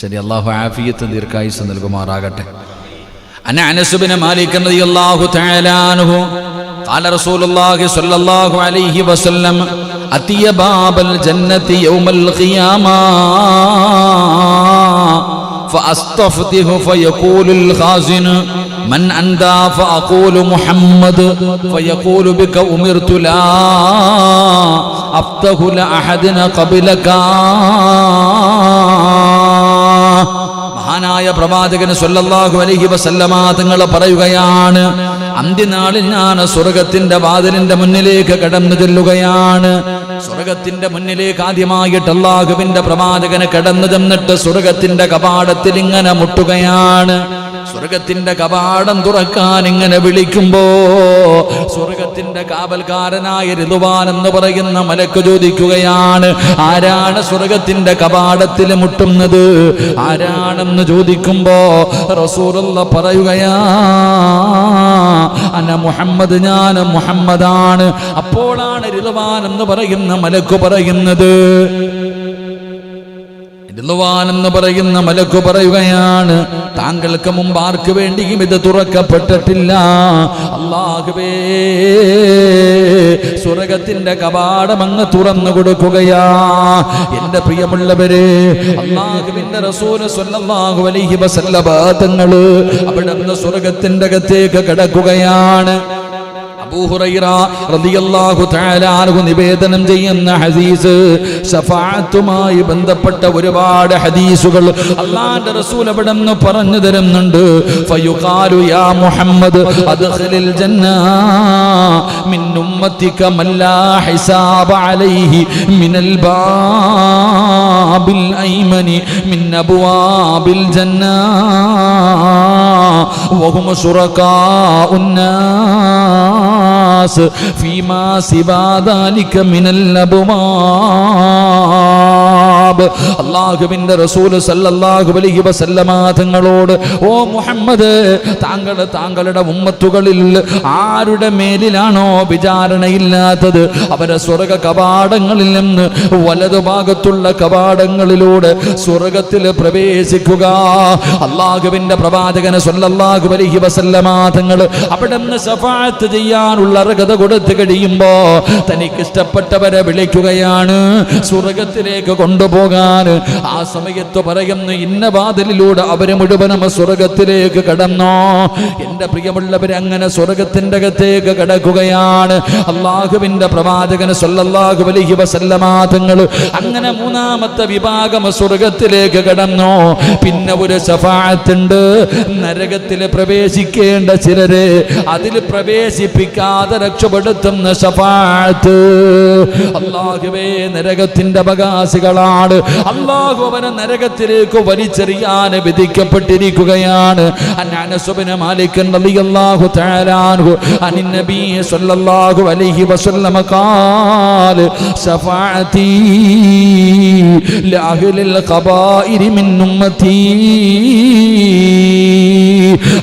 ശരി, അല്ലാഹു ആഫിയത്ത് ദീർഘായുസ്സ് നൽകുമാറാകട്ടെ. അനസ് ബിൻ മാലിക് റളിയല്ലാഹു തആല അൻഹു ഖാല റസൂലുള്ളാഹി സ്വല്ലല്ലാഹു അലൈഹി വസല്ലം അത്തിയ ബാബൽ ജന്നതി യൗമൽ ഖിയാമ فأستفتح فيقول الخازن من أنت فأقول محمد فيقول بك أمرت لا أفتح لأحد قبلك. മഹാനായ പ്രവാചകൻ സല്ലല്ലാഹു അലൈഹി വസല്ലമ തങ്ങൾ പറയുകയാണ്, അന്ത്യനാളിൽ ഞാൻ സ്വർഗത്തിന്റെ വാതിലിന്റെ മുന്നിലേക്ക് കടന്നു ചെല്ലുകയാണ്. സ്വർഗത്തിന്റെ മുന്നിലേക്ക് ആദ്യമായിട്ട് അല്ലാഹുവിന്റെ പ്രവാചകന് കടന്നു ചെന്നിട്ട് സ്വർഗത്തിന്റെ കവാടത്തിൽ ഇങ്ങനെ മുട്ടുകയാണ്. സ്വർഗത്തിന്റെ കവാടം തുറക്കാൻ ഇങ്ങനെ വിളിക്കുമ്പോ സ്വർഗത്തിന്റെ കാവൽക്കാരനായ റിദ്വാൻ എന്ന് പറയുന്ന മലക്ക് ചോദിക്കുകയാണ്, ആരാണ് സ്വർഗത്തിന്റെ കവാടത്തിൽ മുട്ടുന്നത്? ആരാണെന്ന് ചോദിക്കുമ്പോ റസൂലുള്ളാഹി പറയുകയാ, അന മുഹമ്മദ്, ഞാൻ മുഹമ്മദാണ്. അപ്പോഴാണ് റിദ്വാൻ എന്ന് പറയുന്ന മലക്ക് പറയുന്നത്, എന്ന് പറയുന്ന മലക്ക് പറയുകയാണ്, താങ്കൾക്ക് മുമ്പ് ആർക്ക് വേണ്ടിയും ഇത് തുറക്കപ്പെട്ടിട്ടില്ല. അല്ലാഹുവേ, സ്വർഗ്ഗത്തിന്റെ കവാടം അങ്ങ് തുറന്നു കൊടുക്കുകയാ. എന്റെ പ്രിയമുള്ളവരെ, അല്ലാഹുവിന്റെ റസൂൽ സ്വല്ലല്ലാഹു അലൈഹി വസല്ലമ തങ്ങൾ അവിടുന്ന് സ്വർഗ്ഗത്തിന്റെ അകത്തേക്ക് കടക്കുകയാണ്. അബൂ ഹുറൈറ റളിയല്ലാഹു തആല അൻഹു നിവേദനം ചെയ്യുന്ന ഹദീസ്, ശഫാഅത്തുമായി ബന്ധപ്പെട്ട ഒരുപാട് ഹദീസുകൾ അല്ലാഹുവിന്റെ റസൂൽ അവിടുന്ന് പറഞ്ഞു തരുന്നുണ്ട്. ഫയുഖാലു യാ മുഹമ്മദ് അദ്ഖിലിൽ ജന്ന മിൻ ഉമ്മത്തിക മൻ ലാ ഹിസാബ അലൈഹി മിനൽ ബാബിൽ ഐമനി മിൻ അബ്വാബിൽ ജന്ന വഹും ശുറകാഉൻ നാസ് ഫീമാ സിവാ ദാലിക മിനൽ അബ്വാബ്. അല്ലാഹുവിന്റെ റസൂൽ സല്ലല്ലാഹു അലൈഹി വസല്ലമ തങ്ങളോട്, ഓ മുഹമ്മദ്, താങ്കളുടെ ഉമ്മത്തുകളിൽ ആരുടെ മേലിലാണോ വിചാരണയില്ലാത്തത് അവരെ സ്വർഗ്ഗ കവാടങ്ങളിൽ നിന്ന് വലതുഭാഗത്തുള്ള കവാടങ്ങളിലൂടെ സ്വർഗ്ഗത്തിൽ പ്രവേശിക്കുക. അല്ലാഹുവിന്റെ പ്രവാചകൻ സല്ലല്ലാഹു അലൈഹി വസല്ലമ തങ്ങൾ അവിടുന്ന് ശഫാഅത്ത് ചെയ്യാനുള്ള അർഹത കൊടുത്തു കഴിയുമ്പോ തനിക്ക് ഇഷ്ടപ്പെട്ടവരെ വിളിക്കുകയാണ് സ്വർഗ്ഗത്തിലേക്ക് കൊണ്ടുപോകാൻ. ആ സമയത്ത് പറയുന്നു, ഇന്ന വാതിലിലൂടെ അവര് മുഴുവനും സ്വർഗ്ഗത്തിലേക്ക് കടന്നോ. എന്റെ പ്രിയമുള്ളവരെ, അങ്ങനെ സ്വർഗ്ഗത്തിന്റെ അകത്തേക്ക് കടക്കുകയാണ്. അല്ലാഹുവിന്റെ പ്രവാചകൻ സല്ലല്ലാഹു അലൈഹി വസല്ലമ തങ്ങൾ അങ്ങനെ മൂന്നാമത്തെ വിഭാഗം സ്വർഗ്ഗത്തിലേക്ക് കടന്നു. പിന്നെ ഒരു ശഫാഅത്തുണ്ട്. നരകത്തിൽ പ്രവേശിക്കേണ്ട ചിലരെ അതിൽ പ്രവേശിപ്പിക്കാതെ രക്ഷപ്പെടുത്തുന്ന ശഫാഅത്ത്. അല്ലാഹുവേ, നരകത്തിന്റെ അവകാശികളാണ്. അല്ലാഹു അവരെ നരകത്തിലേക്ക് വലിച്ചെറിയാൻ വിധിക്കപ്പെട്ടിരിക്കുകയാണ്. അനസ് ഇബ്നു മാലിക് റളിയല്ലാഹു തആല അൻഹു അനിൻ നബി സല്ലല്ലാഹു അലൈഹി വസല്ലം ഖാല ശഫാഅതി ലഅഹ്ലിൽ ഖബായിരി മിൻ ഉമ്മതി.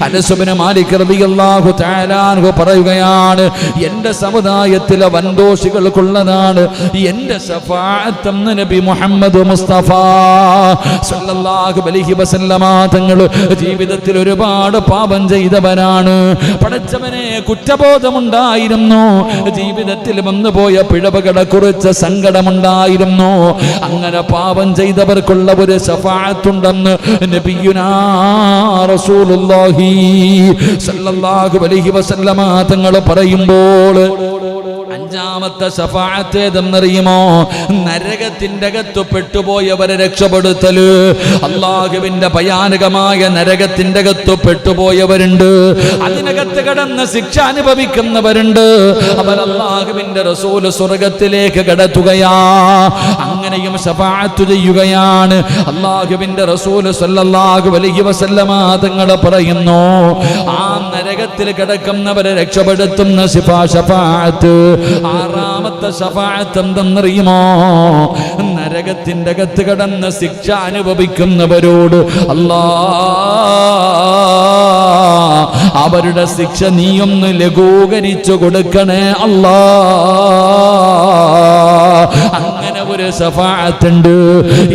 അനസ് ഇബ്നു മാലിക് റളിയല്ലാഹു തആല അൻഹു പറയുകയാണ്, എന്റെ സമുദായത്തിലെ വൻദോഷികൾക്കുള്ളതാണ് എന്റെ ശഫാഅത്ത് എന്ന് നബി മുഹമ്മദ് മുസ്തഫ സല്ലല്ലാഹു അലൈഹി വസല്ലമ തങ്ങൾ ജീവിതത്തിൽ ഒരുപാട് പാപം ചെയ്തവരാണ്. പടച്ചവനെ, കുറ്റബോധമുണ്ടായിരുന്നു. ജീവിതത്തിൽ വന്നുപോയ പിഴവുകളെ കുറിച്ച് സങ്കടമുണ്ടായിരുന്നു. അങ്ങനെ പാപം ചെയ്തവർക്കുള്ള ഒരു ശഫാഅത്തുണ്ടെന്ന് നബിയുനാ റസൂലുള്ളാഹി സല്ലല്ലാഹു അലൈഹി വസല്ലമ തങ്ങൾ പറയുമ്പോൾ അഞ്ചാമത്തെ ശഫാഅത്ത് ഏതെന്നറിയുമോ? നരകത്തിന്റെ അകത്ത് പെട്ടുപോയവരെ രക്ഷപ്പെടുത്തല്. അല്ലാഹുവിന്റെ ഭയാനകമായ നരകത്തിന്റെ അകത്ത് പെട്ടുപോയവരുണ്ട്. അതിനകത്ത് കടന്ന് ശിക്ഷ അനുഭവിക്കുന്നവരുണ്ട്. അവർ അല്ലാഹുവിന്റെ റസൂൽ സ്വർഗ്ഗത്തിലേക്ക് കടത്തുകയാ. അങ്ങനെയും ശഫാഅത്ത് ചെയ്യുകയാണ്. അല്ലാഹുവിന്റെ റസൂൽ സല്ലല്ലാഹു അലൈഹി വസല്ലമ തങ്ങൾ പറയുന്നു, ആ നരകത്തിൽ കിടക്കുന്നവരെ രക്ഷപ്പെടുത്തുന്ന ശഫാഅത്ത്. ആറാമത്തെ ശഫാഅത്ത് എന്തെന്നറിയുമോ? നരകത്തിന്റെ അകത്ത് കടന്ന് ശിക്ഷ അനുഭവിക്കുന്നവരോട് അവരുടെ ശിക്ഷ നീയൊന്ന് ലഘൂകരിച്ചു കൊടുക്കണേ അല്ലാ. അങ്ങനെ ഒരു ശഫാഅത്തുണ്ട്.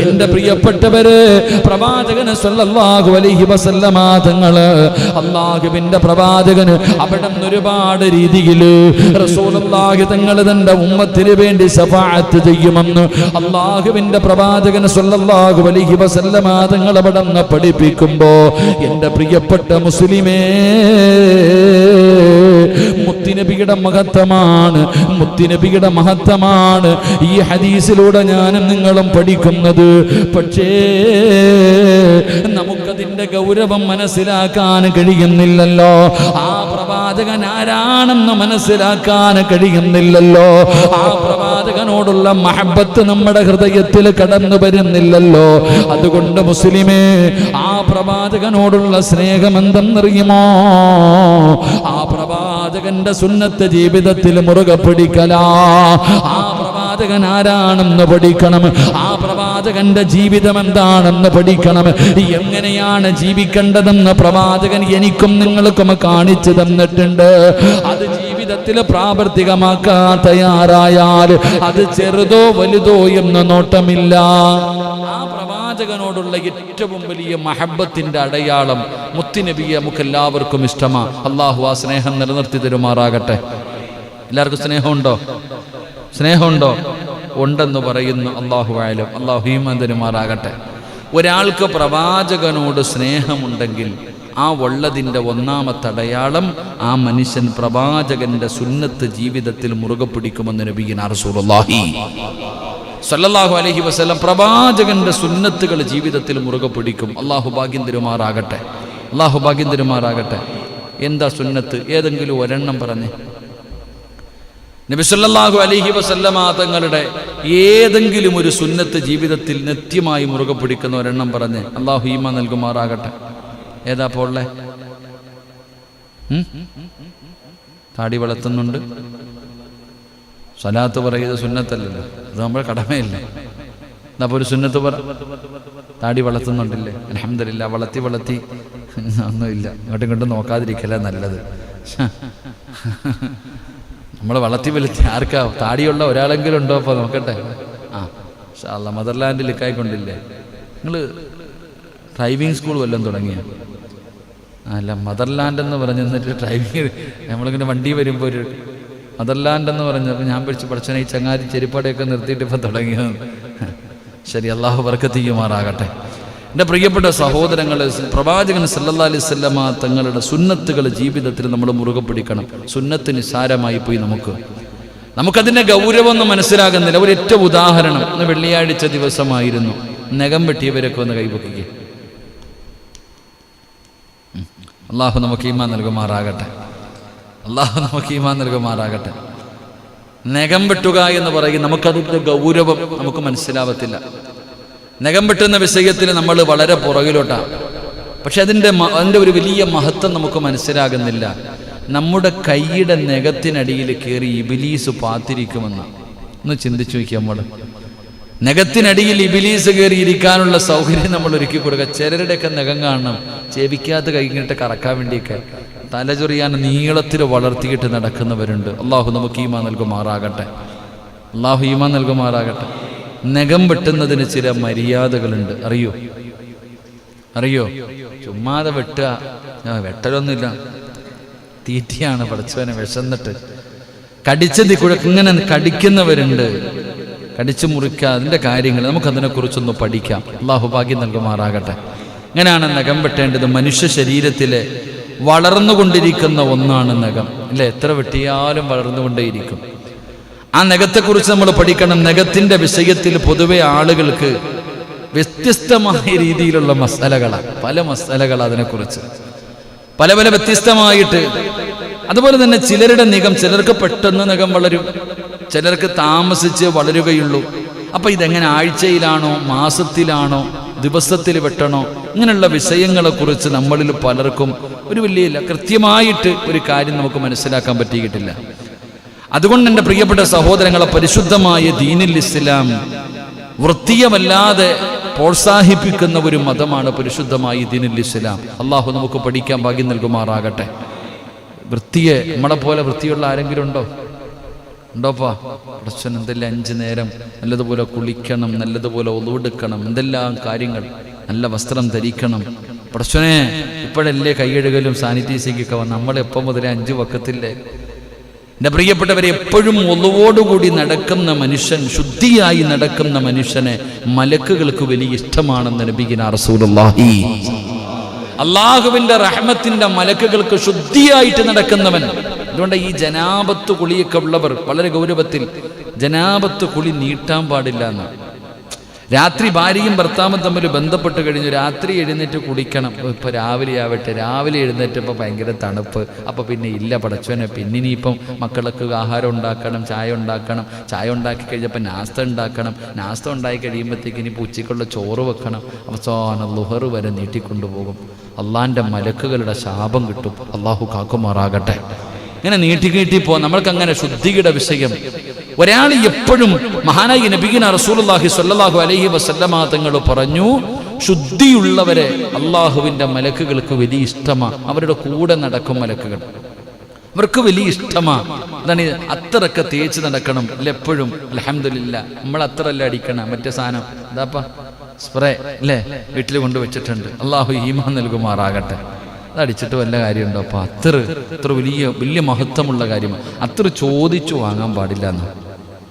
എന്റെ പ്രിയപ്പെട്ടവര്, പ്രവാചകന് സല്ലല്ലാഹു അലൈഹി വസല്ലമ തങ്ങള്, അല്ലാഹുവിന്റെ പ്രവാചകന് അവിടുന്ന് ഒരുപാട് രീതിയിൽ റസൂലുള്ളാഹി തങ്ങൾ തന്റെ ഉമ്മത്തിന് വേണ്ടി ശഫാഅത്ത് ചെയ്യുമെന്ന് അല്ലാഹുവിന്റെ പ്രവാചകൻ സല്ലല്ലാഹു അലൈഹി വസല്ലമ തങ്ങൾ അവിടുന്ന് പഠിപ്പിക്കുമ്പോ, എന്റെ പ്രിയപ്പെട്ട മുസ്ലിമേ, മുത്തുനബിയുടെ മഹത്വമാണ്, മുത്തുനബിയുടെ മഹത്വമാണ് ഈ ഹദീസിലൂടെ ഞാനും നിങ്ങളും പഠിക്കുന്നത്. പക്ഷേ നമുക്കതിന്റെ ഗൗരവം മനസ്സിലാക്കാൻ കഴിയുന്നില്ലല്ലോ. ആ പ്രവാചകൻ ആരാണെന്ന് മനസ്സിലാക്കാൻ കഴിയുന്നില്ലല്ലോ. ആ പ്രവാചകനോടുള്ള മഹബത്ത് നമ്മുടെ ഹൃദയത്തിൽ കടന്നു വരുന്നില്ലല്ലോ. അതുകൊണ്ട് മുസ്ലിമേ, ആ പ്രവാചകനോടുള്ള സ്നേഹം എന്തെന്നറിയുമോ? ആ പ്രവാചകന്റെ സുന്നത്ത് ജീവിതത്തിൽ മുറുകെ പിടിക്കലാ. ആ പ്രവാചകൻ ആരാണെന്ന് പഠിക്കണം. ആ പ്രവാചകന്റെ ജീവിതം എന്താണെന്ന് പഠിക്കണം. എങ്ങനെയാണ് ജീവിക്കേണ്ടതെന്ന് പ്രവാചകൻ എനിക്കും നിങ്ങൾക്കും കാണിച്ചു തന്നിട്ടുണ്ട്. അത് ജീവിതത്തിൽ പ്രാവർത്തികമാക്കാൻ തയ്യാറായാൽ അത് ചെറുതോ വലുതോ എന്ന് നോട്ടമില്ല. ആ പ്രവാചകനോടുള്ള ഏറ്റവും വലിയ മഹബത്തിന്റെ അടയാളം മുത്തുനബിയെ നമുക്കെല്ലാവർക്കും ഇഷ്ടമാ. അള്ളാഹു ആ സ്നേഹം നിലനിർത്തി തരുമാറാകട്ടെ. എല്ലാവർക്കും സ്നേഹമുണ്ടോ? സ്നേഹമുണ്ടോ? ഉണ്ടെന്ന് പറയുന്നു. അള്ളാഹു ആയാലും അള്ളാഹു ഈമാൻ തരുമാറാകട്ടെ. ഒരാൾക്ക് പ്രവാചകനോട് സ്നേഹമുണ്ടെങ്കിൽ ആ ഉള്ളതിൻ്റെ ഒന്നാമത്തെ അടയാളം ആ മനുഷ്യൻ പ്രവാചകന്റെ സുന്നത്ത് ജീവിതത്തിൽ മുറുകെ പിടിക്കുമെന്ന് നബിയുനാ റസൂലുള്ളാഹി സ്വല്ലല്ലാഹു അലൈഹി വസല്ലം പ്രവാചകന്റെ സുന്നത്തുകൾ ജീവിതത്തിൽ മുറുകെ പിടിക്കും. അള്ളാഹു ഭാഗ്യം തരുമാറാകട്ടെ. അള്ളാഹു ഭാഗ്യം തരുമാറാകട്ടെ. എന്താ സുന്നത്ത്? ഏതെങ്കിലും ഒരെണ്ണം പറഞ്ഞേ. നബി സല്ലല്ലാഹു അലൈഹി വസല്ലമ തങ്ങളുടെ ഏതെങ്കിലും ഒരു സുന്നത്ത് ജീവിതത്തിൽ നിത്യമായി മുറുകെ പിടിക്കുന്ന ഒരെണ്ണം പറഞ്ഞ് അള്ളാഹു ഈമാൻ നൽകുമാറാകട്ടെ. ഏതാ പോളെ? താടി വളർത്തുന്നുണ്ട്. സ്വലാത്ത് പറയുന്നത് സുന്നത്തല്ലല്ലോ, അത് നമ്മുടെ കടമയില്ല. എന്നപ്പോൾ ഒരു സുന്നത്ത് പറ. താടി വളർത്തുന്നുണ്ടില്ലേ? അൽഹംദുലില്ലാ. വളർത്തി ഒന്നുമില്ല. ഇങ്ങോട്ടും ഇങ്ങോട്ടും നോക്കാതിരിക്കല നല്ലത്. നമ്മൾ വളർത്തി ആർക്കാ? താടിയുള്ള ഒരാളെങ്കിലും ഉണ്ടോ? അപ്പോൾ നോക്കട്ടെ. ഇൻഷാ അല്ലാഹ് മദർലാൻഡിൽ ഇക്കായിക്കൊണ്ടില്ലേ? നിങ്ങൾ ഡ്രൈവിംഗ് സ്കൂൾ വല്ലതും തുടങ്ങിയ? അല്ല, മദർലാൻഡ് എന്ന് പറഞ്ഞ് എന്നിട്ട് ഡ്രൈവിംഗ് നമ്മളിങ്ങനെ വണ്ടി വരുമ്പോൾ ഒരു മദർലാൻഡ് എന്ന് പറഞ്ഞപ്പോൾ ഞാൻ പഠിച്ച് പഠിച്ചനെ ഈ ചങ്ങാതി ചെരുപ്പാടയൊക്കെ നിർത്തിയിട്ട് ഇപ്പം തുടങ്ങിയത്. ശരി, അള്ളാഹു ബർക്കത്ത് ചെയ്യുമാറാകട്ടെ. എൻ്റെ പ്രിയപ്പെട്ട സഹോദരങ്ങൾ, പ്രവാചകൻ സല്ലല്ലാഹു അലൈഹി വസല്ലമ തങ്ങളുടെ സുന്നത്തുകൾ ജീവിതത്തിൽ നമ്മൾ മുറുകെ പിടിക്കണം. സുന്നത്ത് നിസ്സാരമായി പോയി. നമുക്കതിൻ്റെ ഗൗരവമൊന്നും മനസ്സിലാകുന്നില്ല. ഒരു ഒറ്റ ഉദാഹരണം. ഇന്ന് വെള്ളിയാഴ്ച ദിവസമായിരുന്നു. നഖം വെട്ടിയവരൊക്കെ ഒന്ന് കൈപൊക്കിക്കേ. അള്ളാഹു നമുക്ക് ഈമാൻ നൽകുമാറാകട്ടെ. അള്ളാഹു നമുക്ക് ഈമാൻ നൽകുമാറാകട്ടെ. നഖം വെട്ടുക എന്ന് പറയും, നമുക്കതിൻ്റെ ഗൗരവം നമുക്ക് മനസ്സിലാവത്തില്ല. നഖം വെട്ടുന്ന വിഷയത്തിൽ നമ്മൾ വളരെ പുറകിലോട്ടാണ്. പക്ഷെ അതിൻ്റെ ഒരു വലിയ മഹത്വം നമുക്ക് മനസ്സിലാകുന്നില്ല. നമ്മുടെ കൈയുടെ നഖത്തിനടിയിൽ കയറി ഇബ്ലീസ് പാത്തിരിക്കുമെന്ന് ഒന്ന് ചിന്തിച്ചു നോക്കി. നമ്മൾ നഖത്തിനടിയിൽ ഇബ്ലീസ് കയറി ഇരിക്കാനുള്ള സൗകര്യം നമ്മൾ ഒരുക്കി കൊടുക്കുക. ചിലരുടെയൊക്കെ നഖം കാണണം ചെവിക്കകത്ത് കഴിഞ്ഞിട്ട് കറക്കാൻ വേണ്ടിയൊക്കെ തലചൊറിയാൻ നീളത്തിൽ വളർത്തിയിട്ട് നടക്കുന്നവരുണ്ട്. അള്ളാഹു നമുക്ക് ഈമാൻ നൽകുമാറാകട്ടെ. അള്ളാഹു ഈമാൻ നൽകുമാറാകട്ടെ. നഖം വെട്ടുന്നതിന് ചില മര്യാദകളുണ്ട്. അറിയോ? ചുമ്മാതെ വെട്ടുക, വെട്ടലൊന്നുമില്ല. തീറ്റയാണ്. പഠിച്ചവനെ വിശന്നിട്ട് കടിച്ചതി ഇങ്ങനെ കടിക്കുന്നവരുണ്ട്. കടിച്ചു മുറിക്കുക, അതിൻ്റെ കാര്യങ്ങൾ നമുക്കതിനെക്കുറിച്ചൊന്ന് പഠിക്കാം. അള്ളാഹു ഭാഗ്യം നൽകുമാറാകട്ടെ. ഇങ്ങനെയാണ് നഖം വെട്ടേണ്ടത്. മനുഷ്യ ശരീരത്തിലെ വളർന്നുകൊണ്ടിരിക്കുന്ന ഒന്നാണ് നഖം, ഇല്ലേ? എത്ര വെട്ടിയാലും വളർന്നുകൊണ്ടേയിരിക്കും. ആ നഖത്തെക്കുറിച്ച് നമ്മൾ പഠിക്കണം. നഖത്തിൻ്റെ വിഷയത്തിൽ പൊതുവെ ആളുകൾക്ക് വ്യത്യസ്തമായ രീതിയിലുള്ള മസലകളാണ്. പല മസലകളാണ് അതിനെക്കുറിച്ച്, പല വ്യത്യസ്തമായിട്ട്. അതുപോലെ തന്നെ ചിലരുടെ നഖം, ചിലർക്ക് പെട്ടെന്ന് നഖം വളരും, ചിലർക്ക് താമസിച്ച് വളരുകയുള്ളൂ. അപ്പം ഇതെങ്ങനെ, ആഴ്ചയിലാണോ മാസത്തിലാണോ ദിവസത്തിൽ വെട്ടണോ? ഇങ്ങനെയുള്ള വിഷയങ്ങളെക്കുറിച്ച് നമ്മളിൽ പലർക്കും ഒരു വലിയ കൃത്യമായിട്ട് ഒരു കാര്യം നമുക്ക് മനസ്സിലാക്കാൻ പറ്റിയിട്ടില്ല. അതുകൊണ്ട് എൻ്റെ പ്രിയപ്പെട്ട സഹോദരങ്ങളെ, പരിശുദ്ധമായ ദീനുൽ ഇസ്ലാം വൃത്തിയമല്ലാതെ പ്രോത്സാഹിപ്പിക്കുന്ന ഒരു മതമാണ് പരിശുദ്ധമായ ദീനുൽ ഇസ്ലാം. അള്ളാഹു നമുക്ക് പഠിക്കാൻ ഭാഗ്യം നൽകുമാറാകട്ടെ. വൃത്തിയെ നമ്മളെ പോലെ വൃത്തിയുള്ള ആരെങ്കിലും ഉണ്ടോപ്പാ? പ്രശ്നം എന്തെല്ലാം 5 നേരം നല്ലതുപോലെ കുളിക്കണം, നല്ലതുപോലെ ഒളുവെടുക്കണം, എന്തെല്ലാം കാര്യങ്ങൾ, നല്ല വസ്ത്രം ധരിക്കണം. പ്രശ്നേ ഇപ്പോഴല്ലേ കൈയെഴുകലും സാനിറ്റൈസിങ്ങൊക്കെ വന്ന്. നമ്മളെപ്പം മുതലേ 5 വക്കത്തില്ലേ? എൻ്റെ പ്രിയപ്പെട്ടവരെ, എപ്പോഴും ഒളുവോടുകൂടി നടക്കുന്ന മനുഷ്യൻ, ശുദ്ധിയായി നടക്കുന്ന മനുഷ്യനെ മലക്കുകൾക്ക് വലിയ ഇഷ്ടമാണെന്ന് നബിയുനാ റസൂലുള്ളാഹി. അള്ളാഹുവിൻ്റെ റഹ്മത്തിൻ്റെ മലക്കുകൾക്ക് ശുദ്ധിയായിട്ട് നടക്കുന്നവൻ. അതുകൊണ്ട് ഈ ജനാപത്ത് കുളിയൊക്കെ ഉള്ളവർ വളരെ ഗൗരവത്തിൽ, ജനാപത്ത് കുളി നീട്ടാൻ പാടില്ല എന്നാണ്. രാത്രി ഭാര്യയും ഭർത്താവും തമ്മിൽ ബന്ധപ്പെട്ട് കഴിഞ്ഞു രാത്രി എഴുന്നേറ്റ് കുടിക്കണം. ഇപ്പോൾ രാവിലെ ആവട്ടെ, രാവിലെ എഴുന്നേറ്റപ്പോൾ ഭയങ്കര തണുപ്പ്. അപ്പോൾ പിന്നെ ഇല്ല പടച്ചോനെ, പിന്നെ ഇനിയിപ്പം മക്കൾക്ക് ആഹാരം ഉണ്ടാക്കണം, ചായ ഉണ്ടാക്കി കഴിഞ്ഞപ്പോൾ നാസ്ത ഉണ്ടാക്കണം, നാസ്ത ഉണ്ടാക്കി കഴിയുമ്പോഴത്തേക്ക് ഇനിയിപ്പോൾ ഉച്ചയ്ക്കുള്ള ചോറ് വെക്കണം. അവസാനം ളുഹർ വരെ നീട്ടിക്കൊണ്ടുപോകും. അള്ളാൻ്റെ മലക്കുകളുടെ ശാപം കിട്ടും. അള്ളാഹു കാക്കുമാറാകട്ടെ. ഇങ്ങനെ നീട്ടിപ്പോ നമ്മൾക്കങ്ങനെ ശുദ്ധിയുടെ വിഷയം. ഒരാൾ എപ്പോഴും, മഹാനായ നബിയുനാ റസൂലുള്ളാഹി സ്വല്ലല്ലാഹു അലൈഹി വസല്ലമ തങ്ങൾ പറഞ്ഞു, ശുദ്ധിയുള്ളവരെ അള്ളാഹുവിൻ്റെ മലക്കുകൾക്ക് വലിയ ഇഷ്ടമാണ്. അവരുടെ കൂടെ നടക്കും മലക്കുകൾ, അവർക്ക് വലിയ ഇഷ്ടമാണ്. അതാണ് അത്തറൊക്കെ തേച്ച് നടക്കണം. അല്ല എപ്പോഴും അൽഹംദുലില്ലാ, നമ്മൾ അത്തറല്ല അടിക്കണം. മറ്റേ സാധനം എന്താപ്പാ സ്പ്രേ അല്ലേ വീട്ടിൽ കൊണ്ടുവച്ചിട്ടുണ്ട്. അള്ളാഹു ഈമാൻ നൽകുമാറാകട്ടെ. അതടിച്ചിട്ട് വല്ല കാര്യമുണ്ടോ? അപ്പൊ അത്ര വലിയ മഹത്വമുള്ള കാര്യമാണ്. അത്ര ചോദിച്ചു വാങ്ങാൻ പാടില്ല എന്ന്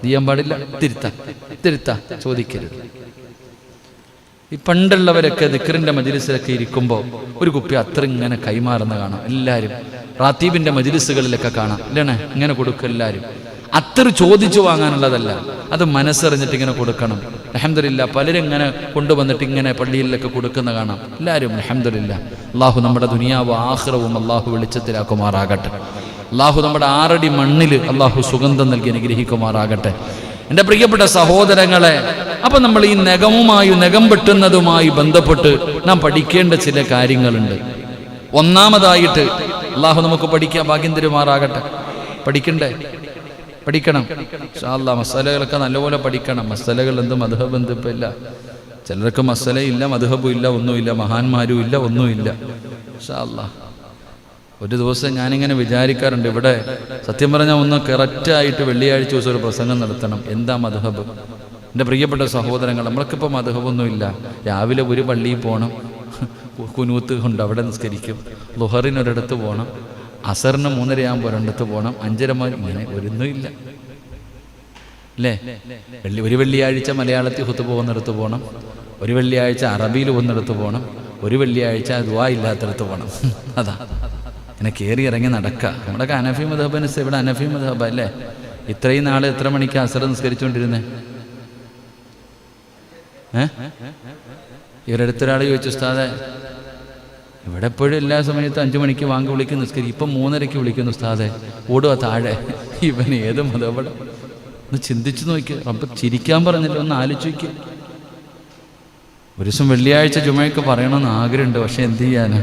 ചെയ്യാൻ പാടില്ല. തിരുത്താ ചോദിക്കരുത്. ഈ പണ്ടുള്ളവരൊക്കെ ദിക്റിന്റെ മജ്ലിസിലൊക്കെ ഇരിക്കുമ്പോൾ ഒരു കുപ്പി അത്ര ഇങ്ങനെ കൈമാറുന്ന കാണാം. എല്ലാവരും റാത്തീബിന്റെ മജ്ലിസുകളിലൊക്കെ കാണാം. ഇല്ലേ ഇങ്ങനെ കൊടുക്കും എല്ലാവരും. അത്ര ചോദിച്ചു വാങ്ങാനുള്ളതല്ല, അത് മനസ്സറിഞ്ഞിട്ട് ഇങ്ങനെ കൊടുക്കണം. അൽഹംദുലില്ലാ പലരും ഇങ്ങനെ കൊണ്ടുവന്നിട്ട് ഇങ്ങനെ പള്ളിയിലൊക്കെ കൊടുക്കുന്ന കാണാം. എല്ലാവരും അൽഹംദുലില്ലാ. അള്ളാഹു നമ്മുടെ ദുനിയാവും ആഖിറവും അള്ളാഹു വെളിച്ചത്തിലാക്കുമാറാകട്ടെ. അള്ളാഹു നമ്മുടെ 6 അടി മണ്ണിൽ അള്ളാഹു സുഗന്ധം നൽകി അനുഗ്രഹിക്കുമാറാകട്ടെ. എൻ്റെ പ്രിയപ്പെട്ട സഹോദരങ്ങളെ, അപ്പൊ നമ്മൾ ഈ നഖം വെട്ടുന്നതുമായി ബന്ധപ്പെട്ട് നാം പഠിക്കേണ്ട ചില കാര്യങ്ങളുണ്ട്. ഒന്നാമതായിട്ട് അള്ളാഹു നമുക്ക് പഠിക്കാൻ ഭാഗ്യം തരുമാറാകട്ടെ. പഠിക്കണം ഇൻഷാ അല്ലാഹ്. മസലകളൊക്കെ നല്ലപോലെ പഠിക്കണം. മസലകൾ എന്ത് മദ്ഹബ് എന്ത് ഇപ്പം ഇല്ല. ചിലർക്ക് മസലയില്ല, മദ്ഹബും ഇല്ല, ഒന്നുമില്ല, മഹാന്മാരും ഇല്ല, ഒന്നുമില്ല. ഇൻഷാ അല്ലാഹ് ഒരു ദിവസം ഞാനിങ്ങനെ വിചാരിക്കാറുണ്ട്, ഇവിടെ സത്യം പറഞ്ഞാൽ ഒന്ന് കറക്റ്റായിട്ട് വെള്ളിയാഴ്ച ദിവസം ഒരു പ്രസംഗം നടത്തണം. എന്താ മദ്ഹബ്? എൻ്റെ പ്രിയപ്പെട്ട സഹോദരങ്ങൾ, നമ്മൾക്കിപ്പോൾ മദ്ഹബൊന്നുമില്ല. രാവിലെ ഒരു പള്ളിയിൽ പോകണം, കുനൂത്ത് കൊണ്ട് അവിടെ നിസ്കരിക്കും. ളുഹറിനൊരിടത്ത് പോകണം, അസറിന് 3:30 ഒരിടത്ത് പോകണം, 5:30 ഇങ്ങനെ ഒരൊന്നുമില്ല അല്ലേ. ഒരു വെള്ളിയാഴ്ച മലയാളത്തിൽ ഹുത്ബ പോകുന്നിടത്ത് പോകണം, ഒരു വെള്ളിയാഴ്ച അറബിയിൽ പോകുന്നിടത്ത് പോകണം, ഒരു വെള്ളിയാഴ്ച ദുആ ഇല്ലാത്തടത്ത് പോകണം. അതാ ഇങ്ങനെ കയറി ഇറങ്ങി നടക്കുക. നമ്മുടെയൊക്കെ അനഫി മദ്ഹബനുസരിച്ച് ഇവിടെ അനഫി മദ്ഹബ അല്ലേ. ഇത്രയും നാൾ എത്ര മണിക്ക് അസർ നിസ്കരിച്ചുകൊണ്ടിരുന്നേ? ഇവരടുത്തൊരാൾ ചോദിച്ചു, ഉസ്താദെ ഇവിടെ എപ്പോഴും എല്ലാ സമയത്തും 5 മണിക്ക് വാങ്ങി വിളിക്കുന്ന നിസ്കരിക്കും, ഇപ്പം 3:30 വിളിക്കുന്നു ഉസ്താദെ, ഓടുക താഴെ. ഇവൻ ഏത് മതപട ഒന്ന് ചിന്തിച്ചു നോക്കി. അപ്പം ചിരിക്കാൻ പറഞ്ഞില്ല, ഒന്ന് ആലോചിച്ച് നോക്കി. ഒരു ദിവസം വെള്ളിയാഴ്ച ജുമയ്ക്ക് പറയണമെന്ന് ആഗ്രഹമുണ്ട്, പക്ഷെ എന്ത് ചെയ്യാനാ?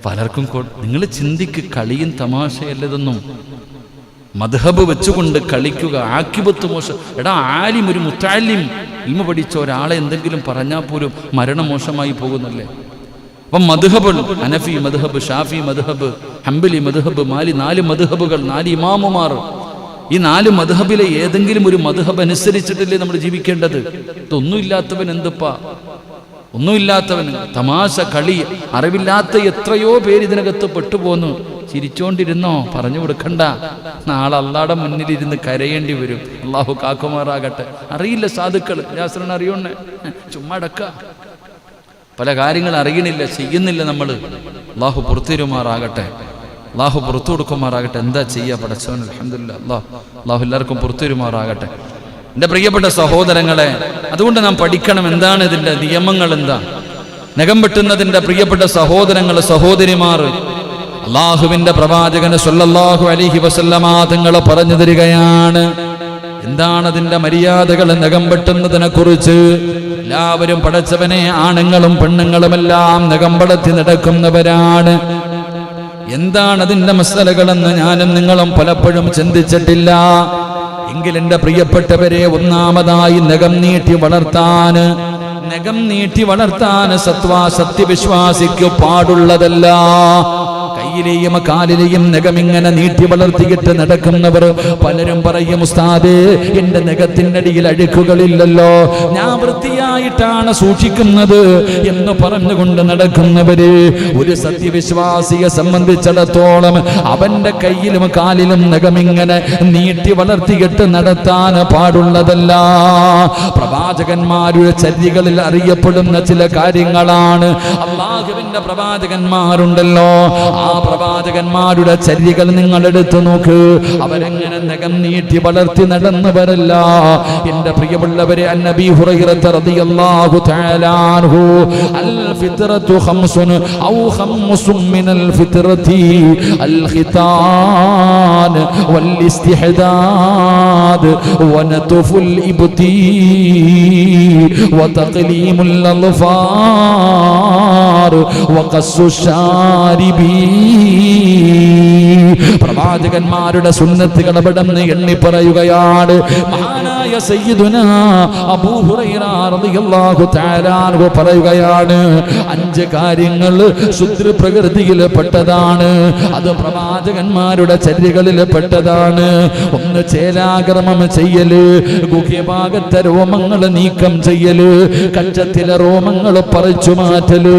പലർക്കും നിങ്ങൾ ചിന്തിക്ക്, കളിയും തമാശയല്ലതൊന്നും. മദ്ഹബ് വെച്ചുകൊണ്ട് കളിക്കുക, ആക്കിബത്ത് മോശം. എടാ ആലിം, ഒരു മുത്താലിം ഇൽമ പഠിച്ച ഒരാളെ എന്തെങ്കിലും പറഞ്ഞാൽ പോലും മരണം മോശമായി പോകുന്നല്ലേ. അപ്പം മദ്ഹബ്, ഹനഫി മദ്ഹബ്, ഷാഫി മദ്ഹബ്, ഹംബലി മദ്ഹബ്, 4 മദ്ഹബുകൾ, 4 ഇമാമുമാർ. ഈ 4 മദ്ഹബിലെ ഏതെങ്കിലും ഒരു മദ്ഹബ് അനുസരിച്ചിട്ടല്ലേ നമ്മൾ ജീവിക്കേണ്ടത്. ഇതൊന്നുമില്ലാത്തവൻ എന്തുപ്പാ? ഒന്നുമില്ലാത്തവന് തമാശ, കളി, അറിവില്ലാത്ത എത്രയോ പേര് ഇതിനകത്ത് പെട്ടുപോന്നു. ചിരിച്ചോണ്ടിരുന്നോ? പറഞ്ഞു കൊടുക്കണ്ട, നാളെ അള്ളാടെ മുന്നിലിരുന്ന് കരയേണ്ടി വരും. അള്ളാഹു കാക്കുമാറാകട്ടെ. അറിയില്ല സാധുക്കൾ, യാസറിന് അറിയണേ, ചുമ്മാ അടക്ക. പല കാര്യങ്ങൾ അറിയണില്ല, ചെയ്യുന്നില്ല നമ്മൾ. അള്ളാഹു പുറത്തുരുമാറാകട്ടെ, അള്ളാഹു പുറത്തു കൊടുക്കുമാറാകട്ടെ. എന്താ ചെയ്യുക പടച്ചവൻ? അൽഹംദുലില്ലാ, അള്ളാഹു എല്ലാവർക്കും പുറത്തുരുമാറാകട്ടെ. എൻ്റെ പ്രിയപ്പെട്ട സഹോദരങ്ങളെ, അതുകൊണ്ട് നാം പഠിക്കണം എന്താണ് ഇതിൻ്റെ നിയമങ്ങൾ, എന്താ നഖം വെട്ടുന്നതിൻ്റെ. പ്രിയപ്പെട്ട സഹോദരങ്ങൾ, സഹോദരിമാർ, അള്ളാഹുവിന്റെ പ്രവാചകന് സ്വല്ലല്ലാഹു അലൈഹി വസല്ലമ തങ്ങൾ പറഞ്ഞു തരികയാണ് എന്താണ് അതിന്റെ മര്യാദകൾ. നഖം വെട്ടുന്നതിനെ കുറിച്ച് എല്ലാവരും പടച്ചവനെ, ആണുങ്ങളും പെണ്ണുങ്ങളുമെല്ലാം നഖം വളർത്തി നടക്കുന്നവരാണ്. എന്താണ് അതിന്റെ മസലകളെന്ന് ഞാനും നിങ്ങളും പലപ്പോഴും ചിന്തിച്ചിട്ടില്ല. എങ്കിൽ എൻ്റെ പ്രിയപ്പെട്ടവരെ, ഒന്നാമതായി നഖം നീട്ടി വളർത്താൻ സത്യവിശ്വാസിക്ക് പാടുള്ളതല്ല. കയ്യിലെയും കാലിലെയും നഖമിങ്ങനെ നീട്ടി വളർത്തിയിട്ട് നടക്കുന്നവർ പലരും പറയും, ഉസ്താദേ എന്റെ നഖത്തിന്റെ അടിയിൽ അഴുക്കുകളില്ലല്ലോ, ഞാൻ വൃത്തിയായിട്ടാണ് സൂക്ഷിക്കുന്നത് എന്ന് പറഞ്ഞുകൊണ്ട് നടക്കുന്നവര് ഒരു സത്യവിശ്വാസിയെ സംബന്ധിച്ചിടത്തോളം അവന്റെ കയ്യിലും കാലിലും നഖമിങ്ങനെ നീട്ടി വളർത്തിയിട്ട് നടത്താൻ പാടുള്ളതല്ല. പ്രവാചകന്മാരുടെ ചര്യകളിൽ അറിയപ്പെടുന്ന ചില കാര്യങ്ങളാണ്. അല്ലാഹുവിന്റെ പ്രവാചകന്മാരുണ്ടല്ലോ, ആ പ്രവാചകന്മാരുടെ ചര്യകൾ നിങ്ങൾ എടുത്തു നോക്ക്. അവരെങ്ങനെ നഖം നീട്ടി വളർത്തി നടന്നവരല്ല. എന്റെ പ്രിയമുള്ളവരെ, അന്നബി ഹുറൈറ റളിയല്ലാഹു തആല അൻഹു, അൽ ഫിത്രതു ഖംസുൻ ഔ ഖംസും മിനൽ ഫിത്രതി അൽ ഖിതാൻ വൽ ഇസ്തിഹദാദ് വനതുഫുൽ ഇബ്തി വതഖലീമുൽ അൽഫാർ വഖസ്സു ശാരിബി പ്രവാചകന്മാരുടെ സുന്നത്തുകൾ അവിടുന്ന് എണ്ണി പറയുകയാണ്. മഹാനായ സയ്യിദുനാ അബൂ ഹുറൈറ റളിയല്ലാഹു തആല അൻഹു പറയുകയാണ്, 5 കാര്യങ്ങൾ ശുദ്ര പ്രകൃതിയിൽ പെട്ടതാണ്, അത് പ്രവാചകന്മാരുടെ ചര്യകളിൽ പെട്ടതാണ്. 1 ചേലാക്രമം ചെയ്യല്, ഗുഹ്യഭാഗത്തെ രോമങ്ങൾ നീക്കം ചെയ്യല്, കക്ഷത്തിലെ രോമങ്ങൾ പറിച്ചു മാറ്റല്,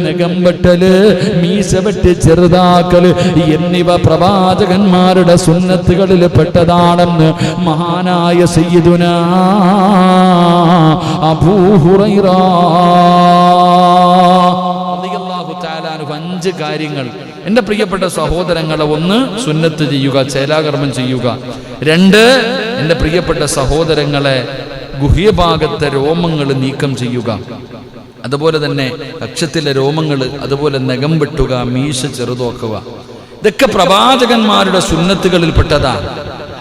നഖം വെട്ടല്, മീശ വെട്ടി ചെറുതാക്കല് എന്നിവ പ്രവാചകന്മാരുടെ സുന്നത്തുകളിൽ പെട്ടതാണെന്ന് മഹാനായ സയ്യിദുനാ അബൂ ഹുറൈറ റളിയല്ലാഹു തആല അൻഹു 5 കാര്യങ്ങൾ. എൻ്റെ പ്രിയപ്പെട്ട സഹോദരങ്ങളെ, 1 സുന്നത്ത് ചെയ്യുക, ചേലാകർമ്മം ചെയ്യുക. 2 എൻ്റെ പ്രിയപ്പെട്ട സഹോദരങ്ങളെ, ഗുഹ്യഭാഗത്തെ രോമങ്ങൾ നീക്കം ചെയ്യുക. അതുപോലെ തന്നെ കക്ഷത്തിലെ രോമങ്ങൾ, അതുപോലെ നഖം വെട്ടുക, മീശ ചെറുതാക്കുക. ഇതൊക്കെ പ്രവാചകന്മാരുടെ സുന്നത്തുകളിൽ പെട്ടതാണ്.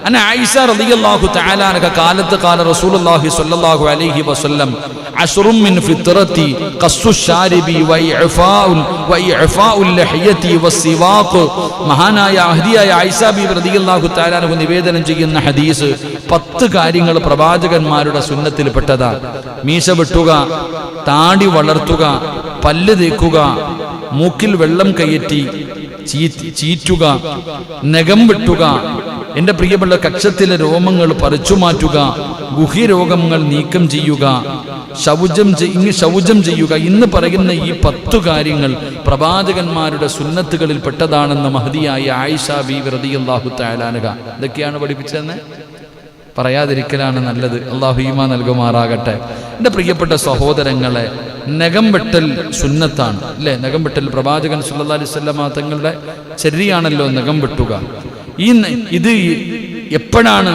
അന്ന ആയിഷ റളിയല്ലാഹു തആല അൻഹ കാലത്ത് ഖാല റസൂലുള്ളാഹി സ്വല്ലല്ലാഹു അലൈഹി വസല്ലം അശ്റും മിൻ ഫിത്രതി ഖസ്സു ശാരിബി വഇഫാഉൽ ലഹിയതി വസ്സിവാഖ്. മഹാനായ അഹദിയായ ആയിഷ ബീവി റളിയല്ലാഹു തആല അൻഹ നിവേദനം ചെയ്യുന്ന ഹദീസ്, 10 കാര്യങ്ങൾ പ്രവാചകന്മാരുടെ സുന്നത്തിൽ പെട്ടതാണ്. മീശ വെട്ടുക, താടി വളർത്തുക, പല്ല് തേക്കുക, മൂക്കിൽ വെള്ളം കയറ്റി ചീറ്റുക, നഖം വെട്ടുക, എൻ്റെ പ്രിയപ്പെട്ട കക്ഷത്തിലെ രോമങ്ങൾ പറിച്ചു മാറ്റുക, ഗുഹ്യരോഗങ്ങൾ നീക്കം ചെയ്യുക, ശൗചം ചെയ്യുക. ഇന്ന് പറയുന്ന ഈ 10 കാര്യങ്ങൾ പ്രവാചകന്മാരുടെ സുന്നത്തുകളിൽ പെട്ടതാണെന്ന് മഹദിയായ ആയിഷ ബീവി റളിയല്ലാഹു തആല അൻഹ. ഇതൊക്കെയാണ് പഠിപ്പിച്ചതെന്ന് പറയാതിരിക്കലാണ് നല്ലത്. അല്ലാഹു ഈമാൻ നൽകുമാറാകട്ടെ. എൻ്റെ പ്രിയപ്പെട്ട സഹോദരങ്ങളെ, നഖം വെട്ടൽ സുന്നത്താണ് അല്ലേ? നഖം വെട്ടൽ പ്രവാചകൻ സല്ലല്ലാഹു അലൈഹി വസല്ലമ തങ്ങളുടെ ചര്യയാണല്ലോ നഖം വെട്ടുക. ഇത് എപ്പോഴാണ്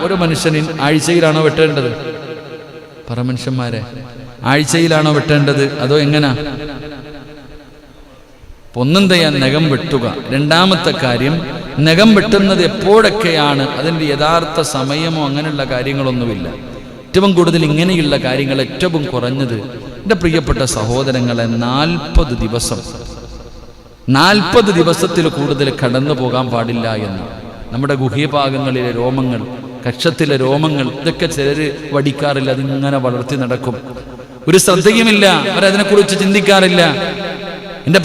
ഒരു മനുഷ്യന് ആഴ്ചയിലാണോ വെട്ടേണ്ടത്? മനുഷ്യന്മാരെ, ആഴ്ചയിലാണോ വെട്ടേണ്ടത് അതോ എങ്ങനാ? ഒന്നെന്തയാ നഖം വെട്ടുക. 2ാമത്തെ കാര്യം, നഖം വെട്ടുന്നത് എപ്പോഴൊക്കെയാണ്, അതിൻ്റെ യഥാർത്ഥ സമയമോ അങ്ങനെയുള്ള കാര്യങ്ങളൊന്നുമില്ല. ഏറ്റവും കൂടുതൽ ഇങ്ങനെയുള്ള കാര്യങ്ങൾ ഏറ്റവും കുറഞ്ഞത് എൻ്റെ പ്രിയപ്പെട്ട സഹോദരങ്ങളെ 40 ദിവസം, 40 ദിവസത്തിൽ കൂടുതൽ കടന്നു പോകാൻ പാടില്ല എന്ന്. നമ്മുടെ ഗുഹ്യഭാഗങ്ങളിലെ രോമങ്ങൾ, കക്ഷത്തിലെ രോമങ്ങൾ, ഇതൊക്കെ ചിലർ വടിക്കാറില്ല, അതിങ്ങനെ വളർത്തി നടക്കും. ഒരു ശ്രദ്ധയുമില്ല, അവരതിനെക്കുറിച്ച് ചിന്തിക്കാറില്ല. എൻ്റെ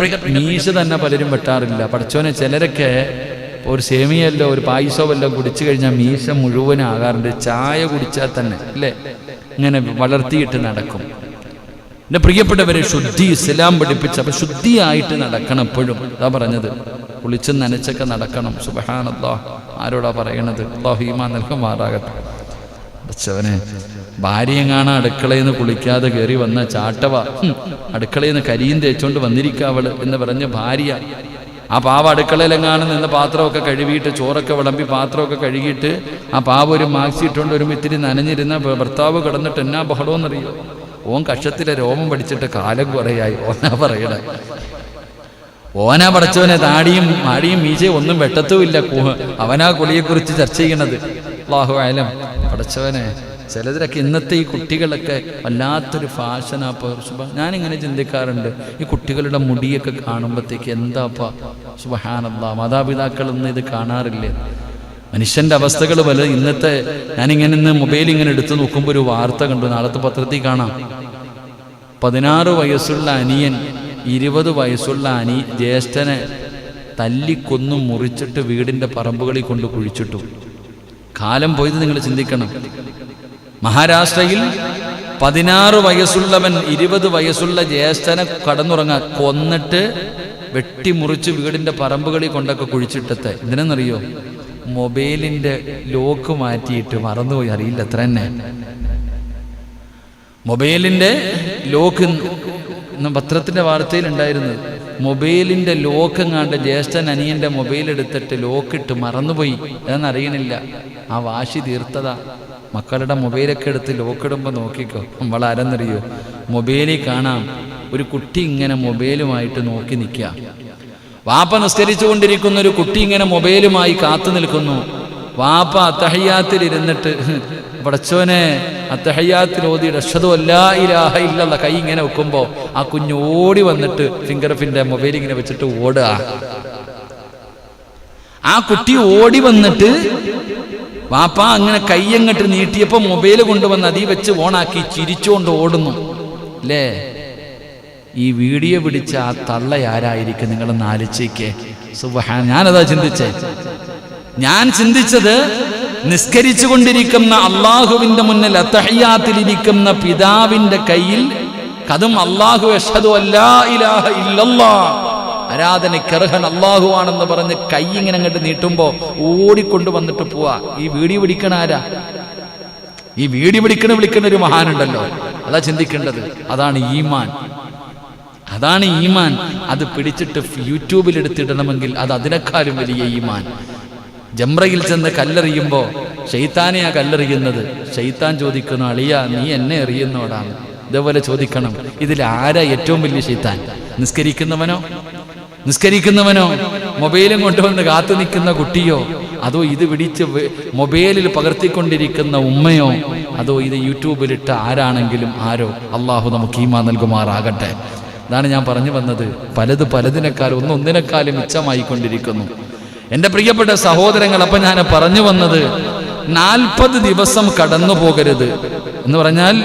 മീശ തന്നെ പലരും വെട്ടാറില്ല. പഠിച്ചോനെ, ചിലരൊക്കെ ഒരു സേമിയല്ലോ ഒരു പായസോ വല്ലോ കുടിച്ചു കഴിഞ്ഞാൽ മീശ മുഴുവനാകാറുണ്ട്. ചായ കുടിച്ചാൽ തന്നെ അല്ലേ ഇങ്ങനെ വളർത്തിയിട്ട് നടക്കും. എൻ്റെ പ്രിയപ്പെട്ടവരെ, ശുദ്ധി ഇസ്ലാം പഠിപ്പിച്ച, അപ്പം ശുദ്ധിയായിട്ട് നടക്കണം. എപ്പോഴും അതാ പറഞ്ഞത്, കുളിച്ചും നനച്ചൊക്കെ നടക്കണം. സുബ്ഹാനല്ലാഹ്, ആരോടാ പറയണത്? അല്ലാഹു ഈമാൻ നൽകുമാറാകട്ടെ. അച്ഛവനെ, ഭാര്യയും കാണാൻ അടുക്കളയിൽ നിന്ന് കുളിക്കാതെ കയറി വന്ന ചാട്ടവ, അടുക്കളയിൽ നിന്ന് കരിയും തേച്ചുകൊണ്ട് വന്നിരിക്കാവള് എന്ന് പറഞ്ഞ് ഭാര്യ ആ പാവ അടുക്കളയിലെങ്ങാനും നിന്ന് പാത്രമൊക്കെ കഴുകിയിട്ട്, ചോറൊക്കെ വിളമ്പി പാത്രമൊക്കെ കഴുകിയിട്ട് ആ പാവ ഒരു മാക്സി ഇട്ടുകൊണ്ട് ഒരു ഇത്തിരി നനഞ്ഞിരുന്ന ഭർത്താവ് കിടന്നിട്ട് എന്നാ ബഹളമെന്നറിയോ? ഓൻ കക്ഷത്തിലെ രോമം പഠിച്ചിട്ട് കാലം കുറയായി. ഓനാ പറയണേ, ഓനാ പഠിച്ചവനെ താടിയും മാടിയും മീശയും ഒന്നും വെട്ടത്തുമില്ല. അവനാ കുളിയെക്കുറിച്ച് ചർച്ച ചെയ്യണത്. അല്ലാഹു അലം. പഠിച്ചവനെ, ചിലതിലൊക്കെ ഇന്നത്തെ ഈ കുട്ടികളൊക്കെ വല്ലാത്തൊരു ഫാഷനാ. ഞാനിങ്ങനെ ചിന്തിക്കാറുണ്ട്, ഈ കുട്ടികളുടെ മുടിയൊക്കെ കാണുമ്പോഴത്തേക്ക് എന്താപ്പാ സുബ്ഹാനല്ലാഹ്, മാതാപിതാക്കളൊന്നും ഇത് കാണാറില്ലേ? മനുഷ്യൻ്റെ അവസ്ഥകൾ പല. ഇന്നത്തെ ഞാനിങ്ങനെ ഇന്ന് മൊബൈൽ ഇങ്ങനെ എടുത്തു നോക്കുമ്പോൾ ഒരു വാർത്ത കണ്ടു, നാളത്തെ പത്രത്തിൽ കാണാം. 16 വയസ്സുള്ള അനിയൻ 20 വയസ്സുള്ള ജ്യേഷ്ഠനെ തല്ലിക്കൊന്നു മുറിച്ചിട്ട് വീടിൻ്റെ പറമ്പുകളിൽ കൊണ്ട് കുഴിച്ചിട്ടു. കാലം പോയത് നിങ്ങൾ ചിന്തിക്കണം. മഹാരാഷ്ട്രയിൽ 16 വയസ്സുള്ളവൻ 20 വയസ്സുള്ള ജ്യേഷ്ഠനെ കൊന്നിട്ട് വെട്ടിമുറിച്ച് വീടിൻ്റെ പറമ്പുകളിൽ കൊണ്ടൊക്കെ കുഴിച്ചിട്ടത്തെ. എന്തിനെന്നറിയോ? മൊബൈലിൻ്റെ ലോക്ക് മാറ്റിയിട്ട് മറന്നുപോയി, അറിയില്ല അത്ര തന്നെ. മൊബൈലിൻ്റെ ലോക്ക് പത്രത്തിൻ്റെ വാർത്തയിലുണ്ടായിരുന്നത്, മൊബൈലിൻ്റെ ലോക്ക് എങ്ങാണ്ട് ജ്യേഷ്ഠൻ അനിയൻ്റെ മൊബൈൽ എടുത്തിട്ട് ലോക്കിട്ട് മറന്നുപോയി. അതെന്നറിയണില്ല. ആ വാശി തീർത്തതാ. മക്കളുടെ മൊബൈലൊക്കെ എടുത്ത് ലോക്കിടുമ്പോൾ നോക്കിക്കോ, നമ്മളാരെന്നറിയോ? മൊബൈലിൽ കാണാം ഒരു കുട്ടി ഇങ്ങനെ മൊബൈലുമായിട്ട് നോക്കി നിൽക്കുക. വാപ്പ നിസ്കരിച്ചു കൊണ്ടിരിക്കുന്ന ഒരു കുട്ടി ഇങ്ങനെ മൊബൈലുമായി കാത്തു നിൽക്കുന്നു. വാപ്പ അത്തഹയ്യാത്തിൽ ഇരുന്നിട്ട്, പടച്ചോനെ, അത്തഹയ്യാത്തിൽ ഓതിയിട്ട് അഷ്ഹദു അല്ലാ ഇലാഹ ഇല്ലല്ലാഹ് കൈ ഇങ്ങനെ വെക്കുമ്പോൾ ആ കുഞ്ഞ് ഓടി വന്നിട്ട് ഫിംഗർ പ്രിന്റ് മൊബൈൽ ഇങ്ങനെ വെച്ചിട്ട് ഓടുക. ആ കുട്ടി ഓടി വന്നിട്ട് വാപ്പ അങ്ങനെ കയ്യങ്ങട്ട് നീട്ടിയപ്പോ മൊബൈൽ കൊണ്ടുവന്ന് അതീ വെച്ച് ഓണാക്കി ചിരിച്ചുകൊണ്ട് ഓടുന്നു അല്ലേ? ഈ വീഡിയോ പിടിച്ച ആ തള്ള ആരായിരിക്കും? നിങ്ങളൊന്ന് ആലോചിക്കേ. സുബ്ഹാൻ, ഞാനതാ ചിന്തിച്ചേ. ഞാൻ ചിന്തിച്ചത് നിസ്കരിച്ചു കൊണ്ടിരിക്കുന്ന അള്ളാഹുവിന്റെ മുന്നിൽ അത്തഹിയ്യാത്തിലിരിക്കുന്ന പിതാവിന്റെ കയ്യിൽ, അതും അല്ലാഹു അഷ്ഹദു അല്ലാ ഇലാഹ ഇല്ലല്ലാഹ്, ആരാധനയ്ക്കർഹൻ അല്ലാഹു ആണെന്ന് പറഞ്ഞ് കൈ ഇങ്ങനെ അങ്ങോട്ട് നീട്ടുമ്പോ ഓടിക്കൊണ്ട് വന്നിട്ട് പോവാ. ഈ വീഡിയോ പിടിക്കണ ആരാ? ഈ വീഡിയോ വിളിക്കണ ഒരു മഹാനുണ്ടല്ലോ. അതാ ചിന്തിക്കേണ്ടത്. അതാണ് ഈമാൻ. അതാണ് ഈമാൻ. അത് പിടിച്ചിട്ട് യൂട്യൂബിൽ എടുത്തിടണമെങ്കിൽ അത് അതിനേക്കാളും വലിയ ഈമാൻ. ജംറയിൽ ചെന്ന് കല്ലെറിയുമ്പോ ശൈത്താനെയാ കല്ലെറിയുന്നത്. ശൈത്താൻ ചോദിക്കുന്നു, അളിയ നീ എന്നെ എറിയുന്നോടാണ്. ഇതേപോലെ ചോദിക്കണം, ഇതിൽ ആരാ ഏറ്റവും വലിയ ശൈത്താൻ? നിസ്കരിക്കുന്നവനോ മൊബൈലും കൊണ്ടുവന്ന് കാത്തു നിൽക്കുന്ന കുട്ടിയോ, അതോ ഇത് പിടിച്ച് മൊബൈലിൽ പകർത്തിക്കൊണ്ടിരിക്കുന്ന ഉമ്മയോ, അതോ ഇത് യൂട്യൂബിലിട്ട ആരാണെങ്കിലും ആരോ? അള്ളാഹു നമുക്ക് ഈമാൻ നൽകുമാറാകട്ടെ. അതാണ് ഞാൻ പറഞ്ഞു വന്നത്. പലതിനേക്കാളും ഒന്നിനേക്കാളും മിച്ചമായിക്കൊണ്ടിരിക്കുന്നു എൻ്റെ പ്രിയപ്പെട്ട സഹോദരങ്ങൾ. അപ്പം ഞാൻ പറഞ്ഞു വന്നത് 40 ദിവസം കടന്നു പോകരുത് എന്ന് പറഞ്ഞാൽ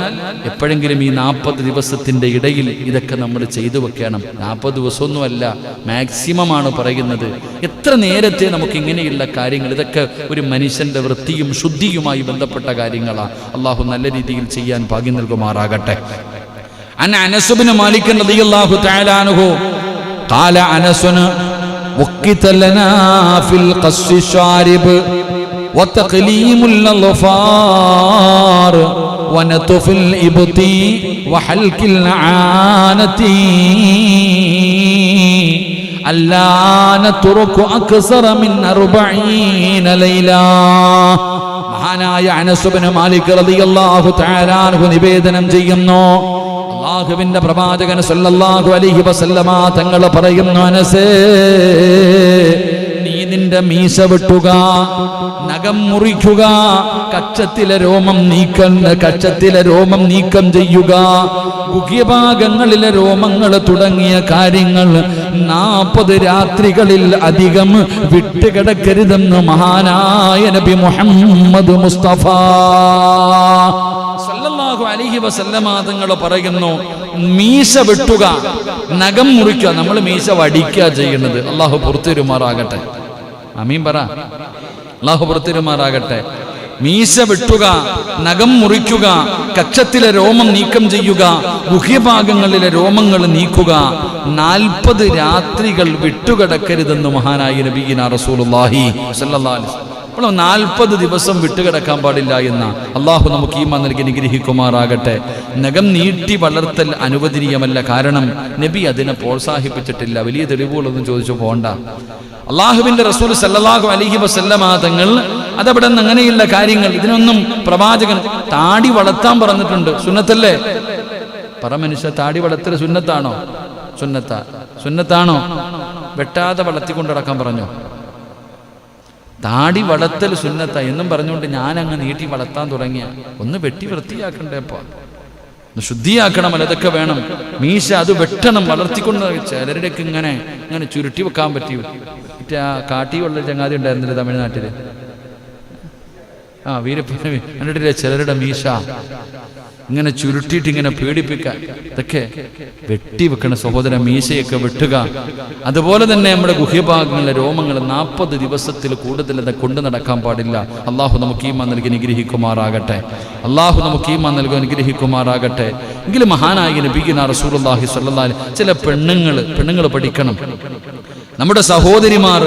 എപ്പോഴെങ്കിലും ഈ 40 ദിവസത്തിൻ്റെ ഇടയിൽ ഇതൊക്കെ നമ്മൾ ചെയ്തു വെക്കണം. 40 ദിവസമൊന്നുമല്ല, മാക്സിമമാണ് പറയുന്നത്. എത്ര നേരത്തെ നമുക്ക് ഇങ്ങനെയുള്ള കാര്യങ്ങൾ, ഇതൊക്കെ ഒരു മനുഷ്യന്റെ വൃത്തിയും ശുദ്ധിയുമായി ബന്ധപ്പെട്ട കാര്യങ്ങളാണ്. അള്ളാഹു നല്ല രീതിയിൽ ചെയ്യാൻ ഭാഗ്യം നൽകുമാറാകട്ടെ. عن أنس بن مالك رضي الله تعالى عنه قال أنس وقت لنا في القص الشارب وتقليم الأظفار ونتف الإبط وحلق العانة ألا نترك أكثر من 40 ليلة. മഹാനായ അനസ് ബിൻ മാലിക് റളിയല്ലാഹു തആല അൻഹു നിവേദനം ചെയ്യുന്നു, അല്ലാഹുവിന്റെ പ്രവാചകൻ സല്ലല്ലാഹു അലൈഹി വസല്ലമ തങ്ങൾ പറയുന്നു, അനസേ നീ നിന്റെ മീശ വെട്ടുക, നഖം മുറിക്കുക, കക്ഷത്തിലെ രോമം നീക്കം ചെയ്യുക, ഗുഹ്യഭാഗങ്ങളിലെ രോമങ്ങൾ തുടങ്ങിയ കാര്യങ്ങൾ 40 രാത്രികളിൽ അധികം വിട്ടുകിടക്കരുതെന്ന് മഹാനായ നബി മുഹമ്മദ് മുസ്തഫ സല്ലല്ലാഹു അലൈഹി വസല്ലമ തങ്ങൾ പറയുന്നു, മീശ വെട്ടുക, നഖം മുറിക്കുക. നമ്മൾ മീശ വടിക്കുക ചെയ്യുന്നത്. അള്ളാഹു പുറത്തിരുമാറാകട്ടെ. ആമീൻ പറ. അള്ളാഹു പുറത്തിരുമാറാകട്ടെ. മീശ വെട്ടുക, നഖം മുറിക്കുക, കക്ഷത്തിലെ രോമം നീക്കം ചെയ്യുക, ഗുഹ്യഭാഗങ്ങളിലെ രോമങ്ങൾ നീക്കുക, 40 രാത്രികൾ വിട്ടുകിടക്കരുതെന്ന് മഹാനായ നബിയിന റസൂലുള്ളാഹി സ്വല്ലല്ലാഹു അലൈഹി വസല്ലം. അപ്പോൾ 40 ദിവസം വിട്ടുകിടക്കാൻ പാടില്ല എന്ന അള്ളാഹു നമുക്ക് ഈമാൻ നൽകി അനുഗ്രഹിക്കുമാറാകട്ടെ. നഖം നീട്ടി വളർത്തൽ അനുവദനീയമല്ല. കാരണം നബി അതിനെ പ്രോത്സാഹിപ്പിച്ചിട്ടില്ല. വലിയ തെളിവുകളൊന്നും ചോദിച്ചു പോകണ്ട. അള്ളാഹുവിന്റെ റസൂൽ സല്ലല്ലാഹു അലൈഹി വസല്ലമ തങ്ങൾ അതവിടെ നിന്ന് അങ്ങനെയുള്ള കാര്യങ്ങൾ, ഇതിനൊന്നും പ്രവാചകൻ താടി വളർത്താൻ പറഞ്ഞിട്ടുണ്ട്. സുന്നത്തല്ലേ? പറ മനുഷ്യ, താടി വളർത്തൽ സുന്നത്താണോ? സുന്നത്താണോ? വെട്ടാതെ വളർത്തിക്കൊണ്ട് നടക്കാൻ പറഞ്ഞോ? താടി വളർത്തൽ സുന്നത്ത എന്നും പറഞ്ഞുകൊണ്ട് ഞാൻ അങ്ങ് നീട്ടി വളർത്താൻ തുടങ്ങിയ, ഒന്ന് വെട്ടി വൃത്തിയാക്കണ്ടേപ്പോ, ഒന്ന് ശുദ്ധിയാക്കണമല്ലോ. അതൊക്കെ വേണം. മീശ അത് വെട്ടണം, വളർത്തിക്കൊണ്ട്. ചിലരുടെയൊക്കെ ഇങ്ങനെ ചുരുട്ടി വെക്കാൻ പറ്റിയോ? മറ്റേ ആ കാട്ടിയുള്ള ചങ്ങാതി ഉണ്ടായിരുന്നില്ല തമിഴ്നാട്ടില്, വീരപ്പന കണ്ടിട്ടില്ലേ? ചിലരുടെ മീശ ഇങ്ങനെ ചുരുട്ടിയിട്ട് ഇങ്ങനെ പേടിപ്പിക്കാൻ. ഇതൊക്കെ വെട്ടി വെക്കണ സഹോദര. മീശയൊക്കെ വെട്ടുക. അതുപോലെ തന്നെ നമ്മുടെ ഗുഹ്യഭാഗങ്ങളിലെ രോമങ്ങൾ 40 ദിവസത്തിൽ കൂടുതൽ കൊണ്ടു നടക്കാൻ പാടില്ല. അള്ളാഹു നമുക്ക് ഈമാൻ നൽകി അനുഗ്രഹിക്കുമാറാകട്ടെ. എങ്കിലും മഹാനായ നബിയുനാ റസൂലുള്ളാഹി സ്വല്ലല്ലാഹു അലൈഹി വസല്ലം ചില പെണ്ണുങ്ങൾ പഠിക്കണം. നമ്മുടെ സഹോദരിമാർ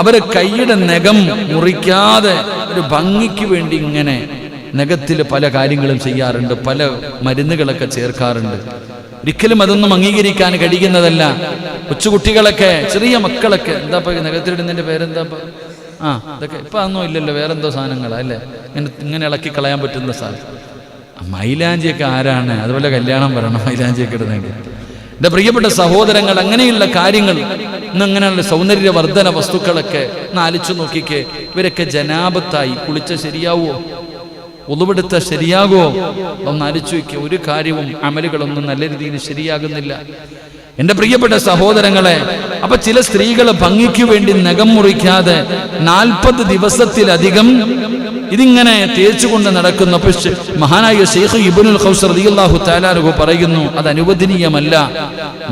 അവരെ കൈയുടെ നഖം മുറിക്കാതെ ഒരു ഭംഗിക്ക് വേണ്ടി ഇങ്ങനെ നഖത്തിൽ പല കാര്യങ്ങളും ചെയ്യാറുണ്ട്, പല മരുന്നുകളൊക്കെ ചേർക്കാറുണ്ട്. ഒരിക്കലും അതൊന്നും അംഗീകരിക്കാൻ കഴിയുന്നതല്ല. കൊച്ചുകുട്ടികളൊക്കെ, ചെറിയ മക്കളൊക്കെ എന്താ നഖത്തിലിടുന്നതിന്റെ പേരെന്താ? ഇതൊക്കെ ഇപ്പൊ അതൊന്നും ഇല്ലല്ലോ, വേറെന്തോ സാധനങ്ങളാ അല്ലേ? ഇങ്ങനെ ഇളക്കി കളയാൻ പറ്റുന്ന സാധനം. മൈലാഞ്ചിയൊക്കെ ആരാണ്? അതുപോലെ കല്യാണം വരണം മൈലാഞ്ചിയൊക്കെ ഇടുന്നെങ്കിൽ. എൻ്റെ പ്രിയപ്പെട്ട സഹോദരങ്ങൾ, അങ്ങനെയുള്ള കാര്യങ്ങൾ, ഇന്നങ്ങനെയുള്ള സൗന്ദര്യവർദ്ധന വസ്തുക്കളൊക്കെ ഒന്ന് ആലോചിച്ചു നോക്കിക്കേ. ഇവരൊക്കെ ജനാബത്തായി കുളിച്ച ശരിയാവോ? ഉളുവെടുത്ത ശരിയാകുമോ? ഒന്ന് ആലോചിച്ച് വയ്ക്കുക. ഒരു കാര്യവും അമലുകളൊന്നും നല്ല രീതിയിൽ ശരിയാകുന്നില്ല. എൻ്റെ പ്രിയപ്പെട്ട സഹോദരങ്ങളെ, അപ്പൊ ചില സ്ത്രീകൾ ഭംഗിക്ക് വേണ്ടി നഖം മുറിക്കാതെ 40 ദിവസത്തിലധികം ഇതിങ്ങനെ തേച്ചുകൊണ്ട് നടക്കുന്നു. പക്ഷെ മഹാനായ ശൈഖ് ഇബ്നുൽ ഖൗസ് റളിയല്ലാഹു തആല അൻഹു പറയുന്നു, അത് അനുവദനീയമല്ല.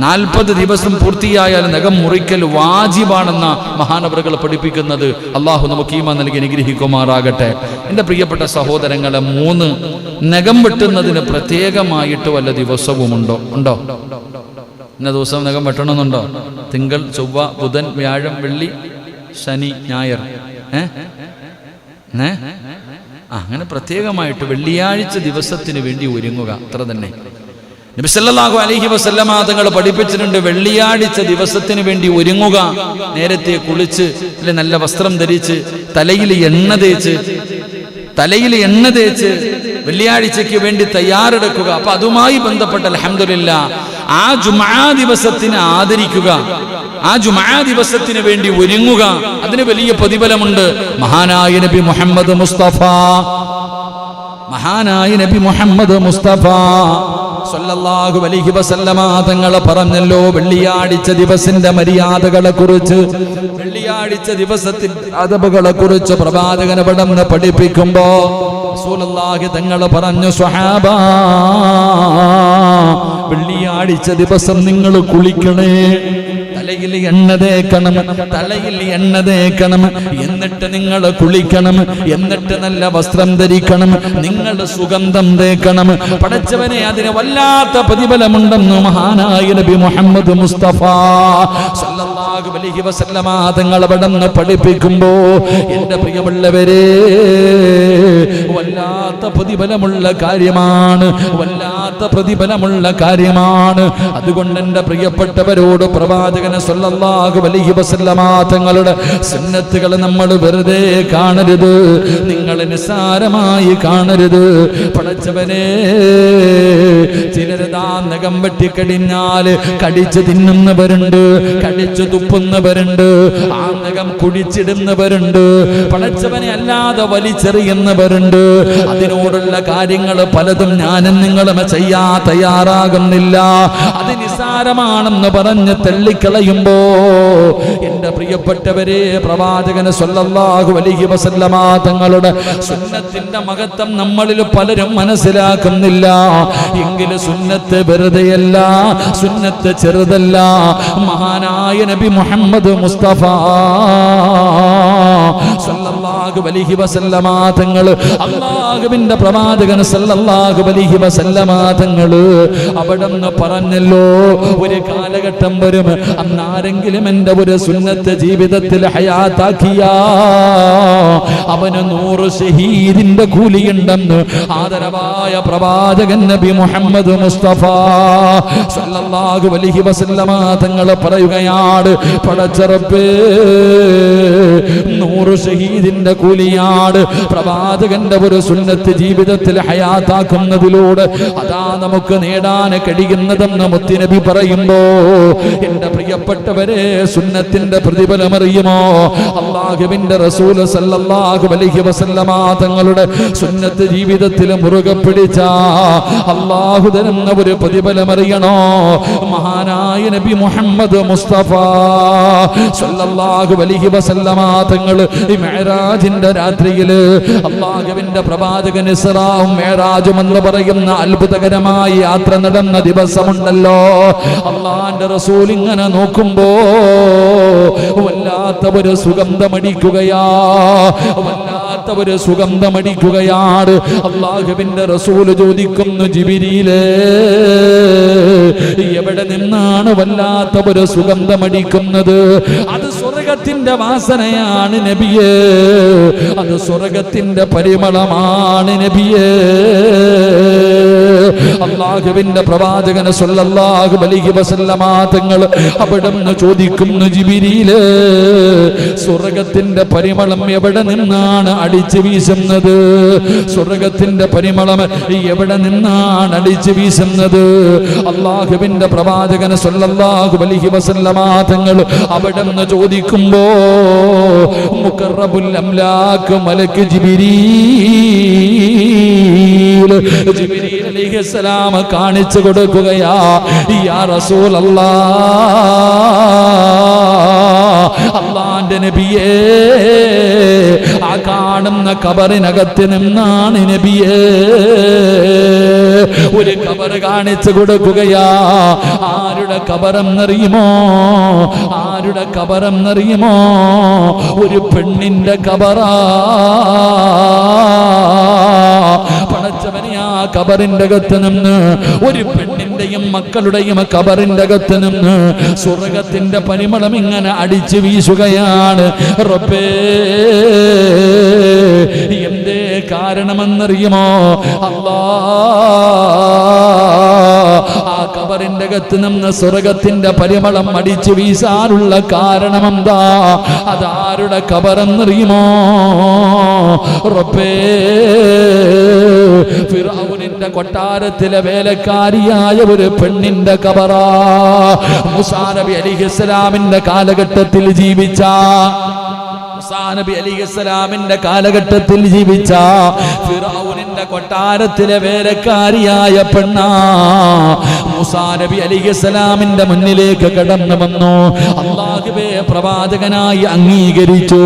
40 ദിവസം പൂർത്തിയായാൽ നഖം മുറിക്കൽ വാജിബാണെന്ന മഹാനവറുകൾ പഠിപ്പിക്കുന്നത്. അള്ളാഹു നമുക്ക് ഈമാൻ നൽകി അനുഗ്രഹിക്കുമാറാകട്ടെ. എൻ്റെ പ്രിയപ്പെട്ട സഹോദരങ്ങളെ, 3 നഖം വെട്ടുന്നതിന് പ്രത്യേകമായിട്ട് വല്ല ദിവസവും ഉണ്ടോ? ഇന്ന ദിവസം നഖം വെട്ടണമെന്നുണ്ടോ? തിങ്കൾ, ചൊവ്വ, ബുധൻ, വ്യാഴം, വെള്ളി, ശനി, ഞായർ, അങ്ങനെ പ്രത്യേകമായിട്ട് വെള്ളിയാഴ്ച ദിവസത്തിന് വേണ്ടി ഒരുങ്ങുക, അത്ര തന്നെ. നബി സല്ലല്ലാഹു അലൈഹി വസല്ലമ തങ്ങൾ പഠിപ്പിച്ചിട്ടുണ്ട്, വെള്ളിയാഴ്ച ദിവസത്തിന് വേണ്ടി ഒരുങ്ങുക. നേരത്തെ കുളിച്ച് നല്ല വസ്ത്രം ധരിച്ച് തലയിൽ എണ്ണ തേച്ച് വെള്ളിയാഴ്ചയ്ക്ക് വേണ്ടി തയ്യാറെടുക്കുക. അപ്പൊ അതുമായി ബന്ധപ്പെട്ട അൽഹംദുലില്ലാഹ് ആ ജുമുഅ ദിവസത്തിനെ ആദരിക്കുക, ആ ജുമുഅ ദിവസത്തിന് വേണ്ടി ഒരുങ്ങുക. അതിന് വലിയ പ്രതിഫലമുണ്ട്. മഹാനായ നബി മുഹമ്മദ് മുസ്തഫ സല്ലല്ലാഹു അലൈഹി വസല്ലമ തങ്ങൾ പറഞ്ഞല്ലോ, വെള്ളിയാഴ്ച ദിവസത്തിന്റെ മര്യാദകളെ കുറിച്ച്, വെള്ളിയാഴ്ച ദിവസത്തിന്റെ അദബുകളെ കുറിച്ച് പ്രവാചകൻ അവിടുന്ന് പഠിപ്പിക്കുമ്പോ റസൂലുള്ളാഹി തങ്ങൾ പറഞ്ഞു, സ്വഹാബാ, വെള്ളിയാഴ്ച ദിവസം നിങ്ങൾ കുളിക്കണേ, തലയിൽ എണ്ണ തേക്കണം, എന്നിട്ട് നിങ്ങൾ കുളിക്കണം, എന്നിട്ട് നല്ല വസ്ത്രം ധരിക്കണം, നിങ്ങൾ സുഗന്ധം തേക്കണം. പടച്ചവനെ, അതിന് വല്ലാത്ത പ്രതിഫലമുണ്ടെന്ന് മഹാനായ നബി മുഹമ്മദ് മുസ്തഫ സല്ലല്ലാഹു അലൈഹി വസല്ലമ തങ്ങൾ അവിടുന്ന് പഠിപ്പിക്കുമ്പോ, എൻ്റെ പ്രിയമുള്ളവരെ, വല്ലാത്ത പ്രതിഫലമുള്ള കാര്യമാണ്. അതുകൊണ്ട് എൻ്റെ പ്രിയപ്പെട്ടവരോട് പ്രവാചകൻ സല്ലല്ലാഹു അലൈഹി വസല്ലമ തങ്ങളുടെ സുന്നത്തുകൾ നമ്മൾ വെറുതെ കാണരുത്, നിങ്ങൾ നിസ്സാരമായി കാണരുത്. പടച്ചവനെ, ചിലരതാ നഖം വെട്ടിക്കഴിഞ്ഞാൽ കടിച്ചു തിന്നുന്നവരുണ്ട്, കടിച്ചു തുപ്പുന്നവരുണ്ട്, ആ നഖം കുടിച്ചിടുന്നവരുണ്ട്, പടച്ചവനെ അല്ലാതെ വലിച്ചെറിയുന്നവരുണ്ട്. അതിനോടുള്ള കാര്യങ്ങൾ പലതും ഞാനും നിങ്ങളും ചെയ്യാൻ തയ്യാറാകുന്നില്ല. അത് നിസ്സാരമാണെന്ന് പറഞ്ഞ് തള്ളിക്കളയുമ്പോ, എന്റെ പ്രിയപ്പെട്ടവരെ, പ്രവാചകൻ സല്ലല്ലാഹു അലൈഹി വസല്ലമ തങ്ങളുടെ സുന്നത്തിന്റെ മഹത്വം നമ്മളിൽ പലരും മനസ്സിലാക്കുന്നില്ല. എങ്കിലും സുന്നത്ത് വെറുതെയല്ല, സുന്നത്ത് ചെറുതല്ല. മഹാനായ നബി മുഹമ്മദ് മുസ്തഫ സല്ലല്ലാഹു അലൈഹി വസല്ലമ തങ്ങൾ, അല്ലാഹുവിന്റെ പ്രവാചകൻ സല്ലല്ലാഹു അലൈഹി വസല്ലമ തങ്ങൾ അവിടുന്ന് പറഞ്ഞല്ലോ, ഒരു കാലഘട്ടം വരും, അന്നാരെങ്കിലും എൻ്റെ ഒരു സുന്നത്ത് ജീവിതത്തിൽ ഹയാത്താക്കിയ അവന് 100 ഷഹീദിന്റെ കൂലിയുണ്ടെന്ന് ആദരവായ പ്രവാചകൻ നബി മുഹമ്മദ് മുസ്തഫ സല്ലല്ലാഹു അലൈഹി വസല്ലമ തങ്ങൾ പറയുകയാണ്, പടച്ചറബ്ബേ, 100 ഷഹീദിന്റെ കൂലിയാണ് പ്രവാചകന്റെ ഒരു സുന്നത്ത് ജീവിതത്തിൽ ഹയാത്താക്കുന്നതിലൂടെ അതാ നമുക്ക് നേടാൻ കഴിയുന്നതെന്ന് മുത്തുനബി പറയുമ്പോ, എന്റെ പ്രിയപ്പെട്ടവരെ, സുന്നത്തിന്റെ പ്രതിഫലമറിയുമോ? അല്ലാഹുവിന്റെ റസൂൽ സല്ലല്ലാഹു അലൈഹി വസല്ലമ തങ്ങളുടെ സുന്നത്ത് ജീവിതത്തിൽ മുറുകെ പിടിച്ച അല്ലാഹു തരുന്ന ഒരു പ്രതിഫലമറിയണോ? മഹാനായ നബി മുഹമ്മദ് മുസ്തഫ സല്ലല്ലാഹു അലൈഹി വസല്ലമ തങ്ങൾ ഈ മിഅ്റാജിന്റെ രാത്രിയില് അല്ലാഹുവിന്റെ പ്രവാചകൻ ഇസ്റാഉം മിഅ്റാജും എന്ന് പറയുന്ന അത്ഭുതകരമായ യാത്ര നടന്ന ദിവസമുണ്ടല്ലോ. അല്ലാഹുവിന്റെ റസൂൽ ഇങ്ങനെ നോക്കുമ്പോ വല്ലാത്ത ഒരു സുഗന്ധമടിക്കുകയാണ്. അല്ലാഹുവിന്റെ റസൂൽ ചോദിക്കുന്നു, ജിബ്രീലേ, എവിടെ നിന്നാണ് വല്ലാത്ത ഒരു സുഗന്ധമടിക്കുന്നത്? അത് സ്വർഗത്തിന്റെ വാസനയാണ് നബിയേ, അത് സ്വർഗത്തിന്റെ പരിമളമാണ് നബിയേ. അല്ലാഹുവിന്റെ പ്രവാചകൻ സല്ലല്ലാഹു അലൈഹി വസല്ലമ തങ്ങൾ അവിടുന്ന് ചോദിക്കുന്നു, ജിബ്രീലേ, സ്വർഗത്തിന്റെ പരിമളം എവിടെ നിന്നാണ് അടിച്ചു വീശുന്നത്? സ്വർഗത്തിന്റെ പരിമളം എവിടെ നിന്നാണ് അടിച്ചു വീശുന്നത്? അല്ലാഹുവിന്റെ പ്രവാചകൻ സല്ലല്ലാഹു അലൈഹി വസല്ലമ തങ്ങൾ അവിടുന്ന് ചോദിക്കുമ്പോ, മുഖറബുൽ അംലാക്ക് മലക്ക് ജിബ്രീൽ അലൈഹിസ്സലാം കാണിച്ചു കൊടുക്കുകയാ, യാ റസൂലല്ലാഹ്, അല്ലാഹുവിന്റെ നബിയേ, ആ കാണുന്ന ഖബറിനകത്ത് നിന്നാണ് നബിയേ ഒരു ഖബർ കാണിച്ചു കൊടുക്കുകയാ. ആരുടെ ഖബറെന്നറിയുമോ? ആരുടെ ഖബറെന്നറിയുമോ? ഒരു പെണ്ണിന്റെ ഖബറാ. പടച്ചവനെ, ആ ഖബറിന്റെ അകത്ത് നിന്ന് ഒരു പെണ്ണിന്റെയും മക്കളുടെയും ഖബറിന്റെ അകത്ത് നിന്ന് സ്വർഗത്തിന്റെ പരിമളം ഇങ്ങനെ അടിച്ചു വീശുകയാണ്. റബ്ബേ, എന്തേ കാരണമെന്നറിയുമോ? ആ ഖബറിന്റെ അകത്ത് നിന്ന് സ്വർഗത്തിന്റെ പരിമളം അടിച്ചു വീശാനുള്ള കാരണമെന്താ? അതാരുടെ ഖബറെന്നറിയുമോ? റബ്ബേ, ഫിർഔനിന്റെ കൊട്ടാരത്തിലെ വേലക്കാരിയായ ഒരു പെണ്ണിന്റെ ഖബറാ. മൂസാ നബി അലൈഹിസ്സലാമിന്റെ കാലഘട്ടത്തിൽ ജീവിച്ച കാലഘട്ടത്തിൽ ജീവിച്ച ഫിർഔനിന്റെ കൊട്ടാരത്തിലെ വേലക്കാരിയായ പെണ്ണാ മൂസാ നബി അലൈഹിസ്സലാമിന്റെ മുന്നിലേക്ക് കടന്നു വന്നു. അല്ലാഹുവേ പ്രവാചകനായി അംഗീകരിച്ചു,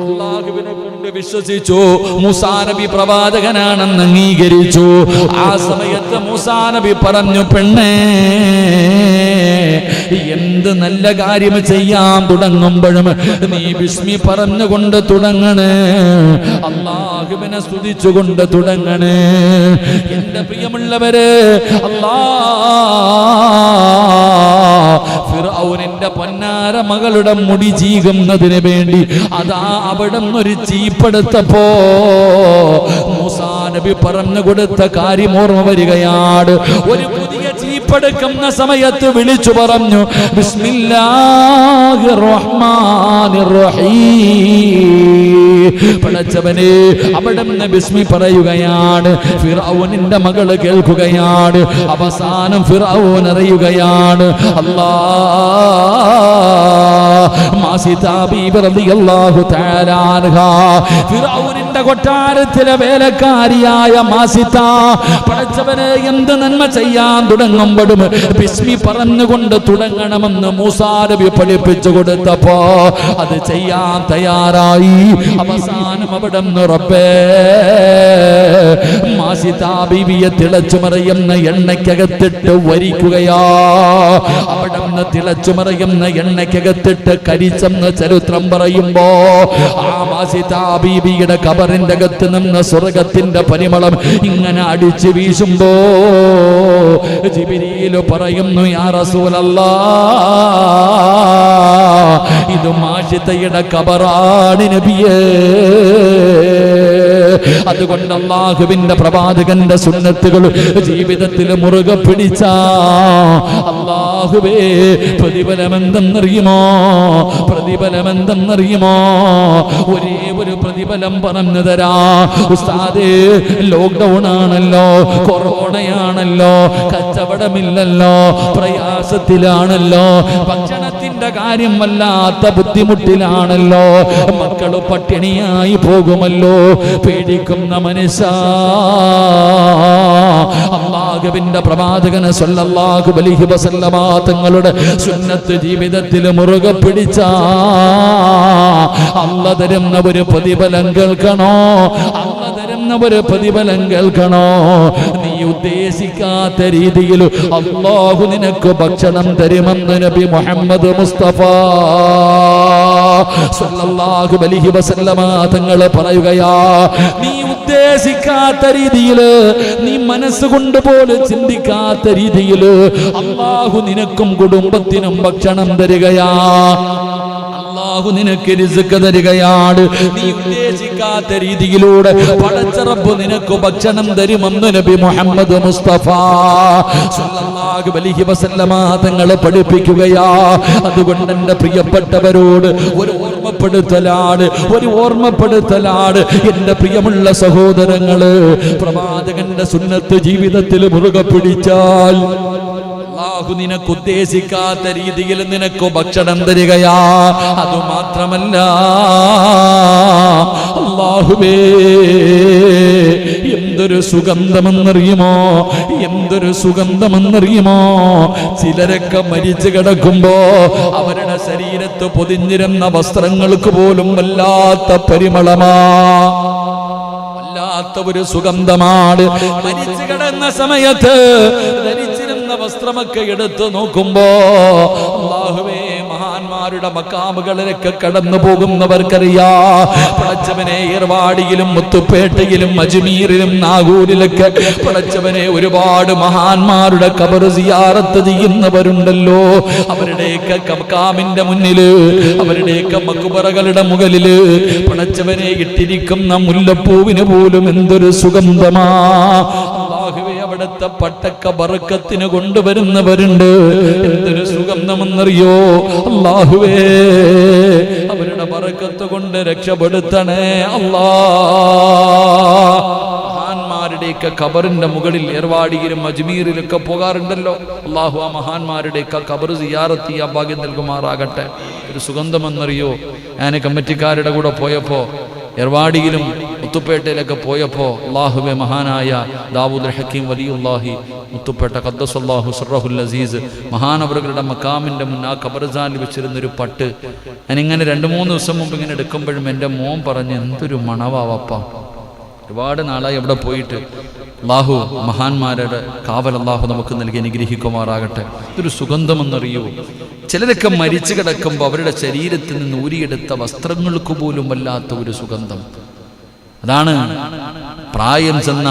അല്ലാഹുവിനെ കൊണ്ട് വിശ്വസിച്ചു, മൂസാ നബി പ്രവാചകനാണെന്ന് അംഗീകരിച്ചു. ആ സമയത്ത് മൂസാ നബി പറഞ്ഞു, പെണ്ണേ, എന്ത് നല്ല കാര്യം ചെയ്യാൻ തുടങ്ങുമ്പോഴും നീ ബിസ്മി പറഞ്ഞുകൊണ്ട് തുടങ്ങണേ, അല്ലാഹുവിനെ സ്തുതിച്ചുകൊണ്ട് തുടങ്ങണേ. എന്റെ പ്രിയമുള്ളവരെ, ഫിർഔനിന്റെ പൊന്നാര മകളുടെ മുടി ചീകുന്നതിന് വേണ്ടി അതാ അവിടെ ഒരു ചീപ്പെടുത്തപ്പോ മൂസാ നബി പറഞ്ഞു കൊടുത്ത കാര്യം ഓർമ്മ വരികയാണ്. ഒരു പുതിയ ചീപ്പെടുക്കുന്ന സമയത്ത് വിളിച്ചു പറഞ്ഞു, ബിസ്മില്ലാഹിർ റഹ്മാനിർ റഹീം. പടച്ചവനെ, അവിടുന്ന് ബിസ്മി പറയുകയാണ്. ഫിർഔനിന്റെ മകള് കേൾക്കുകയാണ്. അവസാനം ഫിർഔൻ അറിയുകയാണ്, ഫിർഔനിന്റെ കൊട്ടാരത്തിലെ വേലക്കാരിയായ മാസിത പടച്ചവനെ എന്ത് നന്മ ചെയ്യാൻ തുടങ്ങുമ്പോഴും ബിസ്മി പറഞ്ഞുകൊണ്ട് തുടങ്ങണമെന്ന് മൂസാ നബി പഠിപ്പിച്ചു കൊടുത്തപ്പോ അത് ചെയ്യാൻ തയ്യാറായി. അവസാനം അവിടെ റബ്ബേ, മാസിത ബീവിയെ തിളച്ചു മറിയുന്ന എണ്ണയ്ക്കകത്തിട്ട് വരിക്കുകയാ. അവിടെ തിളച്ചു മറിയുന്ന എണ്ണയ്ക്കകത്തിട്ട് കരിച്ചെന്ന് ചരിത്രം പറയുമ്പോ ആ മാസിത ബീവിയുടെ ഖബറിന്റെ അകത്ത് നിന്ന് സ്വർഗത്തിന്റെ പരിമളം ഇങ്ങനെ അടിച്ചു വീശുമ്പോ ജിബ്രീൽ പറയുന്നു, യാ റസൂലല്ലാഹ്, ഇത് മാഷിതയുടെ ഖബറാണ് നബിയേ. അതുകൊണ്ട് അല്ലാഹുവിന്റെ പ്രവാചകന്റെ സുന്നത്തുകൾ ജീവിതത്തിൽ മുറുകെ പിടിച്ച അല്ലാഹുവേ, പ്രതിഫലമെന്തെന്നറിയുമോ? പ്രതിഫലമെന്തെന്നറിയുമോ? ഒരേ ഒരു പ്രതിഫലം പറഞ്ഞു തരാ ഉസ്താദേ. ലോക്ക്ഡൗൺ ആണല്ലോ, കൊറോണയാണല്ലോ, കച്ചവടമില്ലല്ലോ, പ്രയാസത്തിലാണല്ലോ, ഭക്ഷണത്തിന്റെ കാര്യം വല്ലാത്ത ബുദ്ധിമുട്ടിലാണല്ലോ, മക്കള് പട്ടിണിയായി പോകുമല്ലോ, പേടിക്കുന്ന മനുഷ്യ, അല്ലാഹുവിന്റെ പ്രവാചകന് സ്വല്ലല്ലാഹു അലൈഹി വസല്ലമ തങ്ങളുടെ സുന്നത്ത് ജീവിതത്തിൽ മുറുകെ പിടിച്ച അല്ലാഹു തരുന്ന ഒരു പ്രതിഫലം കേൾക്കണോ? അല്ലാഹു തരുന്ന ഒരു പ്രതിഫലം കേൾക്കണോ? നീ ഉദ്ദേശിക്കാത്ത രീതിയിൽ അല്ലാഹു നിനക്ക് ഭക്ഷണം തരുമെന്ന് നബി മുഹമ്മദ് മുസ്തഫ സ്വല്ലല്ലാഹു അലൈഹി വസല്ലമ തങ്ങൾ പറയുകയാ. നീ ഉദ്ദേശിക്കാത്ത രീതിയിൽ, നീ മനസ്സുകൊണ്ട് പോലും ചിന്തിക്കാത്ത രീതിയിൽ അല്ലാഹു നിനക്കും കുടുംബത്തിനും ഭക്ഷണം തരികയാ. അല്ലാഹു നിനക്ക് റിസ്ക് തരികയാണ്. നീ ഉദ്ദേശിക്കാത്ത രീതിയിലൂടെ പടച്ച റബ്ബ് നിനക്ക് ഭക്ഷണം തരുമെന്ന് നബി മുഹമ്മദ് മുസ്തഫ സ്വല്ലല്ലാഹു അലൈഹി വസല്ലമ തങ്ങൾ പഠിപ്പിക്കുകയാ. അതുകൊണ്ട് എൻ്റെ പ്രിയപ്പെട്ടവരോട് ഒരു ഓർമ്മപ്പെടുത്തലാണ് എൻ്റെ പ്രിയമുള്ള സഹോദരങ്ങള്. പ്രവാചകന്റെ സുന്നത്ത് ജീവിതത്തിൽ മുറുകെ പിടിച്ചാൽ അല്ലാഹു നിനക്ക് ഉദ്ദേശിക്കാത്ത രീതിയിൽ നിനക്ക് ഭക്ഷണം തരികയാ. അതുമാത്രമല്ല അല്ലാഹുവേ എന്തൊരു സുഗന്ധമെന്നറിയുമോ, എന്തൊരു സുഗന്ധമെന്നറിയുമോ. ചിലരൊക്കെ മരിച്ചു കിടക്കുമ്പോ അവരുടെ ശരീരത്ത് പൊതിഞ്ഞിരുന്ന വസ്ത്രങ്ങൾക്ക് പോലും വല്ലാത്ത പരിമളമാ, വല്ലാത്ത ഒരു സുഗന്ധമാണ്. മരിച്ചു കിടന്ന സമയത്ത് ധരിച്ചിരുന്ന വസ്ത്രമൊക്കെ എടുത്തു നോക്കുമ്പോ അല്ലാഹുവേ മഹാന്മാരുടെ മക്കാമുകളിലൊക്കെ കടന്നു പോകുന്നവർക്കറിയാ പടച്ചവനെ ഏർവാടിയിലും മുത്തുപ്പേട്ടയിലും അജ്മീറിലും നാഗൂരിലൊക്കെ പടച്ചവനെ ഒരുപാട് മഹാന്മാരുടെ ഖബർ സിയാറത്ത് ചെയ്യുന്നവരുണ്ടല്ലോ. അവരുടെയൊക്കെ മക്കാമിന്റെ മുന്നില്, അവരുടെയൊക്കെ മക്ബറകളുടെ മുകളില് പടച്ചവനെ ഇട്ടിരിക്കുന്ന മുല്ലപ്പൂവിന് പോലും എന്തൊരു സുഗന്ധമാ. അല്ലാഹുവേ അവിടുത്തെ പട്ടക്ക ബർക്കത്തിന് കൊണ്ടുവരുന്നവരുണ്ട്. എന്തൊരു സുഗന്ധമെന്നറിയോ. അല്ലാഹുവേ അവരുടെ ബർക്കത്ത് കൊണ്ട് രക്ഷപ്പെടുത്തണേ അല്ലാ. മഹാന്മാരുടെയൊക്കെ ഖബറിന്റെ മുകളിൽ ഏർവാടിയിലും അജ്മീറിലൊക്കെ പോകാറുണ്ടല്ലോ. അല്ലാഹു ആ മഹാന്മാരുടെയൊക്കെ ഖബർ സിയാറത്ത് ചെയ്യാൻ ഭാഗ്യം നൽകുമാറാകട്ടെ. ഒരു സുഗന്ധമെന്നറിയോ. ഞാൻ കമ്മിറ്റിക്കാരുടെ കൂടെ പോയപ്പോ ഏർവാടിയിലും മുത്തുപ്പേട്ടയിലൊക്കെ പോയപ്പോൾ അല്ലാഹുവേ മഹാനായ ദാവൂദ് ഹക്കീം വലിയുല്ലാഹി മുത്തുപ്പേട്ട ഖദ്ദസല്ലാഹു സിർറഹുൽ അസീസ് മഹാനവറുകളുടെ മക്കാമിൻ്റെ മുന്നേ ആ ഖബർസ്ഥാനിൽ വെച്ചിരുന്നൊരു പട്ട് ഞാനിങ്ങനെ 2-3 ദിവസം മുമ്പ് ഇങ്ങനെ എടുക്കുമ്പോഴും എൻ്റെ മോൻ പറഞ്ഞ് എന്തൊരു മണവാവപ്പ. ഒരുപാട് നാളായി അവിടെ പോയിട്ട്. അല്ലാഹു മഹാന്മാരുടെ കാവൽ അല്ലാഹു നമുക്ക് നൽകി അനുഗ്രഹിക്കുമാറാകട്ടെ. ഇതൊരു സുഗന്ധമെന്നറിയൂ. ചിലരൊക്കെ മരിച്ചു കിടക്കുമ്പോൾ അവരുടെ ശരീരത്തിൽ നിന്ന് ഊരിയെടുത്ത വസ്ത്രങ്ങൾക്ക് പോലും വല്ലാത്ത ഒരു സുഗന്ധം. അതാണ് പ്രായം ചെന്ന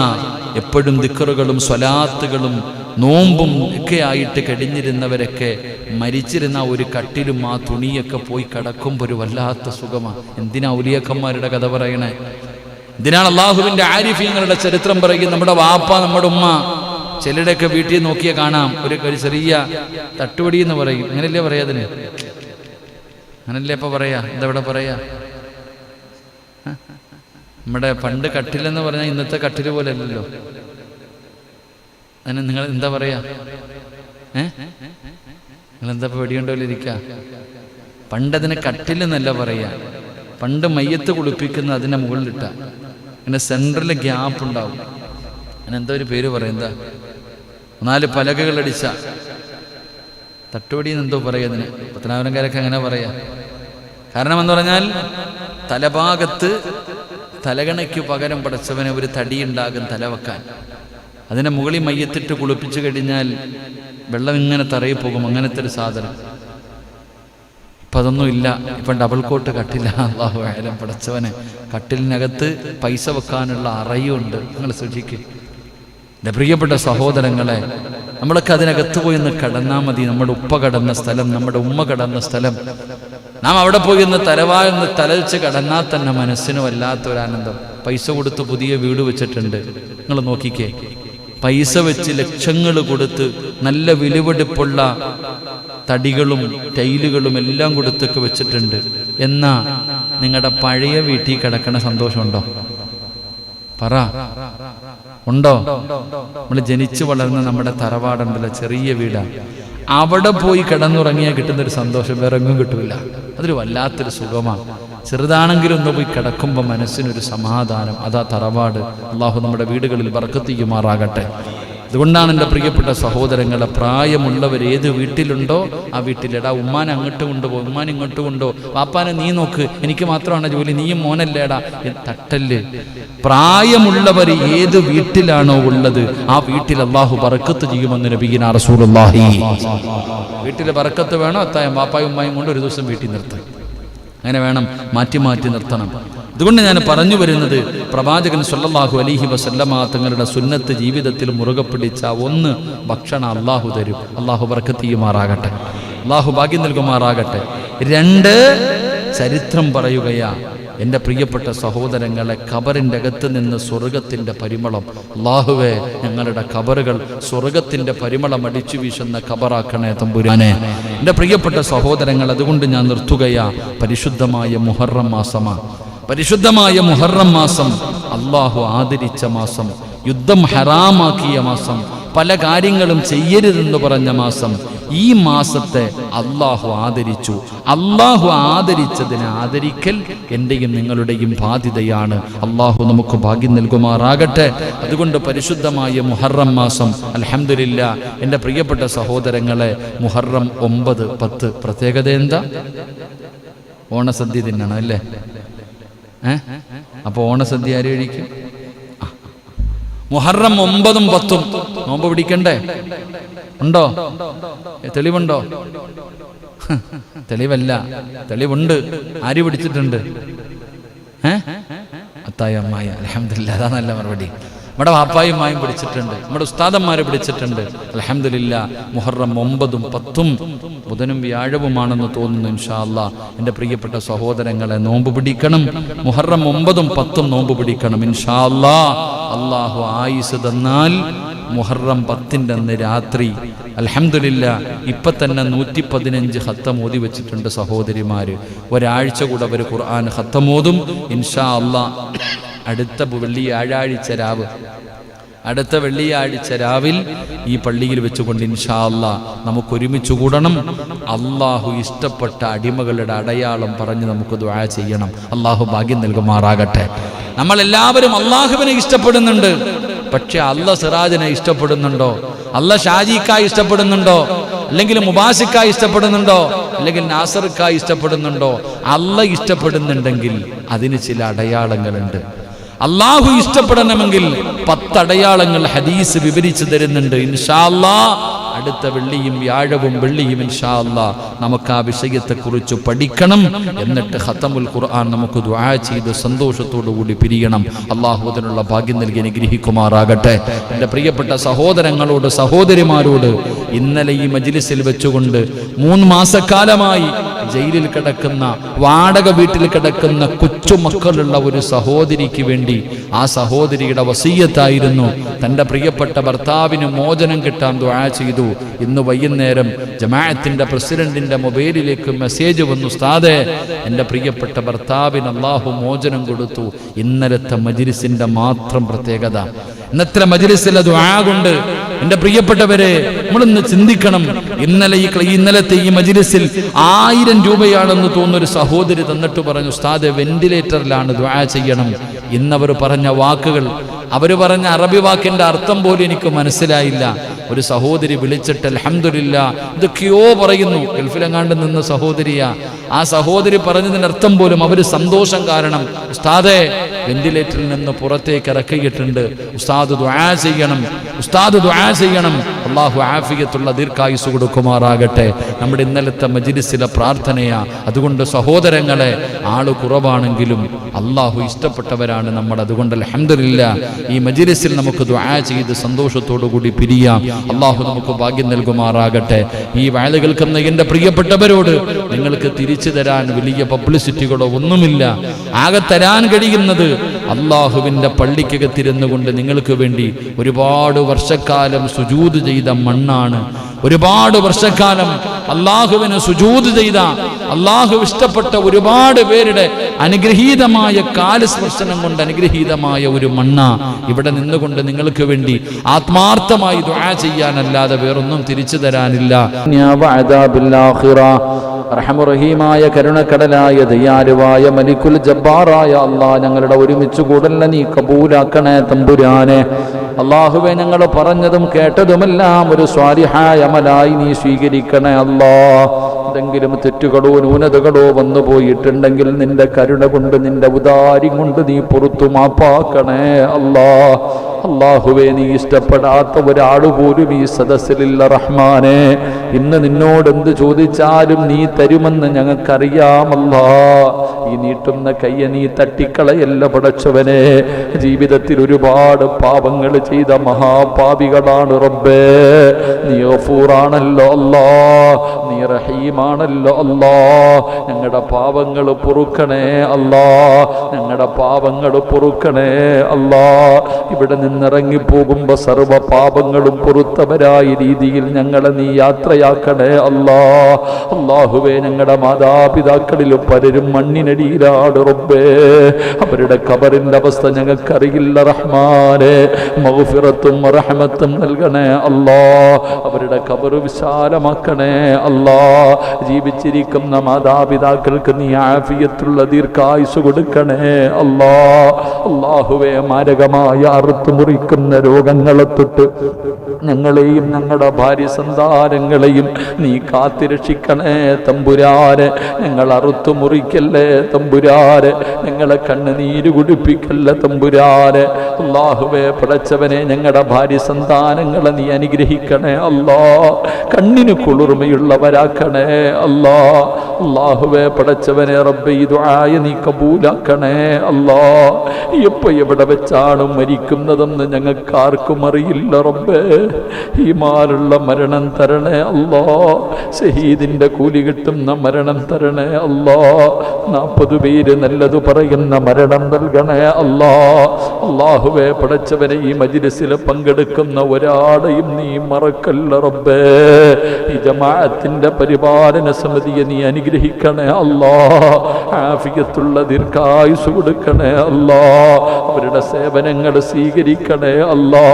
എപ്പോഴും ദിക്റുകളും സ്വലാത്തുകളും നോമ്പും ഒക്കെ ആയിട്ട് കഴിഞ്ഞിരുന്നവരൊക്കെ മരിച്ചിരുന്ന ഒരു കട്ടിലും ആ തുണിയൊക്കെ പോയി കിടക്കുമ്പോൾ ഒരു വല്ലാത്ത സുഖമാണ്. എന്തിനാ ഔലിയാക്കന്മാരുടെ കഥ പറയണേ? എന്തിനാണ് അള്ളാഹുവിൻ്റെ ആരിഫീങ്ങളുടെ ചരിത്രം പറയുന്നത്? നമ്മുടെ വാപ്പ, നമ്മുടെ ഉമ്മ, ചിലരുടെയൊക്കെ വീട്ടിൽ നോക്കിയാൽ കാണാം ഒരു ചെറിയ തട്ടുപടി എന്ന് പറയും. അങ്ങനല്ലേ പറയാ? അതിന് അങ്ങനല്ലേ ഇപ്പൊ പറയാ? എന്താ ഇവിടെ പറയാ? നമ്മുടെ പണ്ട് കട്ടിലെന്ന് പറഞ്ഞാൽ ഇന്നത്തെ കട്ടില് പോലെ അല്ലല്ലോ. അതിന് നിങ്ങൾ എന്താ പറയാ? നിങ്ങളെന്താ വെടിയുണ്ടോലെ ഇരിക്ക? പണ്ടതിന് കട്ടിലെന്നല്ല പറയാ. പണ്ട് മയ്യത്ത് കുളിപ്പിക്കുന്ന അതിൻ്റെ മുകളിലിട്ട പിന്നെ സെൻട്രൽ ഗ്യാപ്പ് ഉണ്ടാവും. അതിനെന്താ ഒരു പേര് പറയും? എന്താ 4 പലകകളടിച്ച തട്ടുപടി എന്നെന്തോ പറയാ. അതിന് പത്തനാപുരംകാരൊക്കെ അങ്ങനെ പറയാ. കാരണം എന്ന് പറഞ്ഞാൽ തലഭാഗത്ത് തലകണയ്ക്ക് പകരം പടച്ചവനെ ഒരു തടിയുണ്ടാകും തലവെക്കാൻ. അതിൻ്റെ മുകളിൽ മയ്യത്തിട്ട് കുളിപ്പിച്ചു കഴിഞ്ഞാൽ വെള്ളം ഇങ്ങനെ തറയിൽ പോകും. അങ്ങനത്തെ ഒരു സാധനം. ഇപ്പം അതൊന്നും ഇല്ല. ഇപ്പം ഡബിൾ കോട്ട് കട്ടില്ല. അല്ലാഹു അഅലം. പടച്ചവനെ കട്ടിലിനകത്ത് പൈസ വെക്കാനുള്ള അറയുണ്ട്. നിങ്ങൾ സൂക്ഷിക്കുക. എൻ്റെ പ്രിയപ്പെട്ട സഹോദരങ്ങളെ, നമ്മളൊക്കെ അതിനകത്ത് പോയി ഒന്ന് കടന്നാൽ മതി. നമ്മുടെ ഉപ്പ കടന്ന സ്ഥലം, നമ്മുടെ ഉമ്മ കടന്ന സ്ഥലം, നാം അവിടെ പോയി ഒന്ന് തലവായൊന്ന് തലച്ച് കടന്നാൽ തന്നെ മനസ്സിന് വല്ലാത്തൊരാനന്ദം. പൈസ കൊടുത്ത് പുതിയ വീട് വെച്ചിട്ടുണ്ട്. നിങ്ങൾ നോക്കിക്കേ, പൈസ വെച്ച് ലക്ഷങ്ങൾ കൊടുത്ത് നല്ല വിലപിടിപ്പുള്ള തടികളും ടൈലുകളും എല്ലാം കൊടുത്തൊക്കെ വെച്ചിട്ടുണ്ട്. എന്നാ നിങ്ങളുടെ പഴയ വീട്ടിൽ കിടക്കണ സന്തോഷമുണ്ടോ? പറ, ഉണ്ടോ? നമ്മൾ ജനിച്ചു വളർന്ന നമ്മുടെ തറവാടുണ്ടല്ലോ, ചെറിയ വീടാണ്. അവിടെ പോയി കിടന്നുറങ്ങിയാൽ കിട്ടുന്നൊരു സന്തോഷം വേറെ എങ്ങും കിട്ടില്ല. അതൊരു വല്ലാത്തൊരു സുഖമാണ്. ചെറുതാണെങ്കിലും ഒന്ന് പോയി കിടക്കുമ്പോൾ മനസ്സിനൊരു സമാധാനം. അതാ തറവാട്. അല്ലാഹു നമ്മുടെ വീടുകളിൽ ബർക്കത്ത് ചെയ്യുമാറാകട്ടെ. അതുകൊണ്ടാണ് എൻ്റെ പ്രിയപ്പെട്ട സഹോദരങ്ങളെ, പ്രായമുള്ളവർ ഏത് വീട്ടിലുണ്ടോ ആ വീട്ടിലെടാ ഉമ്മാനെ അങ്ങോട്ട് കൊണ്ടുപോ, ഉമ്മാനെ ഇങ്ങോട്ട് കൊണ്ടോ, വാപ്പാനെ നീ നോക്ക്, എനിക്ക് മാത്രമാണ് ജോലി, നീയും മോനല്ലേടാ തട്ടല്. പ്രായമുള്ളവർ ഏത് വീട്ടിലാണോ ഉള്ളത് ആ വീട്ടിൽ അല്ലാഹു ബർക്കത്ത് ചെയ്യുമെന്ന് നബിയിനാ റസൂലുള്ളാഹി. വീട്ടിൽ ബർക്കത്ത് വേണോ? അത്തായം വാപ്പായും ഉമ്മായും കൊണ്ട് ഒരു ദിവസം വീട്ടിൽ നിർത്തും. അങ്ങനെ വേണം, മാറ്റി മാറ്റി നിർത്തണം. അതുകൊണ്ട് ഞാൻ പറഞ്ഞു വരുന്നത്, പ്രവാചകൻ സല്ലല്ലാഹു അലൈഹി വസല്ലമ തങ്ങളുടെ സുന്നത്ത് ജീവിതത്തിൽ മുറുകെ പിടിച്ച ഒന്ന് ഭക്ഷണം അല്ലാഹു തരും. അല്ലാഹു ബർക്കത്ത് ചെയ്യുമാറാകട്ടെ, അല്ലാഹു ഭാഗ്യം നൽകുമാറാകട്ടെ. 2 ചരിത്രം പറയുകയാ എൻ്റെ പ്രിയപ്പെട്ട സഹോദരങ്ങളെ. ഖബറിൻ്റെ അകത്ത് നിന്ന് സ്വർഗത്തിൻ്റെ പരിമളം. അല്ലാഹുവേ, ഞങ്ങളുടെ ഖബറുകൾ സ്വർഗത്തിൻ്റെ പരിമളം അടിച്ചു വീശുന്ന ഖബറാക്കണേ തമ്പുരാനെ. എൻ്റെ പ്രിയപ്പെട്ട സഹോദരങ്ങൾ, അതുകൊണ്ട് ഞാൻ നിർത്തുകയാ. പരിശുദ്ധമായ മുഹറം മാസമാണ്. പരിശുദ്ധമായ മുഹറം മാസം അല്ലാഹു ആദരിച്ച മാസം, യുദ്ധം ഹറാമാക്കിയ മാസം, പല കാര്യങ്ങളും ചെയ്യരുതെന്ന് പറഞ്ഞ മാസം. ഈ മാസത്തെ അള്ളാഹു ആദരിച്ചു. അള്ളാഹു ആദരിച്ചതിനെ ആദരിക്കൽ എൻ്റെയും നിങ്ങളുടെയും ബാധ്യതയാണ്. അള്ളാഹു നമുക്ക് ഭാഗ്യം നൽകുമാറാകട്ടെ. അതുകൊണ്ട് പരിശുദ്ധമായ മുഹറം മാസം അൽഹംദുലില്ലാ എൻ്റെ പ്രിയപ്പെട്ട സഹോദരങ്ങളെ, മുഹറം 9, 10 പ്രത്യേകത എന്താ? ഓണസദ്യ തിന്നണം അല്ലേ? അപ്പൊ ഓണസദ്യ ആര് കഴിക്കും? മുഹറം 9, 10 നോമ്പ് പിടിക്കണ്ടേ? ഉണ്ടോ? തെളിവുണ്ടോ? തെളിവല്ല, തെളിവുണ്ട്. ആര് പിടിച്ചിട്ടുണ്ട്? അത്തായ അമ്മായി. അൽഹംദുലില്ലാ, അതാ നല്ല മറുപടി. നമ്മുടെ വാപ്പായുമായും പിടിച്ചിട്ടുണ്ട്, നമ്മുടെ ഉസ്താദന്മാരെ പിടിച്ചിട്ടുണ്ട്. അൽഹംദുലില്ലാ. മുഹറം 9, 10 ബുധനും വ്യാഴവുമാണെന്ന് തോന്നുന്നു. ഇൻഷാ അല്ലാഹ് എൻ്റെ പ്രിയപ്പെട്ട സഹോദരങ്ങളെ, നോമ്പ് പിടിക്കണം. മുഹറം 9, 10 നോമ്പ് പിടിക്കണം ഇൻഷാ അല്ലാഹ്. അള്ളാഹു ആയുസ് തന്നാൽ മുഹറം 10 അന്ന് രാത്രി അൽഹംദുലില്ലാ ഇപ്പം തന്നെ 115 ഖത്തം ഓതി വെച്ചിട്ടുണ്ട് സഹോദരിമാര്. ഒരാഴ്ച കൂടെ അവർ ഖുർആൻ ഖത്തം ഓതും ഇൻഷാ അല്ലാഹ്. അടുത്ത വെള്ളിയാഴ്ച രാവിൽ ഈ പള്ളിയിൽ വെച്ചുകൊണ്ട് ഇൻഷാ അല്ലാഹ് നമുക്ക് ഒരുമിച്ച് കൂടണം. അള്ളാഹു ഇഷ്ടപ്പെട്ട അടിമകളുടെ അടയാളം പറഞ്ഞ് നമുക്ക് ദുആ ചെയ്യണം. അള്ളാഹു ഭാഗ്യം നൽകുമാറാകട്ടെ. നമ്മളെല്ലാവരും അള്ളാഹുവിനെ ഇഷ്ടപ്പെടുന്നുണ്ട്. പക്ഷെ അല്ല സിറാജിനെ ഇഷ്ടപ്പെടുന്നുണ്ടോ? അല്ല ഷാജിക്കായി ഇഷ്ടപ്പെടുന്നുണ്ടോ? അല്ലെങ്കിൽ മുബാസിക്കായി ഇഷ്ടപ്പെടുന്നുണ്ടോ? അല്ലെങ്കിൽ നാസർക്കായി ഇഷ്ടപ്പെടുന്നുണ്ടോ? അല്ല ഇഷ്ടപ്പെടുന്നുണ്ടെങ്കിൽ അതിന് ചില അടയാളങ്ങളുണ്ട്. അള്ളാഹു ഇഷ്ടപ്പെടണമെങ്കിൽ 10 അടയാളങ്ങൾ ഹദീസ് വിവരിച്ചു തരുന്നുണ്ട്. ഇൻഷാ അല്ലാഹ് അടുത്ത വെള്ളിയും ഇൻഷാ അല്ലാഹ് നമുക്ക് ആ വിഷയത്തെക്കുറിച്ച് പഠിക്കണം. എന്നിട്ട് ഖത്തമുൽ ഖുർആൻ നമുക്ക് ദുആ ചെയ്ത് സന്തോഷത്തോടു കൂടി പിരിയണം. അള്ളാഹു അതിനുള്ള ഭാഗ്യം നൽകി അനുഗ്രഹിക്കുമാറാകട്ടെ. എൻ്റെ പ്രിയപ്പെട്ട സഹോദരങ്ങളോട്, സഹോദരിമാരോട്, ഇന്നലെ ഈ മജ്ലിസിൽ വെച്ചുകൊണ്ട് 3 മാസക്കാലമായി ജയിലിൽ കിടക്കുന്ന, വാടക വീട്ടിൽ കിടക്കുന്ന കൊച്ചുമക്കളുള്ള ഒരു സഹോദരിക്ക് വേണ്ടി, ആ സഹോദരിയുടെ വസിയ്യത്തായിരുന്നു തൻ്റെ പ്രിയപ്പെട്ട ഭർത്താവിന് മോചനം കിട്ടാൻ ദുആ ചെയ്തു. ഇന്ന് വൈകുന്നേരം ജമാഅത്തിന്റെ പ്രസിഡന്റിന്റെ മൊബൈലിലേക്ക് മെസ്സേജ് വന്നു, ഉസ്താദേ എൻ്റെ പ്രിയപ്പെട്ട ഭർത്താവിന് അല്ലാഹു മോചനം കൊടുത്തു. ഇന്നലത്തെ മജ്ലിസിന്റെ മാത്രം പ്രത്യേകത, ഇന്നത്തെ മജ്ലിസിലെ ദുആ കൊണ്ട് എൻ്റെ പ്രിയപ്പെട്ടവരെ നമ്മളൊന്ന് ചിന്തിക്കണം. ഇന്നലത്തെ ഈ മജ്ലിസിൽ 1000 രൂപയാണെന്ന് തോന്നുന്നൊരു സഹോദരി തന്നിട്ട് പറഞ്ഞു, ഉസ്താദേ വെന്റിലേറ്ററിലാണ്, ദുആ ചെയ്യണം. ഇന്നവർ പറഞ്ഞ വാക്കുകൾ, അവർ പറഞ്ഞ അറബി വാക്കിന്റെ അർത്ഥം പോലും എനിക്ക് മനസ്സിലായില്ല. ഒരു സഹോദരി വിളിച്ചിട്ട് അൽഹംദുലില്ലാ ഇതൊക്കെയോ പറയുന്നു. ഗൾഫിലെങ്ങാണ്ട് നിന്ന സഹോദരിയാ. ആ സഹോദരി പറഞ്ഞതിന്റെ അർത്ഥം പോലും അവർ സന്തോഷം കാരണം, ഉസ്താദേ വെന്റിലേറ്ററിൽ നിന്ന് പുറത്തേക്ക് ഇറക്കിയിട്ടുണ്ട്, ഉസ്താദ് ദുആ ചെയ്യണം, ഉസ്താദ് ദുആ ചെയ്യണം. അല്ലാഹു ആഫിയത്തുള്ള ദീർഘായുസ് കൊടുക്കുമാറാകട്ടെ. നമ്മുടെ ഇന്നലത്തെ മജ്ലിസിലെ പ്രാർത്ഥനയാ. അതുകൊണ്ട് സഹോദരങ്ങളെ, ആള് കുറവാണെങ്കിലും അല്ലാഹു ഇഷ്ടപ്പെട്ടവരാണ് നമ്മൾ. അതുകൊണ്ട് അൽഹംദുലില്ലാ ഈ മജ്ലിസിൽ നമുക്ക് ദുആ ചെയ്ത് സന്തോഷത്തോടു കൂടി പിരിയാം. അല്ലാഹു നമുക്ക് ഭാഗ്യം നൽകുമാറാകട്ടെ. ഈ വഅദ് കേൾക്കുന്ന എൻ്റെ പ്രിയപ്പെട്ടവരോട്, നിങ്ങൾക്ക് തിരിച്ചു തരാൻ വലിയ പബ്ലിസിറ്റികളോ ഒന്നുമില്ല. ആകെ തരാൻ കഴിയുന്നത് അല്ലാഹുവിൻ്റെ പള്ളിക്കകത്തിരുന്നു കൊണ്ട് നിങ്ങൾക്ക് വേണ്ടി ഒരുപാട് വർഷക്കാലം സുജൂദ് ചെയ്ത മണ്ണാണ്. ഒരുപാട് വർഷക്കാലം അല്ലാഹുവിന് സുജൂദ് ചെയ്ത, അല്ലാഹു ഇഷ്ടപ്പെട്ട ഒരുപാട് പേരുടെ അനുഗ്രഹീതമായ കാലസ്പർശനം കൊണ്ട് അനുഗ്രഹീതമായ ഒരു മണ്ണ. ഇവിടെ നിന്നുകൊണ്ട് നിങ്ങൾക്ക് വേണ്ടി ആത്മാർത്ഥമായി ദുആ ചെയ്യാനല്ലാതെ വേറൊന്നും തിരിച്ചു തരാനില്ല. റഹീമായ കരുണക്കടലായ ദയാലുവായ മലിക്കുൽ ജബ്ബാറായ അല്ലാഹ്, ഞങ്ങളുടെ ഒരുമിച്ച് കൂടലിനെ നീ കബൂലാക്കണേ തമ്പുരാനെ. അല്ലാഹുവേ, ഞങ്ങൾ പറഞ്ഞതും കേട്ടതുമെല്ലാം ഒരു സ്വാലിഹായ അമലായി നീ സ്വീകരിക്കണേ അല്ലാഹ്. എന്തെങ്കിലും തെറ്റുകളോ ന്യൂനതകളോ വന്നു പോയിട്ടുണ്ടെങ്കിൽ നിന്റെ കരുണ കൊണ്ട്, നിന്റെ ഉദാരി കൊണ്ട് നീ പുറത്തു മാപ്പാക്കണേ അല്ലാഹ്. അല്ലാഹുവേ, നീ ഇഷ്ടപ്പെടാത്ത ഒരാള് പോലും ഈ സദസ്സിലില്ല റഹ്മാനെ. ഇന്ന് നിന്നോട് എന്ത് ചോദിച്ചാലും നീ തരുമെന്ന് ഞങ്ങൾക്കറിയാമല്ലാ. ഈ നീട്ടുന്ന കയ്യെ നീ തട്ടിക്കളയല്ല പടച്ചവനെ. ജീവിതത്തിൽ ഒരുപാട് പാപങ്ങൾ ചെയ്ത മഹാപാപികളാണ് റബ്ബേ. നീ ഗഫൂറാണല്ലോ അല്ലാ, നീ റഹീമാ റബ്ബാണല്ലോ അല്ലാ. ഞങ്ങളുടെ പാപങ്ങൾ പൊറുക്കണേ അല്ലാ, ഞങ്ങളുടെ പാപങ്ങൾ പൊറുക്കണേ അല്ലാ. ഇവിടെ നിന്നിറങ്ങിപ്പോകുമ്പോ സർവ്വ പാപങ്ങളും പൊറുത്തവരായ രീതിയിൽ ഞങ്ങളെ നീ യാത്രയാക്കണേ അല്ലാ. അല്ലാഹുവേ, ഞങ്ങളുടെ മാതാപിതാക്കളിൽ പലരും മണ്ണിനടിയിലാണ് റബ്ബേ. അവരുടെ ഖബറിന്റെ അവസ്ഥ ഞങ്ങൾക്കറിയില്ല റഹ്മാനെ. മഗ്ഫിറത്തും റഹ്മത്തും നൽകണേ അല്ലാ. അവരുടെ ഖബർ വിശാലമാക്കണേ അല്ലാ. ജീവിച്ചിരിക്കുന്ന മാതാപിതാക്കൾക്ക് നീ ആഫിയത്തുള്ള ദീർഘായുസ് കൊടുക്കണേ അല്ലാ. അല്ലാഹുവേ, മാരകമായ അറുത്തു മുറിക്കുന്ന രോഗങ്ങളെ തൊട്ട് ഞങ്ങളെയും ഞങ്ങളുടെ ഭാര്യ സന്താനങ്ങളെയും നീ കാത്തിരക്ഷിക്കണേ തമ്പുരാനെ. ഞങ്ങൾ അറുത്തു മുറിക്കല്ലേ തമ്പുരാനെ, ഞങ്ങളെ കണ്ണുനീര് കുടിപ്പിക്കല്ല തമ്പുരാനെ. അല്ലാഹുവേ, പടച്ചവനെ, ഞങ്ങളുടെ ഭാര്യ സന്താനങ്ങളെ നീ അനുഗ്രഹിക്കണേ അല്ലാ. കണ്ണിന് കുളിർമയുള്ളവരാക്കണേ അല്ലാ. അല്ലാഹുവേ, പടച്ചവനെ റബ്ബേ, ഈ ദുആയ നീ കബൂലാക്കണേ അല്ലാ. എപ്പോ എവിടെ വെച്ചാണ് മരിക്കുന്നതെന്ന് ഞങ്ങൾക്കാർക്കും അറിയില്ല റബ്ബേ. ഈമാനുള്ള മരണം തരണേ അല്ലാ. ഷഹീദിന്റെ കൂലി കിട്ടുന്ന മരണം തരണേ അല്ലാ. 40 പേര് നല്ലത് പറയുന്ന മരണം നൽകണേ അല്ലാ. അല്ലാഹുവേ, പടച്ചവനെ, ഈ മജ്ലിസിൽ പങ്കെടുക്കുന്ന ഒരാളെയും നീ മറക്കല്ല റബ്ബേ. ഈ ജമാഅത്തിന്റെ പരിപാലന സമിതിയെ നീ അനുഗ്രഹിക്കണേ അല്ലാ. ആഫിയത്തുള്ള ദീർഘായുസ് കൊടുക്കണേ അല്ലാ. അവരുടെ സേവനങ്ങൾ സ്വീകരിക്കണേ അല്ലാ.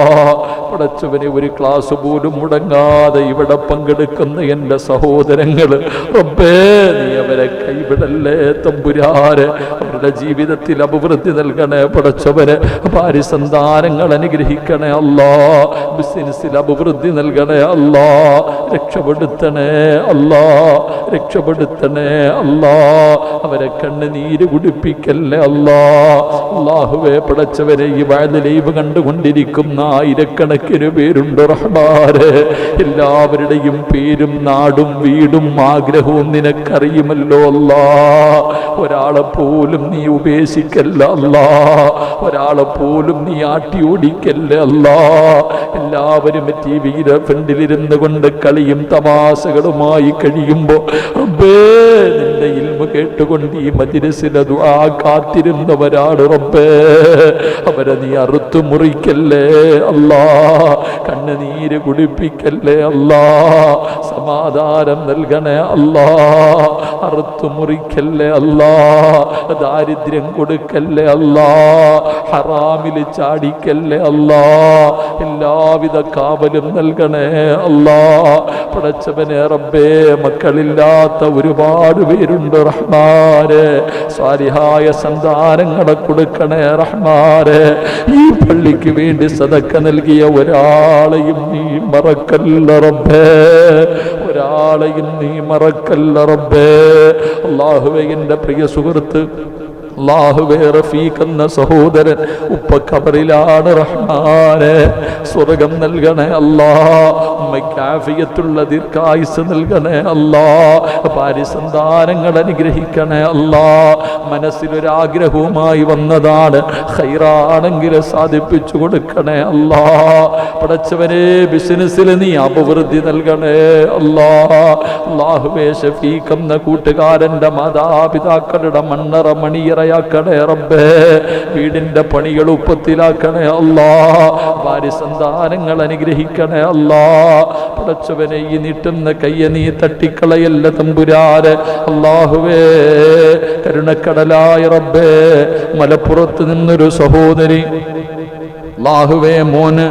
പടച്ചവനെ, ഒരു ക്ലാസ് പോലും മുടങ്ങാതെ ഇവിടെ പങ്കെടുക്കുന്ന എൻ്റെ സഹോദരങ്ങൾ റബ്ബേ, നീ അവരെ കൈവിടല്ലേ തമ്പുരാനെ. അവരുടെ ജീവിതത്തിൽ അഭിവൃദ്ധി നൽകണേ പടച്ചവനെ. ഭാര്യ സന്താനങ്ങൾ അനുഗ്രഹിക്കണേ അല്ലാ. ബിസിനസ്സിൽ അഭിവൃദ്ധി നൽകണേ അല്ലാ. രക്ഷപ്പെടുത്തണേ അല്ലാ, രക്ഷപ്പെടുത്തണേ അല്ലാ. അവരെ കണ്ണുനീര് കുടിപ്പിക്കല്ലേ അല്ലാ. അല്ലാഹുവേ, പടച്ചവരെ, ഈ വഅദ് ലൈവ് കണ്ടുകൊണ്ടിരിക്കുന്ന ആയിരക്കണക്കിന് പേരുണ്ട് റഹ്മാനെ. എല്ലാവരുടെയും പേരും നാടും വീടും ആഗ്രഹവും നിനക്കറിയുമല്ലോ അല്ലാ. ഒരാളെ പോലും നീ ഉപേക്ഷിക്കല്ല അല്ലാ. ഒരാളെ പോലും നീ ആട്ടി ഓടിക്കല്ല അല്ലാ. എല്ലാവരും ടിവിയുടെ ഫ്രണ്ടിലിരുന്ന് കൊണ്ട് കളിയും തമാശകളുമായി കഴിയുമ്പോ റബ്ബേ, നിന്റെ ഇൽമു കേട്ടുകൊണ്ട് ഈ മജ്ലിസിലെ ദുആ കാത്തിരുന്നവരാണ് റബ്ബേ. അവരെ നീ അറുത്തു മുറിക്കല്ലേ അല്ലാ. കണ്ണുനീര് കുടിപ്പിക്കല്ലേ അല്ലാ. സമാധാനം നൽകണേ അല്ലാ. അറുത്തു മുറിക്കല്ലേ അല്ലാ. ദാരിദ്ര്യം കൊടുക്കല്ലേ അല്ലാ. ഹറാമിൽ ചാടിക്കല്ലേ അല്ലാ. എല്ലാവിധ കാവലും നൽകണേ അല്ലാ. പടച്ചവനെ റബ്ബേ, മക്കളില്ലാത്ത ഒരുപാട് പേരുണ്ട് റഹ്മാനെ. സ്വാലിഹായ സന്താനങ്ങളെ കൊടുക്കണേ റഹ്മാനെ. ഈ പള്ളിക്ക് വേണ്ടി സദക്ക നൽകിയ ഒരാളെയും നീ മറക്കല്ല റബ്ബേ. ഒരാളെയും നീ മറക്കല്ല റബ്ബേ. അല്ലാഹുവേ, എൻ്റെ പ്രിയ സുഹൃത്ത്, അല്ലാഹുവേ, റഫീഖ് എന്ന സഹോദരൻ ഉപ്പ ഖബറിലാണ് റഹ്മാനെ. സ്വർഗം നൽകണേ അല്ലാ. ഉമ്മയ്ക്ക് ആഫിയത്തുള്ള ദീർഘായുസ് നൽകണേ അല്ലാ. ഭാര്യ സന്താനങ്ങൾ അനുഗ്രഹിക്കണേ അല്ലാ. മനസ്സിലൊരാഗ്രഹവുമായി വന്നതാണ്, ഖൈറാണെങ്കിൽ സാധിപ്പിച്ചു കൊടുക്കണേ അല്ലാ. പടച്ചവനെ, ബിസിനസ്സിൽ നീ അഭിവൃദ്ധി നൽകണേ അല്ലാ. അല്ലാഹുവേ, ഷഫീഖ് എന്ന കൂട്ടുകാരന്റെ മാതാപിതാക്കളുടെ മണ്ണറ മണിയറയാക്കണേ റബ്ബേ. വീടിന്റെ പണികൾ ഉപ്പത്തിലാക്കണേ അല്ലാ. ഭാര്യ സന്താനങ്ങൾ അനുഗ്രഹിക്കണേ അല്ലാ. പടച്ചവനെ, ഈ നീട്ടുന്ന കയ്യെ നീ തട്ടിക്കളയല്ല തമ്പുരാനെ. അല്ലാഹുവേ, കരുണക്കടലായ റബ്ബേ, മലപ്പുറത്ത് നിന്നൊരു സഹോദരി, അല്ലാഹുവേ, മോന്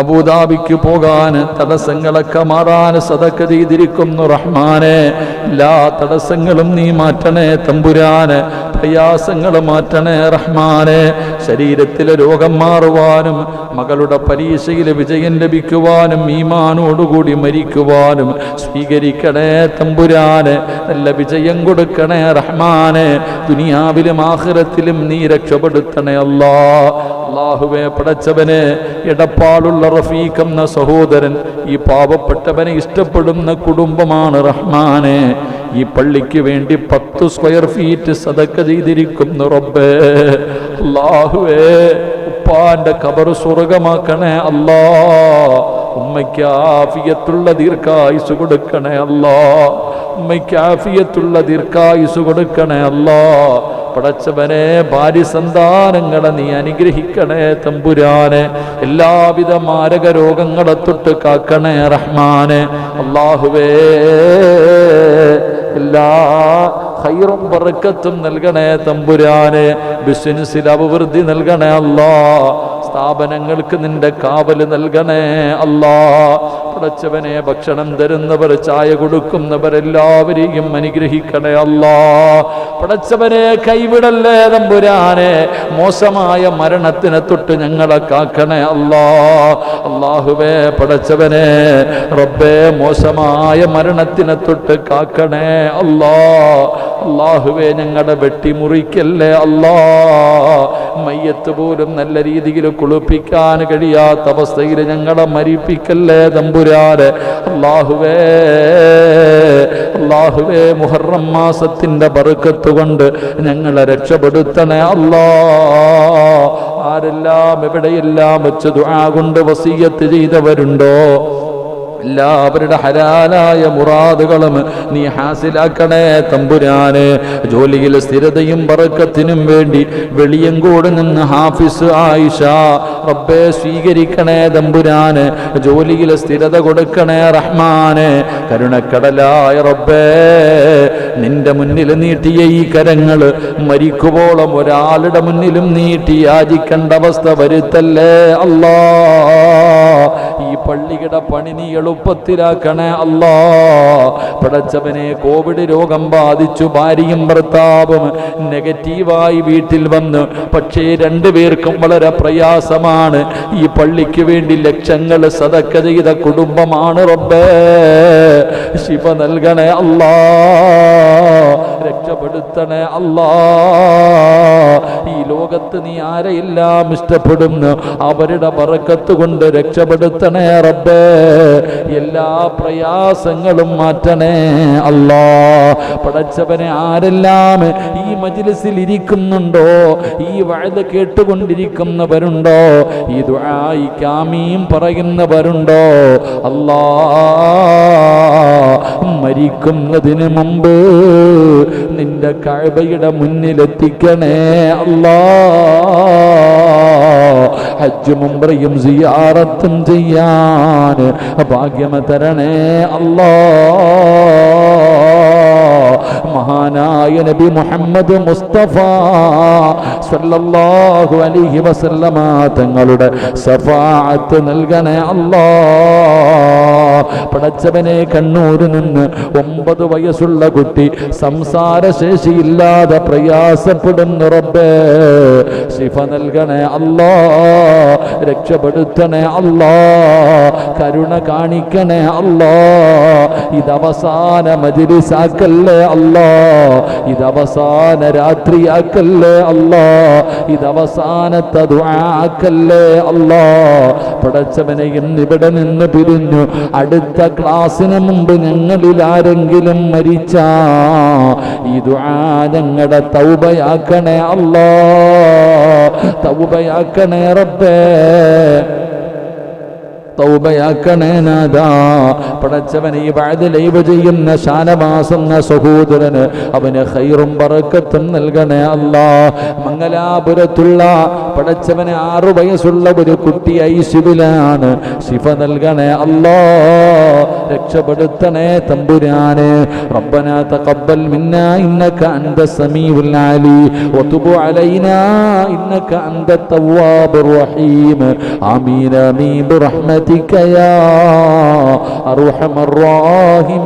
അബൂദാബിക്ക് പോകാൻ തടസ്സങ്ങളൊക്കെ മാറാൻ സദക്ക ചെയ്തിരിക്കുന്നു റഹ്മാനെ. എല്ലാ തടസ്സങ്ങളും നീ മാറ്റണേ തമ്പുരാനെ. പ്രയാസങ്ങൾ മാറ്റണേ റഹ്മാനെ. ശരീരത്തിലെ രോഗം മാറുവാനും മകളുടെ പരീക്ഷയിൽ വിജയം ലഭിക്കുവാനും ഈമാനോടുകൂടി മരിക്കുവാനും സ്വീകരിക്കണേ തമ്പുരാനെ. നല്ല വിജയം കൊടുക്കണേ റഹ്മാനെ. ദുനിയാവിലും ആഖിറത്തിലും നീ രക്ഷപ്പെടുത്തണേ അല്ലാ. അല്ലാഹുവേ, പടച്ചവനെ, എടപ്പാളുള്ള റഫീഖ് എന്ന സഹോദരൻ, ഈ പാവപ്പെട്ടവനെ ഇഷ്ടപ്പെടുന്ന കുടുംബമാണ് റഹ്മാനെ. ഈ പള്ളിക്ക് വേണ്ടി 10 സ്ക്വയർ ഫീറ്റ് സദക്ക ചെയ്തിരിക്കുന്നു റബ്ബേ. അല്ലാഹുവേ, ഉപ്പാന്റെ ഖബർ സ്വർഗമാക്കണേ അല്ലാ. ഉമ്മയ്ക്ക് ആഫിയത്തുള്ള ദീർഘായുസ് കൊടുക്കണേ അല്ലാ. ഉമ്മയ്ക്ക് ആഫിയത്തുള്ള ദീർഘായുസ് കൊടുക്കണേ അല്ലാ. പടച്ചവനെ ഭാര്യ സന്താനങ്ങളെ നീ അനുഗ്രഹിക്കണേ തമ്പുരാനെ. എല്ലാവിധ മാരക രോഗങ്ങളെ തൊട്ട് കാക്കണേ റഹ്മാനെ. അല്ലാഹുവേ എല്ലാ ഖൈറും ബറക്കത്തും നൽകണേ തമ്പുരാനെ. ബിസിനസ്സിൽ അഭിവൃദ്ധി നൽകണേ അല്ലാ. സ്ഥാപനങ്ങൾക്ക് നിന്റെ കാവല് നൽകണേ അല്ലാ. പടച്ചവനെ ഭക്ഷണം തരുന്നവർ, ചായ കൊടുക്കുന്നവരെല്ലാവരെയും അനുഗ്രഹിക്കണേ അല്ലാ. പടച്ചവനെ കൈവിടല്ലേ തമ്പുരാനെ. മോശമായ മരണത്തിനെ തൊട്ട് ഞങ്ങളെ കാക്കണേ അല്ലാ. അല്ലാഹുവേ പടച്ചവനെ റബ്ബേ മോശമായ മരണത്തിനെ തൊട്ട് കാക്കണേ അല്ലാ. അല്ലാഹുവേ ഞങ്ങളെ വെട്ടിമുറിക്കല്ലേ അല്ലാ. മയ്യത്ത് പോലും നല്ല രീതിയിൽ കുളിപ്പിക്കാൻ കഴിയാത്ത അവസ്ഥയിൽ ഞങ്ങളെ മരിപ്പിക്കല്ലേ തമ്പുരാനെ. അല്ലാഹുവേ അല്ലാഹുവേ മുഹറം മാസത്തിന്റെ ബർക്കത്ത് കൊണ്ട് ഞങ്ങളെ രക്ഷപ്പെടുത്തണേ അല്ലാ. ആരെല്ലാം എവിടെയെല്ലാം വെച്ച് ദുആ കൊണ്ട് വസിയ്യത്ത് ചെയ്തവരുണ്ടോ എല്ലാവരുടെ ഹലാലായ മുറാദുകളും നീ ഹാസിലാക്കണേ തമ്പുരാനെ. ജോലിയിൽ സ്ഥിരതയും ബറക്കത്തിനും വേണ്ടി വെളിയങ്കോട് നിന്ന് ഹാഫിസ് ആയിഷ റബ്ബേ സ്വീകരിക്കണേ തമ്പുരാനെ. ജോലിയിൽ സ്ഥിരത കൊടുക്കണേ റഹ്മാനെ. കരുണക്കടലായ റബ്ബേ നിന്റെ മുന്നിൽ നീട്ടിയ ഈ കരങ്ങൾ മരിക്കുവോളം ഒരാളുടെ മുന്നിലും നീട്ടി യാചിക്കേണ്ട അവസ്ഥ വരുത്തല്ലേ അല്ലാ. ഈ പള്ളിയുടെ പണി നീ എളുപ്പത്തിലാക്കണേ അല്ലാ. പടച്ചവനെ കോവിഡ് രോഗം ബാധിച്ചു ഭാര്യയും ഭർത്താവും നെഗറ്റീവായി വീട്ടിൽ വന്ന്, പക്ഷേ രണ്ടുപേർക്കും വളരെ പ്രയാസമാണ്. ഈ പള്ളിക്ക് വേണ്ടി ലക്ഷങ്ങൾ സദക്ക ചെയ്ത കുടുംബമാണ് റബ്ബേ. ശിഫ നൽകണേ അല്ലാ. രക്ഷപ്പെടുത്തണേ അല്ലാ. ഈ ലോകത്ത് നീ ആരെയെല്ലാം ഇഷ്ടപ്പെടുന്നു അവരുടെ ബറക്കത്ത് കൊണ്ട് രക്ഷപ്പെടുത്തണേ റബ്ബേ. എല്ലാ പ്രയാസങ്ങളും മാറ്റണേ അല്ലാ. പടച്ചവനെ ആരെല്ലാം ഈ മജ്ലിസിൽ ഇരിക്കുന്നുണ്ടോ, ഈ വഅദ് കേട്ടുകൊണ്ടിരിക്കുന്നവരുണ്ടോ, ഈ ദുആയിക്ക് ആമീൻ പറയുന്നവരുണ്ടോ അല്ലാ, മരിക്കുന്നതിന് മുമ്പ് നിന്റെ കഅബയുടെ മുന്നിലെത്തിക്കണേ അല്ലാ. ഹജ്ജും ഉംറയും സിയാറത്തും ചെയ്യാൻ ഭാഗ്യം തരണേ അല്ലാ. മഹാനായ നബി മുഹമ്മദ് മുസ്തഫ സല്ലല്ലാഹു അലൈഹി വസല്ലമ തങ്ങളുടെ ശഫാഅത്ത് നൽകണേ അല്ലാ. പടച്ചവനെ കണ്ണൂരിൽ നിന്ന് 9 വയസ്സുള്ള കുട്ടി സംസാരശേഷിയില്ലാതെ പ്രയാസപ്പെടുന്നു റബ്ബേ. ശിഫ നൽകണേ അല്ലാ. രക്ഷപ്പെടുത്തണേ അല്ലാ. കരുണ കാണിക്കണേ അല്ലാ. ഇതവസാന മജ്ലിസാക്കല്ലേ അല്ലാ. ഇതവസാന രാത്രിയാക്കല്ലേ അല്ലാ. ഇതവസാനത്തെ ദുആക്കല്ലേ അല്ലാ. പടച്ചവനെ ഇന്നിവിടെ നിന്ന് പിരിഞ്ഞു അടുത്ത ക്ലാസ്സിന് മുമ്പ് ഞങ്ങളിൽ ആരെങ്കിലും മരിച്ച ഈ ദുആ ഞങ്ങളുടെ തൗബയാക്കണേ അല്ലാ. തൗബയാക്കണേ റബ്ബേ. തൗബയാക്കണേ നാഥാ. പടച്ചവനെ ഈ വഅദ് ലൈവ് ചെയ്യുന്ന ഷാനവാസ് എന്ന സഹോദരന് അവന് ഖൈറും ബറക്കത്തും നൽകണേ അല്ലാ. മംഗലാപുരത്തുള്ള പടച്ചവനെ 6 വയസ്സുള്ള ഒരു കുട്ടി ഐസിബിലാണ്. ശിഫ നൽകണേ അല്ലാ. രക്ഷപ്പെടുത്തണേ തമ്പുരാനെ. റബ്ബനാ തഖബ്ബൽ മിന്നാ ഇന്നക അൻത സമീഉൽ അലീം വതുബ് അലൈനാ ഇന്നക അൻത തവ്വാബുർ റഹീം. ആമീൻ ആമീൻ ബിറഹ്മതിക യാ അർഹമർ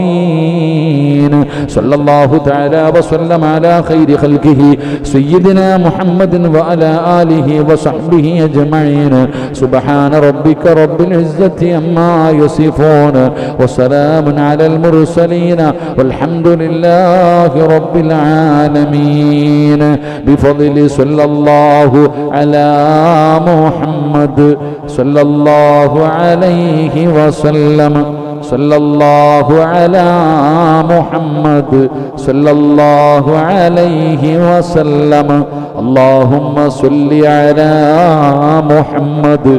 റഹീമീൻ. സല്ലല്ലാഹു തആല വസല്ലം അലാ ഖൈരി ഖൽഖിഹി സയ്യിദിനാ മുഹമ്മദിൻ വഅലാ ആലിഹി വസഹ്ബിഹി അജ്മഈൻ. സുബ്ഹാന റബ്ബിക റബ്ബിൽ ഇസ്സത്തി അമ്മാ യസിഫൂൻ വസലാമുൻ അലൽ മുർസലീൻ വൽഹംദുലില്ലാഹി റബ്ബിൽ ആലമീൻ. ബിഫദ്ലി സല്ലല്ലാഹു അലാ മുഹമ്മദ് സല്ലല്ലാഹു അലൈഹി വസല്ലം. സല്ലല്ലാഹു അലാ മുഹമ്മദ് സല്ലല്ലാഹു അലൈഹി വസല്ലം. അല്ലാഹുമ്മ സല്ലി അലാ മുഹമ്മദ്.